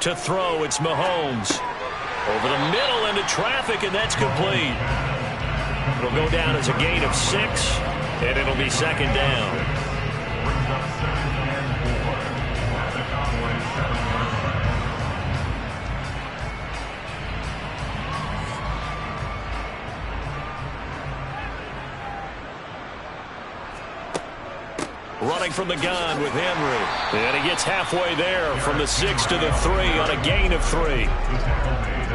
To throw, it's Mahomes. Over the middle into traffic, and that's complete. It'll go down as a gain of 6, and it'll be 2nd down. Running from the gun with Henry. And he gets halfway there from the 6 to the 3 on a gain of 3.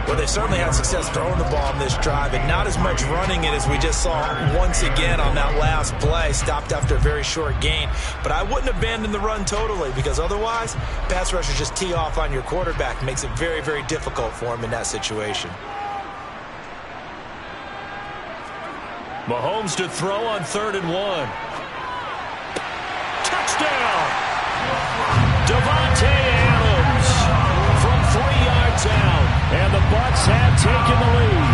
Well, they certainly had success throwing the ball in this drive, and not as much running it as we just saw once again on that last play. Stopped after a very short gain. But I wouldn't abandon the run totally, because otherwise, pass rushers just tee off on your quarterback. Makes it very, very difficult for him in that situation. Mahomes to throw on 3rd and 1. Touchdown! Davante Adams from 3 yards out, and the Bucs have taken the lead.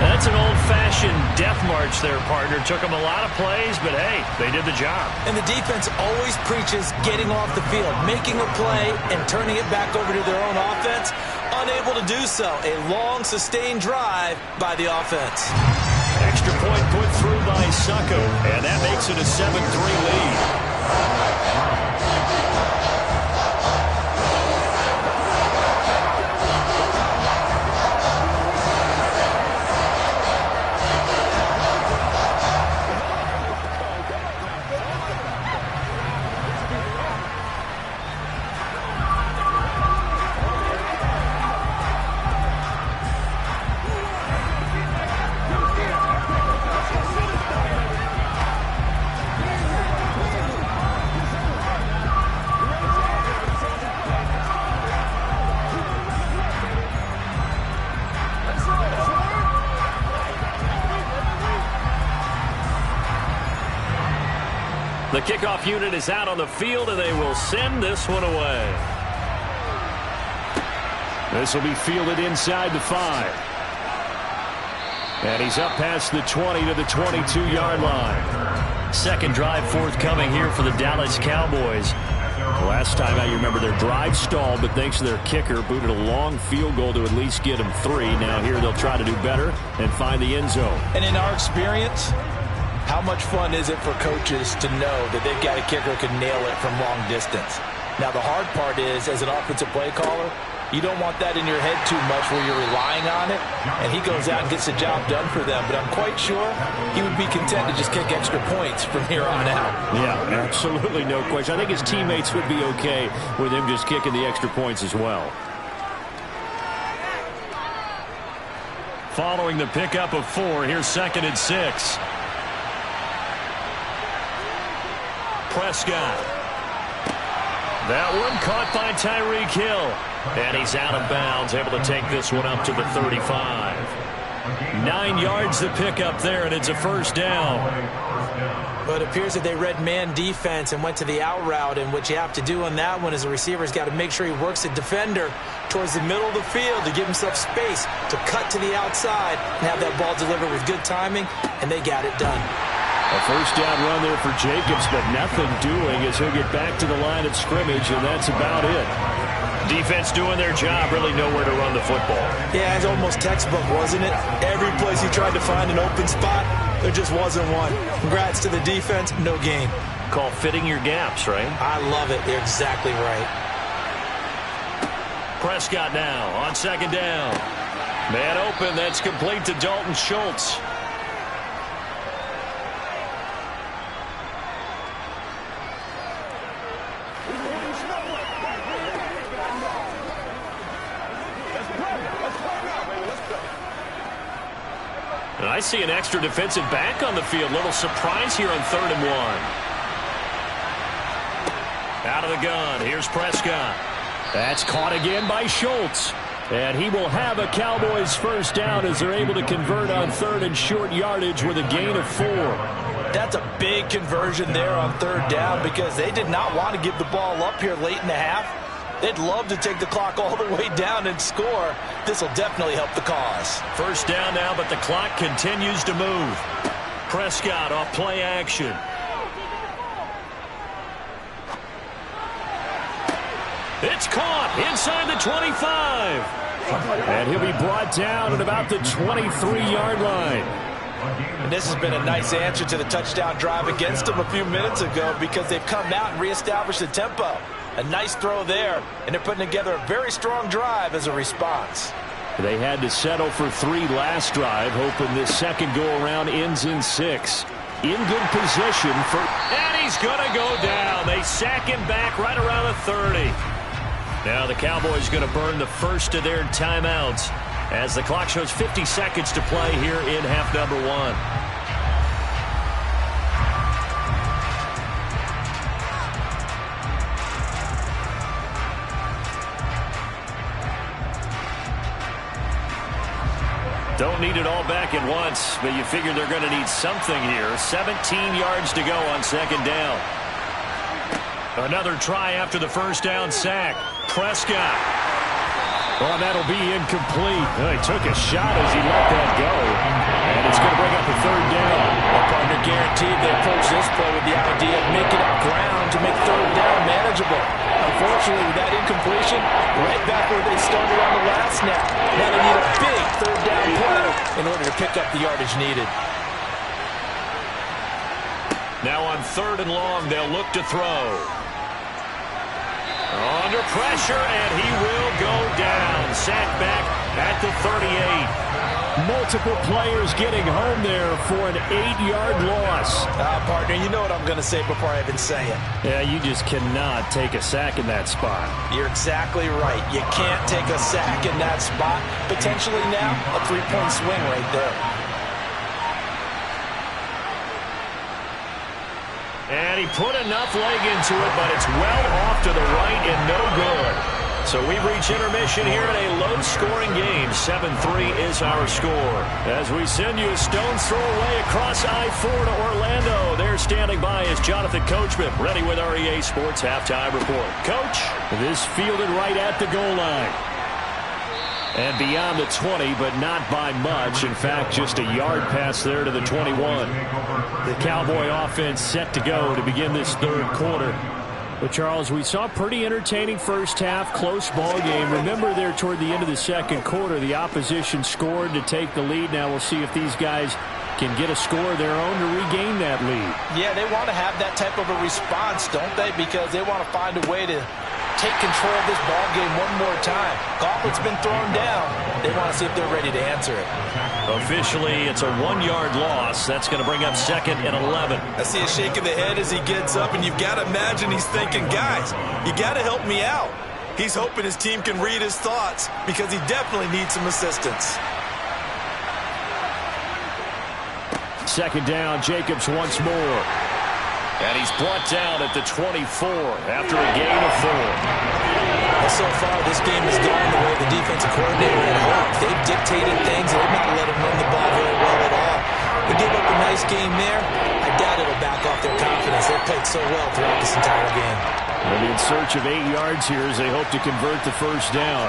That's an old-fashioned death march there, partner. Took them a lot of plays, but hey, they did the job. And the defense always preaches getting off the field, making a play, and turning it back over to their own offense. Unable to do so. A long, sustained drive by the offense. Extra point put through by Succo, and that makes it a 7-3 lead. The kickoff unit is out on the field, and they will send this one away. This will be fielded inside the 5. And he's up past the 20 to the 22-yard line. Second drive forthcoming here for the Dallas Cowboys. Last time out, you remember their drive stalled, but thanks to their kicker, booted a long field goal to at least get them 3. Now here they'll try to do better and find the end zone. And in our experience, how much fun is it for coaches to know that they've got a kicker who can nail it from long distance? Now the hard part is, as an offensive play caller, you don't want that in your head too much where you're relying on it, and he goes out and gets the job done for them. But I'm quite sure he would be content to just kick extra points from here on out. Yeah, absolutely no question. I think his teammates would be okay with him just kicking the extra points as well. Following the pickup of 4, here's 2nd and 6. Prescott. That one caught by Tyreek Hill. And he's out of bounds, able to take this one up to the 35. 9 yards to pick up there, and it's a first down. But it appears that they read man defense and went to the out route, and what you have to do on that one is the receiver's got to make sure he works the defender towards the middle of the field to give himself space to cut to the outside and have that ball delivered with good timing, and they got it done. A first down run there for Jacobs, but nothing doing as he'll get back to the line of scrimmage, and that's about it. Defense doing their job, really nowhere to run the football. Yeah, it's almost textbook, wasn't it? Every place he tried to find an open spot, there just wasn't one. Congrats to the defense, no gain. Call fitting your gaps, right? I love it. They're exactly right. Prescott now on 2nd down. Man open, that's complete to Dalton Schultz. And I see an extra defensive back on the field. Little surprise here on 3rd and 1. Out of the gun. Here's Prescott. That's caught again by Schultz. And he will have a Cowboys first down as they're able to convert on 3rd and short yardage with a gain of 4. That's a big conversion there on 3rd down because they did not want to give the ball up here late in the half. They'd love to take the clock all the way down and score. This will definitely help the cause. First down now, but the clock continues to move. Prescott off play action. It's caught inside the 25. And he'll be brought down at about the 23-yard line. And this has been a nice answer to the touchdown drive against them a few minutes ago because they've come out and reestablished the tempo. A nice throw there, and they're putting together a very strong drive as a response. They had to settle for 3 last drive, hoping this second go-around ends in 6. In good position for... And he's going to go down. They sack him back right around the 30. Now the Cowboys going to burn the first of their timeouts as the clock shows 50 seconds to play here in half number 1. Don't need it all back at once, but you figure they're going to need something here. 17 yards to go on 2nd down. Another try after the first down sack. Prescott. Well, that'll be incomplete. Well, he took a shot as he let that go. And it's going to bring up a 3rd down. The partner guaranteed they approach this play with the idea of making up ground to make 3rd down manageable. Unfortunately, with that incompletion, right back where they started on the last snap. Now they need a big 3rd down play in order to pick up the yardage needed. Now on 3rd and long, they'll look to throw. Under pressure, and he will go down. Sacked back at the 38. Multiple players getting home there for an 8-yard loss. Partner, you know what I'm going to say before I even say it. Yeah, you just cannot take a sack in that spot. You're exactly right. You can't take a sack in that spot. Potentially now a 3-point swing right there. And he put enough leg into it, but it's well off to the right and no good. So we've reached intermission here in a low-scoring game. 7-3 is our score. As we send you a stone's throw away across I-4 to Orlando. There standing by is Jonathan Coachman, ready with our EA Sports Halftime Report. Coach? This fielded right at the goal line. And beyond the 20, but not by much. In fact, just a yard pass there to the 21. The Cowboy offense set to go to begin this third quarter. But, Charles, we saw a pretty entertaining first half, close ball game. Remember there toward the end of the second quarter, the opposition scored to take the lead. Now we'll see if these guys can get a score of their own to regain that lead. Yeah, they want to have that type of a response, don't they? Because they want to find a way to take control of this ball game one more time. Gauntlet's been thrown down. They want to see if they're ready to answer it. Officially, it's a 1-yard loss. That's going to bring up 2nd and 11. I see a shake of the head as he gets up, and you've got to imagine he's thinking, guys, you got to help me out. He's hoping his team can read his thoughts because he definitely needs some assistance. 2nd down, Jacobs once more. And he's brought down at the 24 after a gain of 4. Well, so far, this game has gone the way the defensive coordinator had hoped. They've dictated things. They've not let him run the ball very well at all. They gave up a nice game there. I doubt it'll back off their confidence. They've played so well throughout this entire game. They'll be in search of 8 yards here as they hope to convert the first down.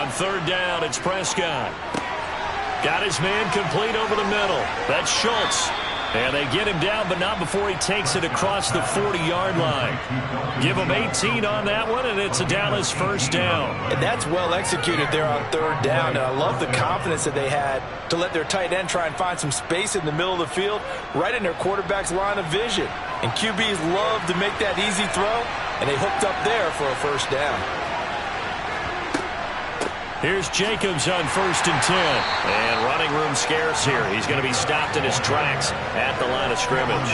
On 3rd down, it's Prescott. Got his man complete over the middle. That's Schultz. And they get him down, but not before he takes it across the 40-yard line. Give him 18 on that one, and it's a Dallas first down. And that's well executed there on 3rd down. And I love the confidence that they had to let their tight end try and find some space in the middle of the field, right in their quarterback's line of vision. And QBs love to make that easy throw, and they hooked up there for a first down. Here's Jacobs on 1st and 10. And running room scarce here. He's going to be stopped in his tracks at the line of scrimmage.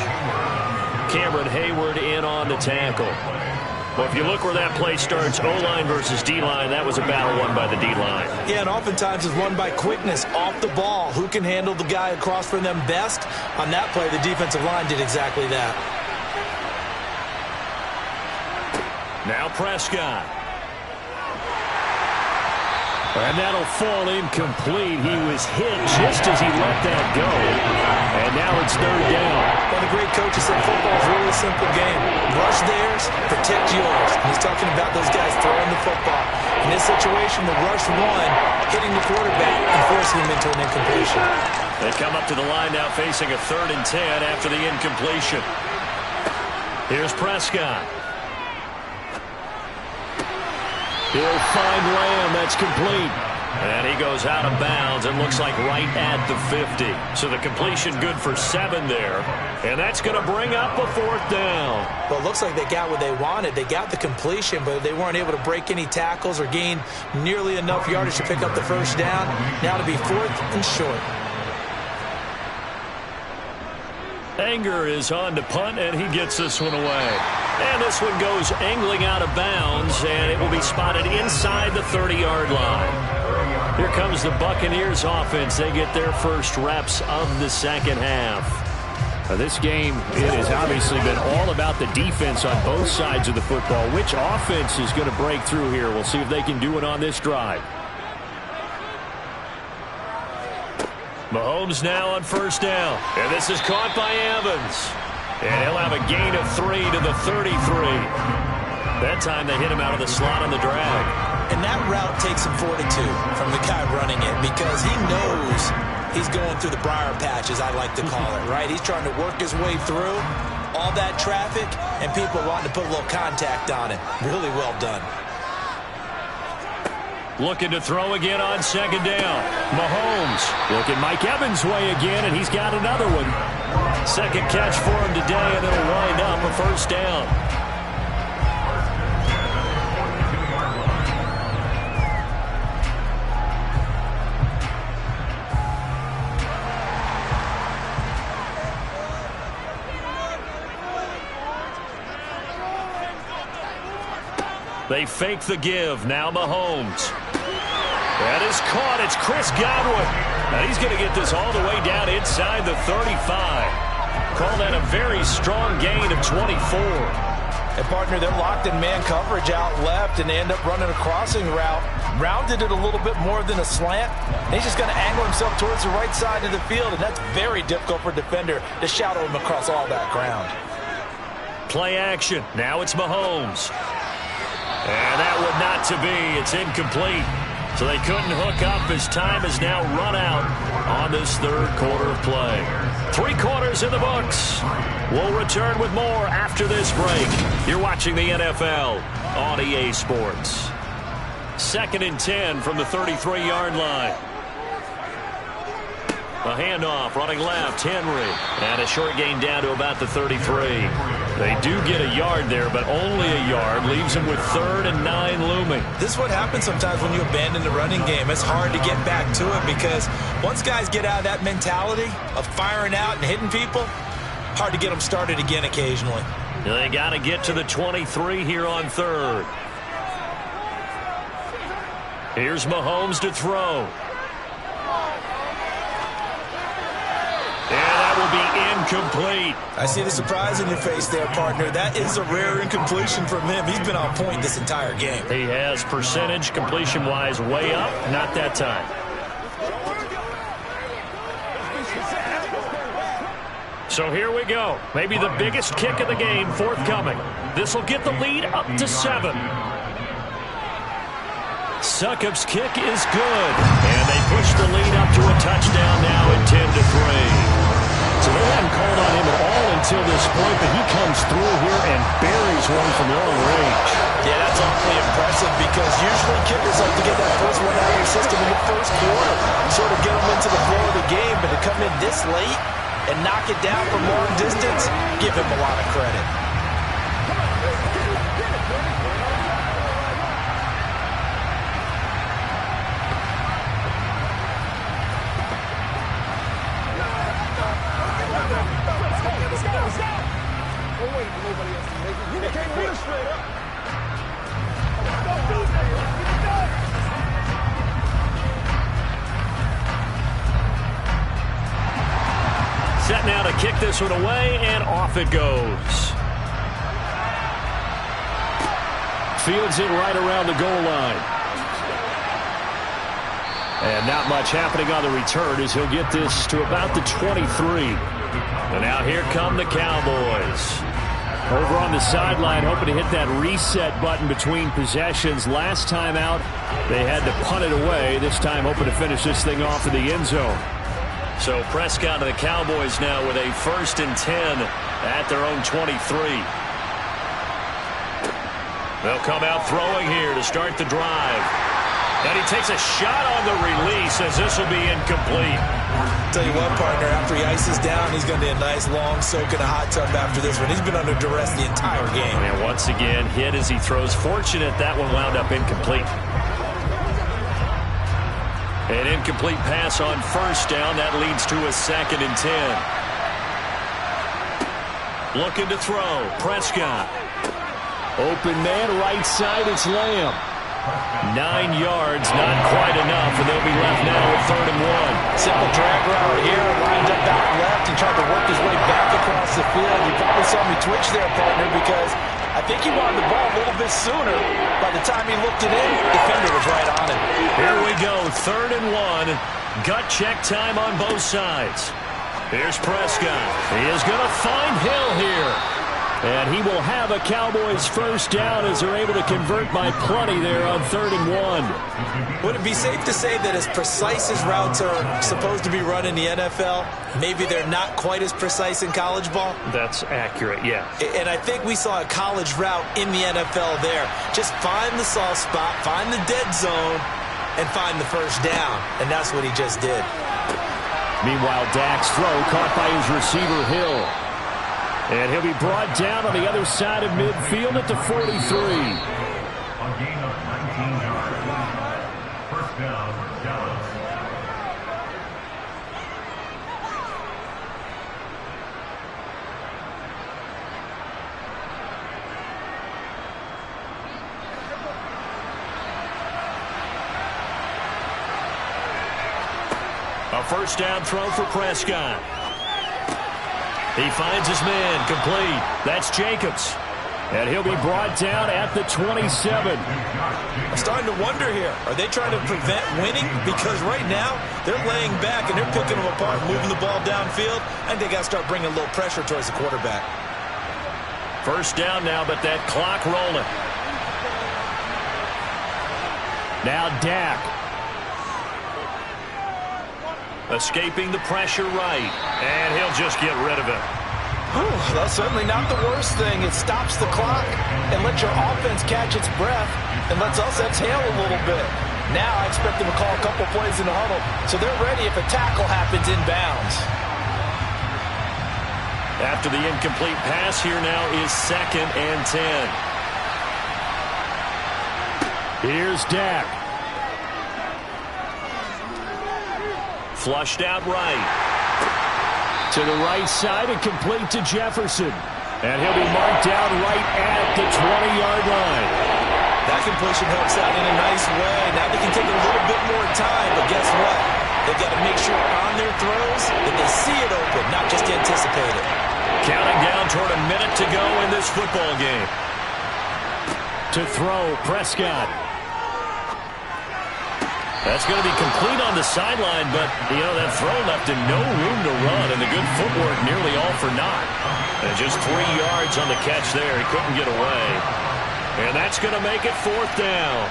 Cameron Hayward in on the tackle. Well, if you look where that play starts, O-line versus D-line, that was a battle won by the D-line. Yeah, and oftentimes it's won by quickness off the ball. Who can handle the guy across from them best? On that play, the defensive line did exactly that. Now Prescott. And that'll fall incomplete. He was hit just as he let that go. And now it's 3rd down. Well, the great coach has said football is really a simple game. Rush theirs, protect yours. And he's talking about those guys throwing the football. In this situation, the rush one, hitting the quarterback and forcing him into an incompletion. They come up to the line now facing a 3rd and 10 after the incompletion. Here's Prescott. He'll find Lamb. That's complete. And he goes out of bounds and looks like right at the 50. So the completion good for 7 there. And that's going to bring up a 4th down. Well, it looks like they got what they wanted. They got the completion, but they weren't able to break any tackles or gain nearly enough yardage to pick up the first down. Now to be 4th and short. Anger is on to punt, and he gets this one away. And this one goes angling out of bounds, and it will be spotted inside the 30-yard line. Here comes the Buccaneers offense. They get their first reps of the second half. This game, it has obviously been all about the defense on both sides of the football. Which offense is going to break through here? We'll see if they can do it on this drive. Mahomes now on 1st down. And this is caught by Evans. And he'll have a gain of 3 to the 33. That time they hit him out of the slot on the drag. And that route takes some fortitude from the guy running it because he knows he's going through the briar patch, as I like to call it, right? He's trying to work his way through all that traffic and people wanting to put a little contact on it. Really well done. Looking to throw again on 2nd down. Mahomes looking Mike Evans' way again, and he's got another one. 2nd catch for him today, and it'll wind up a first down. They fake the give. Now Mahomes. That is caught. It's Chris Godwin. Now he's going to get this all the way down inside the 35. Call that a very strong gain of 24. And, partner, they're locked in man coverage out left, and they end up running a crossing route. Rounded it a little bit more than a slant. And he's just going to angle himself towards the right side of the field, and that's very difficult for a defender to shadow him across all that ground. Play action. Now it's Mahomes. And that would not to be. It's incomplete. So they couldn't hook up as time has now run out on this third quarter of play. 3 quarters in the books. We'll return with more after this break. You're watching the NFL on EA Sports. 2nd and 10 from the 33-yard line. A handoff running left, Henry. And a short gain down to about the 33. They do get a yard there, but only a yard. Leaves them with 3rd and 9 looming. This is what happens sometimes when you abandon the running game. It's hard to get back to it because once guys get out of that mentality of firing out and hitting people, hard to get them started again occasionally. They got to get to the 23 here on 3rd. Here's Mahomes to throw. And that will be incomplete. I see the surprise in your face there, partner. That is a rare incompletion from him. He's been on point this entire game. He has percentage completion-wise way up. Not that time. So here we go. Maybe the biggest kick of the game forthcoming. This will get the lead up to 7. Succop's kick is good. And they push the lead up to a touchdown now at 10-3. So they haven't called on him at all until this point, but he comes through here and buries one from long range. Yeah, that's awfully impressive because usually kickers like to get that first one out of their system in the first quarter, sort of get them into the flow of the game, but to come in this late and knock it down from long distance, give him a lot of credit. Set now to kick this one away, and off it goes. Fields it right around the goal line. And not much happening on the return as he'll get this to about the 23. And now here come the Cowboys. Over on the sideline, hoping to hit that reset button between possessions. Last time out, they had to punt it away. This time hoping to finish this thing off in the end zone. So Prescott and the Cowboys now with a 1st and 10 at their own 23. They'll come out throwing here to start the drive. And he takes a shot on the release as this will be incomplete. Tell you what, partner, after he ices down, he's going to be a nice long soak in a hot tub after this one. He's been under duress the entire game. And once again, hit as he throws. Fortunate that one wound up incomplete. An incomplete pass on 1st down. That leads to a 2nd and 10. Looking to throw. Prescott. Open man, right side, it's Lamb. 9 yards, not quite enough, and they'll be left now with 3rd and 1. Simple drag route here, lined up out left and tried to work his way back across the field. You probably saw me twitch there, partner, because I think he wanted the ball a little bit sooner. By the time he looked it in, the defender was right on him. Here we go, 3rd and 1. Gut check time on both sides. Here's Prescott. He is going to find Hill here. And he will have a Cowboys 1st down as they're able to convert by plenty there on 3rd and 1. Would it be safe to say that as precise as routes are supposed to be run in the NFL, maybe they're not quite as precise in college ball? That's accurate, yeah. And I think we saw a college route in the NFL there. Just find the soft spot, find the dead zone, and find the 1st down. And that's what he just did. Meanwhile, Dak's throw caught by his receiver, Hill. And he'll be brought down on the other side of midfield at the 43. A gain of 19 yards. 1st down, Dallas. A 1st down throw for Prescott. He finds his man, complete. That's Jacobs. And he'll be brought down at the 27. I'm starting to wonder here. Are they trying to prevent winning? Because right now, they're laying back and they're picking them apart, moving the ball downfield. I think they got to start bringing a little pressure towards the quarterback. First down now, but that clock rolling. Now Dak. Escaping the pressure right. And he'll just get rid of it. That's certainly not the worst thing. It stops the clock and lets your offense catch its breath and lets us exhale a little bit. Now I expect them to call a couple plays in the huddle, so they're ready if a tackle happens inbounds. After the incomplete pass, here now is 2nd and 10. Here's Dak. Flushed out right. To the right side and complete to Jefferson. And he'll be marked down right at the 20-yard line. That completion helps out in a nice way. Now they can take a little bit more time, but guess what? They've got to make sure on their throws that they see it open, not just anticipate it. Counting down toward a minute to go in this football game. To throw, Prescott. That's going to be complete on the sideline, but, that throw left him no room to run, and the good footwork nearly all for naught. And just 3 yards on the catch there. He couldn't get away. And that's going to make it 4th down.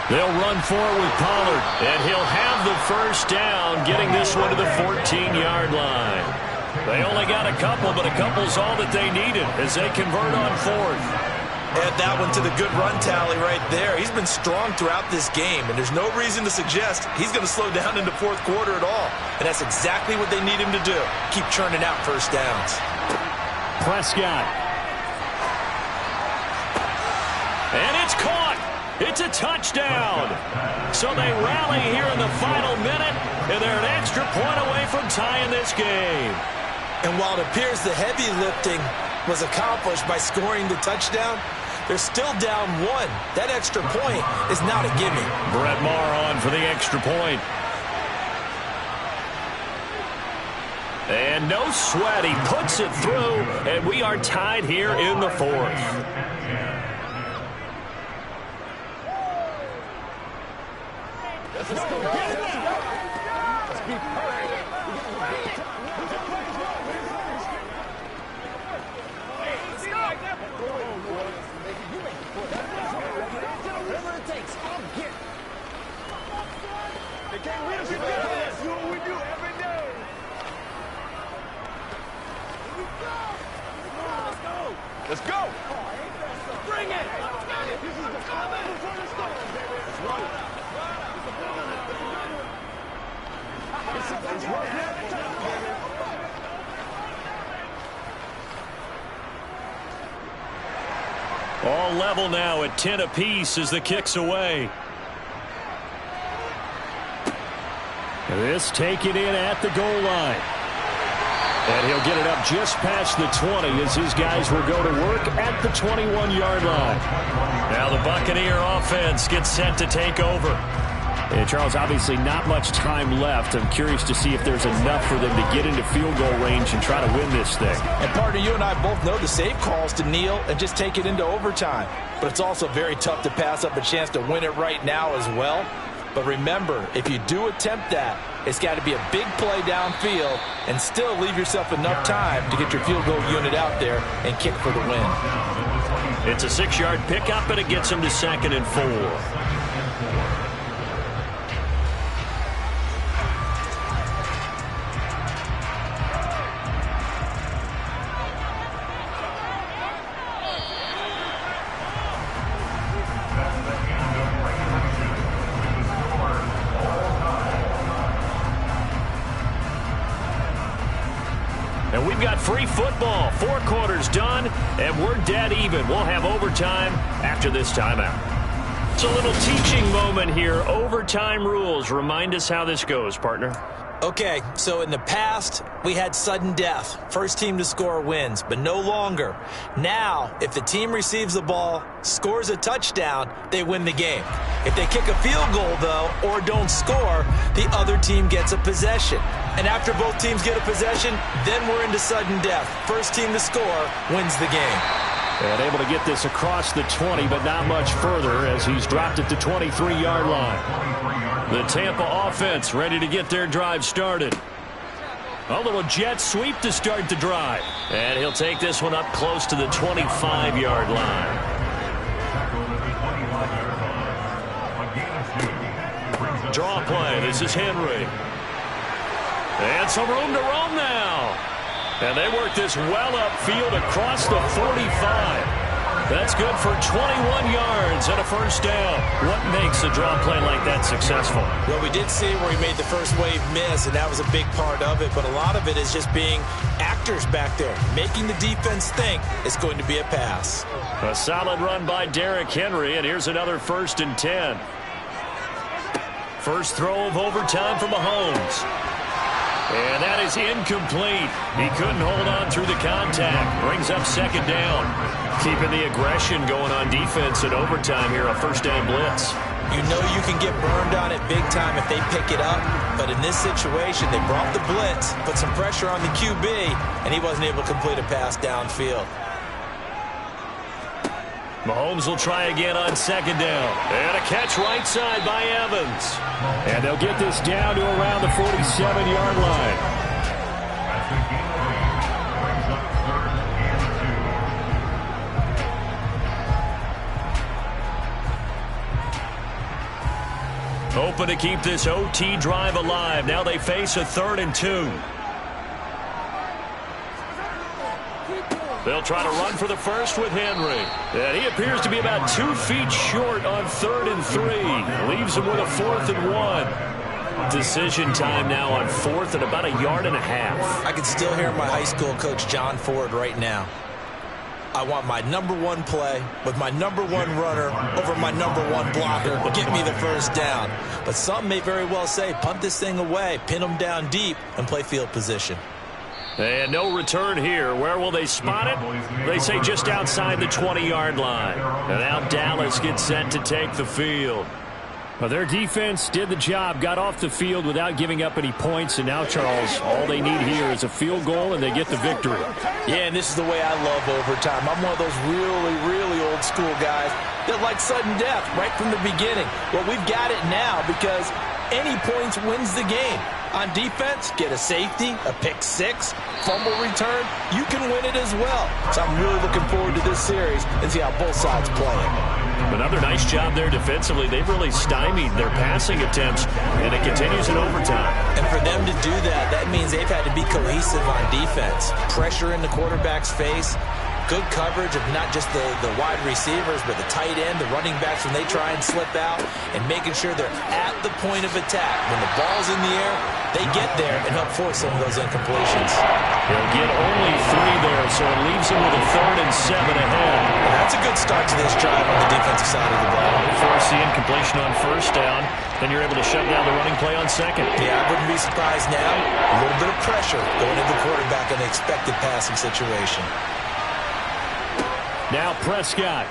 They'll run forward with Pollard, and he'll have the first down, getting this one to the 14-yard line. They only got a couple, but a couple's all that they needed as they convert on 4th. Add that one to the good run tally right there. He's been strong throughout this game, and there's no reason to suggest he's going to slow down in the 4th quarter at all. And that's exactly what they need him to do. Keep churning out first downs. Prescott. And it's caught. It's a touchdown. So they rally here in the final minute, and they're an extra point away from tying this game. And while it appears the heavy lifting was accomplished by scoring the touchdown, they're still down 1. That extra point is not a gimme. Brett Maher on for the extra point. And no sweat. He puts it through, and we are tied here in the 4th. Let's go. Get it. Let's be perfect. Whatever it takes, I'll get it. They can't win us. That's what we do every day. Here we go. Let's go. Let's go. Bring it. This is the coming before the storm, baby. That's right. All level now at 10 apiece as the kick's away. This taken in at the goal line. And he'll get it up just past the 20 as his guys will go to work at the 21-yard line. Now the Buccaneer offense gets set to take over. And Charles, obviously not much time left. I'm curious to see if there's enough for them to get into field goal range and try to win this thing. And partner, you and I both know the safe calls to kneel and just take it into overtime. But it's also very tough to pass up a chance to win it right now as well. But remember, if you do attempt that, it's got to be a big play downfield and still leave yourself enough time to get your field goal unit out there and kick for the win. It's a 6-yard pickup, and it gets him to 2nd and 4. And we've got free football. 4 quarters done, and we're dead even. We'll have overtime after this timeout. It's a little teaching moment here. Overtime rules. Remind us how this goes, partner. Okay, so in the past, we had sudden death. First team to score wins, but no longer. Now, if the team receives the ball, scores a touchdown, they win the game. If they kick a field goal, though, or don't score, the other team gets a possession. And after both teams get a possession, then we're into sudden death. First team to score wins the game. And able to get this across the 20, but not much further as he's dropped it to 23-yard line. The Tampa offense ready to get their drive started. A little jet sweep to start the drive. And he'll take this one up close to the 25-yard line. Draw play. This is Henry. And some room to roam now. And they work this well upfield across the 45. That's good for 21 yards and a first down. What makes a draw play like that successful? Well, we did see where he made the first wave miss, and that was a big part of it. But a lot of it is just being actors back there, making the defense think it's going to be a pass. A solid run by Derrick Henry, and here's another 1st and 10. First throw of overtime for Mahomes. And that is incomplete. He couldn't hold on through the contact. Brings up 2nd down. Keeping the aggression going on defense in overtime here, a first down blitz. You know you can get burned on it big time if they pick it up. But in this situation, they brought the blitz, put some pressure on the QB, and he wasn't able to complete a pass downfield. Mahomes will try again on 2nd down. And a catch right side by Evans. And they'll get this down to around the 47-yard line. Open to keep this OT drive alive. Now they face a 3rd and 2. They'll try to run for the first with Henry. And he appears to be about 2 feet short on 3rd and 3. Leaves him with a 4th and 1. Decision time now on 4th and about 1.5 yards. I can still hear my high school coach, John Ford, right now. I want my #1 play with my #1 runner over my #1 blocker. Get me the first down. But some may very well say, punt this thing away, pin them down deep, and play field position. And no return here. Where will they spot it? They say just outside the 20-yard line. And now Dallas gets set to take the field. Well, their defense did the job, got off the field without giving up any points. And now, Charles, all they need here is a field goal, and they get the victory. Yeah, and this is the way I love overtime. I'm one of those really, really old school guys that like sudden death right from the beginning. Well, we've got it now because any points wins the game. On defense, get a safety, a pick 6, fumble return, you can win it as well. So I'm really looking forward to this series and see how both sides play it. Another nice job there defensively. They've really stymied their passing attempts, and it continues in overtime. And for them to do that, that means they've had to be cohesive on defense. Pressure in the quarterback's face, good coverage of not just the wide receivers, but the tight end, the running backs when they try and slip out, and making sure they're at the point of attack. When the ball's in the air, they get there and help force some of those incompletions. He'll get only 3 there, so it leaves him with a 3rd and 7 ahead. And that's a good start to this drive on the defensive side of the ball. Force the incompletion on 1st down, then you're able to shut down the running play on 2nd. Yeah, I wouldn't be surprised now. A little bit of pressure going into the quarterback in the expected passing situation. Now Prescott.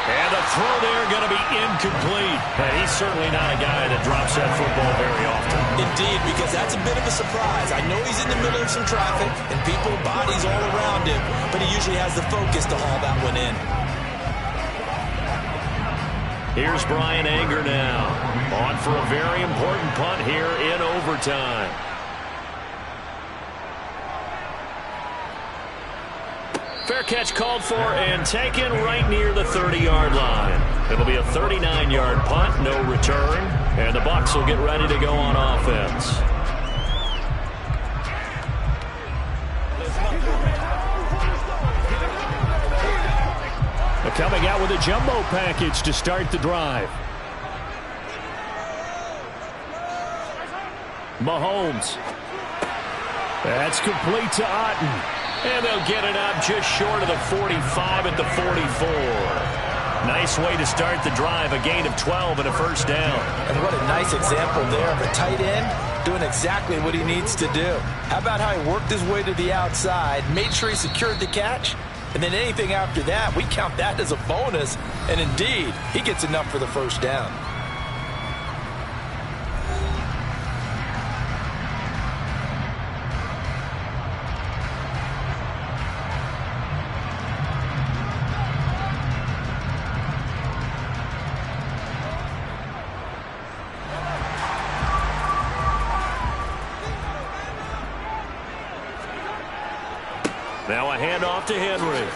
And the throw there going to be incomplete. And he's certainly not a guy that drops that football very often. Indeed, because that's a bit of a surprise. I know he's in the middle of some traffic and people, bodies all around him, but he usually has the focus to haul that one in. Here's Brian Anger now. On for a very important punt here in overtime. Fair catch called for and taken right near the 30-yard line. It'll be a 39-yard punt, no return, and the Bucs will get ready to go on offense. They're coming out with a jumbo package to start the drive. Mahomes. That's complete to Otten. And they'll get it up just short of the 45 at the 44. Nice way to start the drive, a gain of 12 and a first down. And what a nice example there of a tight end doing exactly what he needs to do. How about how he worked his way to the outside, made sure he secured the catch, and then anything after that, we count that as a bonus. And indeed, he gets enough for the first down. Now a handoff to Henry.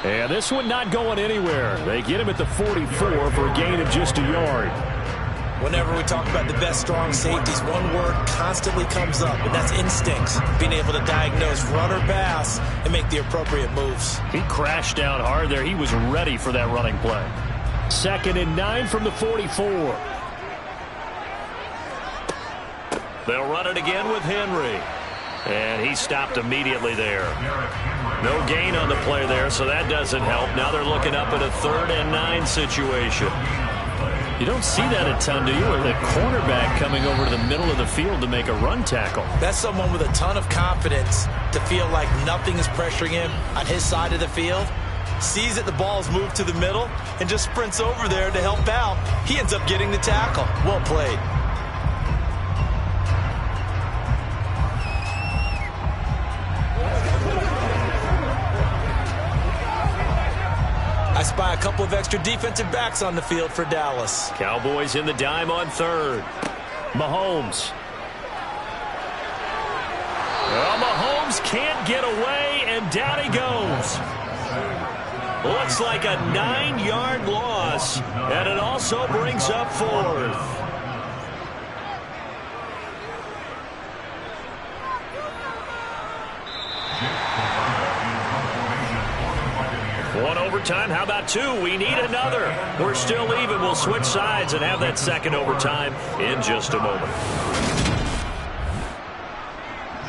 And this one not going anywhere. They get him at the 44 for a gain of just a yard. Whenever we talk about the best strong safeties, one word constantly comes up, and that's instincts. Being able to diagnose run or pass and make the appropriate moves. He crashed down hard there. He was ready for that running play. 2nd and 9 from the 44. They'll run it again with Henry. And he stopped immediately there. No gain on the play there, so that doesn't help. Now they're looking up at a 3rd and 9 situation. You don't see that a ton, do you? Or the cornerback coming over to the middle of the field to make a run tackle. That's someone with a ton of confidence to feel like nothing is pressuring him on his side of the field. Sees that the ball's moved to the middle and just sprints over there to help out. He ends up getting the tackle. Well played. I spy a couple of extra defensive backs on the field for Dallas. Cowboys in the dime on 3rd. Mahomes. Well, Mahomes can't get away, and down he goes. Looks like a 9-yard loss, and it also brings up 4th. One overtime. How about 2? We need another. We're still even. We'll switch sides and have that 2nd overtime in just a moment.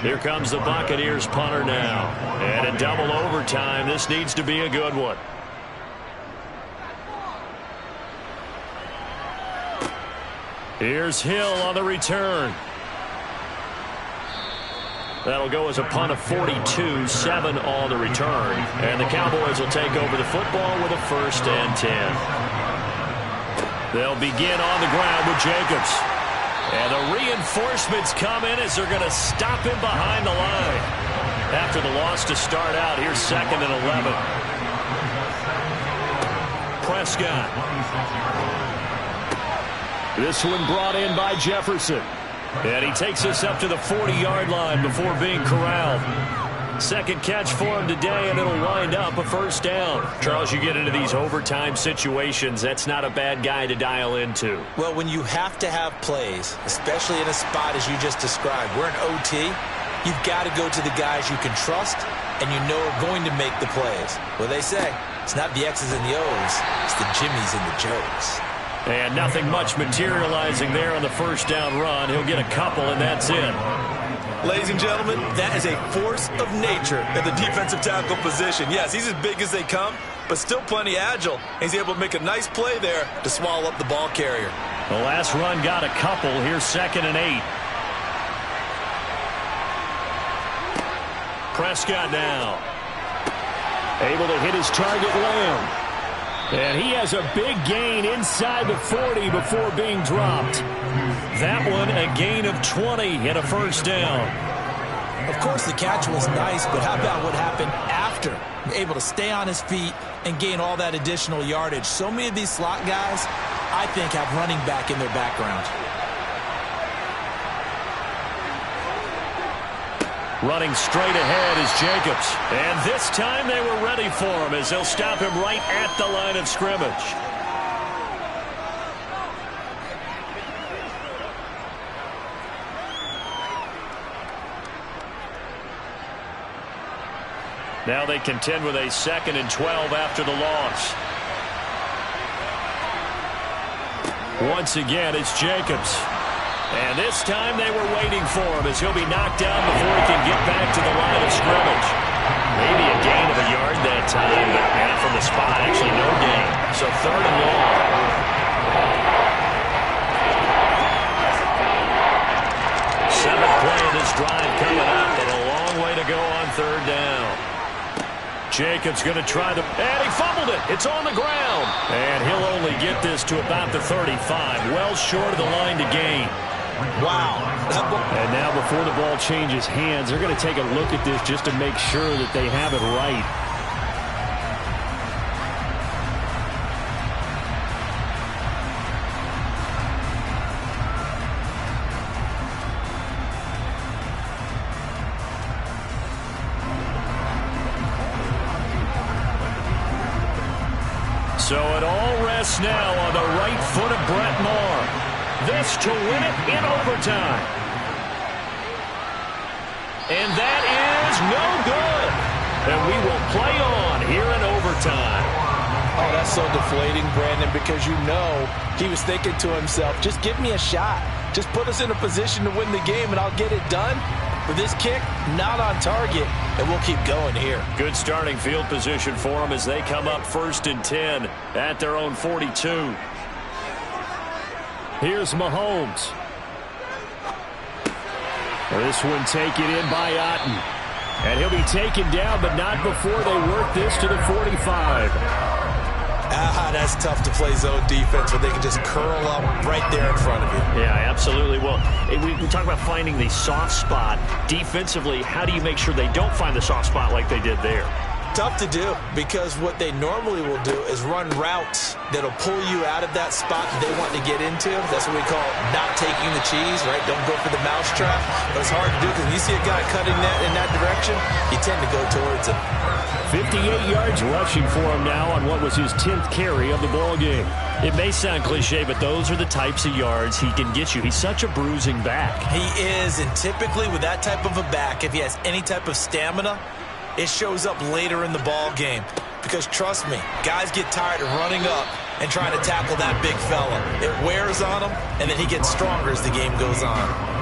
Here comes the Buccaneers punter now. And in double overtime, this needs to be a good one. Here's Hill on the return. That'll go as a punt of 42, 7 on the return. And the Cowboys will take over the football with a 1st and 10. They'll begin on the ground with Jacobs. And the reinforcements come in as they're going to stop him behind the line. After the loss to start out, here's 2nd and 11. Prescott. This one brought in by Jefferson. And he takes us up to the 40-yard line before being corralled. 2nd catch for him today, and it'll wind up a 1st down. Charles, you get into these overtime situations, that's not a bad guy to dial into. Well, when you have to have plays, especially in a spot as you just described, we're in OT, you've got to go to the guys you can trust and you know are going to make the plays. Well, they say, it's not the X's and the O's, it's the Jimmies and the Joes. And nothing much materializing there on the 1st down run. He'll get a couple, and that's it. Ladies and gentlemen, that is a force of nature at the defensive tackle position. Yes, he's as big as they come, but still plenty agile. He's able to make a nice play there to swallow up the ball carrier. The last run got a couple. Here's 2nd and 8. Prescott now. Able to hit his target, Lamb. And he has a big gain inside the 40 before being dropped. That one a gain of 20 and a 1st down. Of course, the catch was nice, but how about what happened after? Able to stay on his feet and gain all that additional yardage. So many of these slot guys, I think, have running back in their background. Running straight ahead is Jacobs. And this time they were ready for him as they'll stop him right at the line of scrimmage. Now they contend with a 2nd and 12 after the loss. Once again, it's Jacobs. And this time they were waiting for him as he'll be knocked down before he can get back to the line of scrimmage. Maybe a gain of a yard that time, but man, from the spot, actually no gain. Jacobs going to try the... And he fumbled it. It's on the ground. And he'll only get this to about the 35. Well short of the line to gain. Wow. And now before the ball changes hands, they're going to take a look at this just to make sure that they have it right. So it all rests now on the right foot of Brett Maher. This to win it in overtime. And that is no good. And we will play on here in overtime. Oh, that's so deflating, Brandon, because you know he was thinking to himself, just give me a shot. Just put us in a position to win the game, and I'll get it done. For this kick, not on target, and we'll keep going here. Good starting field position for them as they come up 1st and 10 at their own 42. Here's Mahomes. This one taken in by Otten. And he'll be taken down, but not before they work this to the 45. That's tough to play zone defense when they can just curl up right there in front of you. Yeah, absolutely. Well, we talk about finding the soft spot. Defensively, how do you make sure they don't find the soft spot like they did there? Tough to do, because what they normally will do is run routes that'll pull you out of that spot they want to get into. That's what we call not taking the cheese, right? Don't go for the mousetrap. But it's hard to do because when you see a guy cutting that in that direction, you tend to go towards him. 58 yards rushing for him now on what was his 10th carry of the ball game. It may sound cliche, but those are the types of yards he can get you. He's such a bruising back. He is, and typically with that type of a back, if he has any type of stamina, it shows up later in the ball game. Because trust me, guys get tired of running up and trying to tackle that big fella. It wears on him, and then he gets stronger as the game goes on.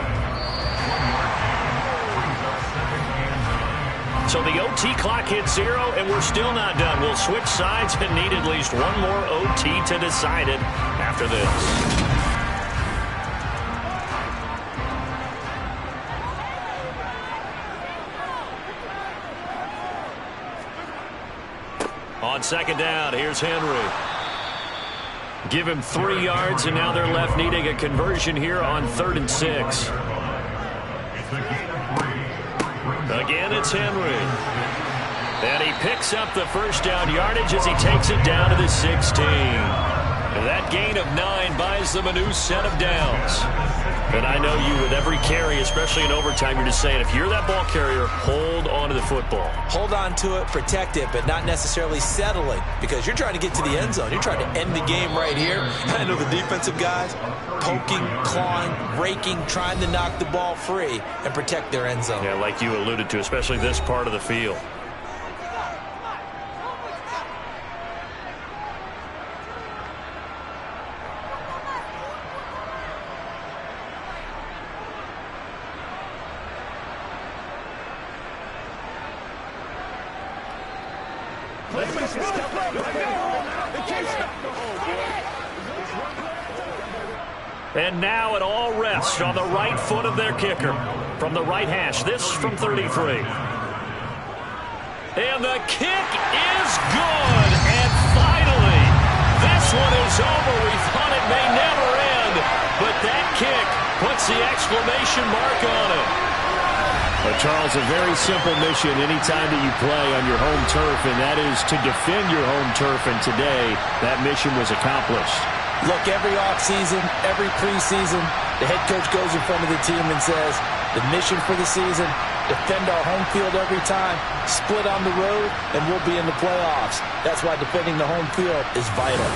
So the OT clock hits 0, and we're still not done. We'll switch sides and need at least one more OT to decide it after this. On 2nd down, here's Henry. Give him 3 yards, and now they're left needing a conversion here on 3rd and 6. Again, it's Henry. And he picks up the 1st down yardage as he takes it down to the 16. And that gain of 9 buys them a new set of downs. And I know you, with every carry, especially in overtime, you're just saying, if you're that ball carrier, hold on to the football. Hold on to it, protect it, but not necessarily settling, because you're trying to get to the end zone. You're trying to end the game right here. I know the defensive guys poking, clawing, raking, trying to knock the ball free and protect their end zone. Yeah, like you alluded to, especially this part of the field. And now it all rests on the right foot of their kicker. From the right hash, this from 33. And the kick is good. And finally, this one is over. We thought it may never end. But that kick puts the exclamation mark on it. Well, Charles, a very simple mission anytime that you play on your home turf, and that is to defend your home turf. And today, that mission was accomplished. Look, every offseason, every preseason, the head coach goes in front of the team and says, the mission for the season, defend our home field every time, split on the road, and we'll be in the playoffs. That's why defending the home field is vital.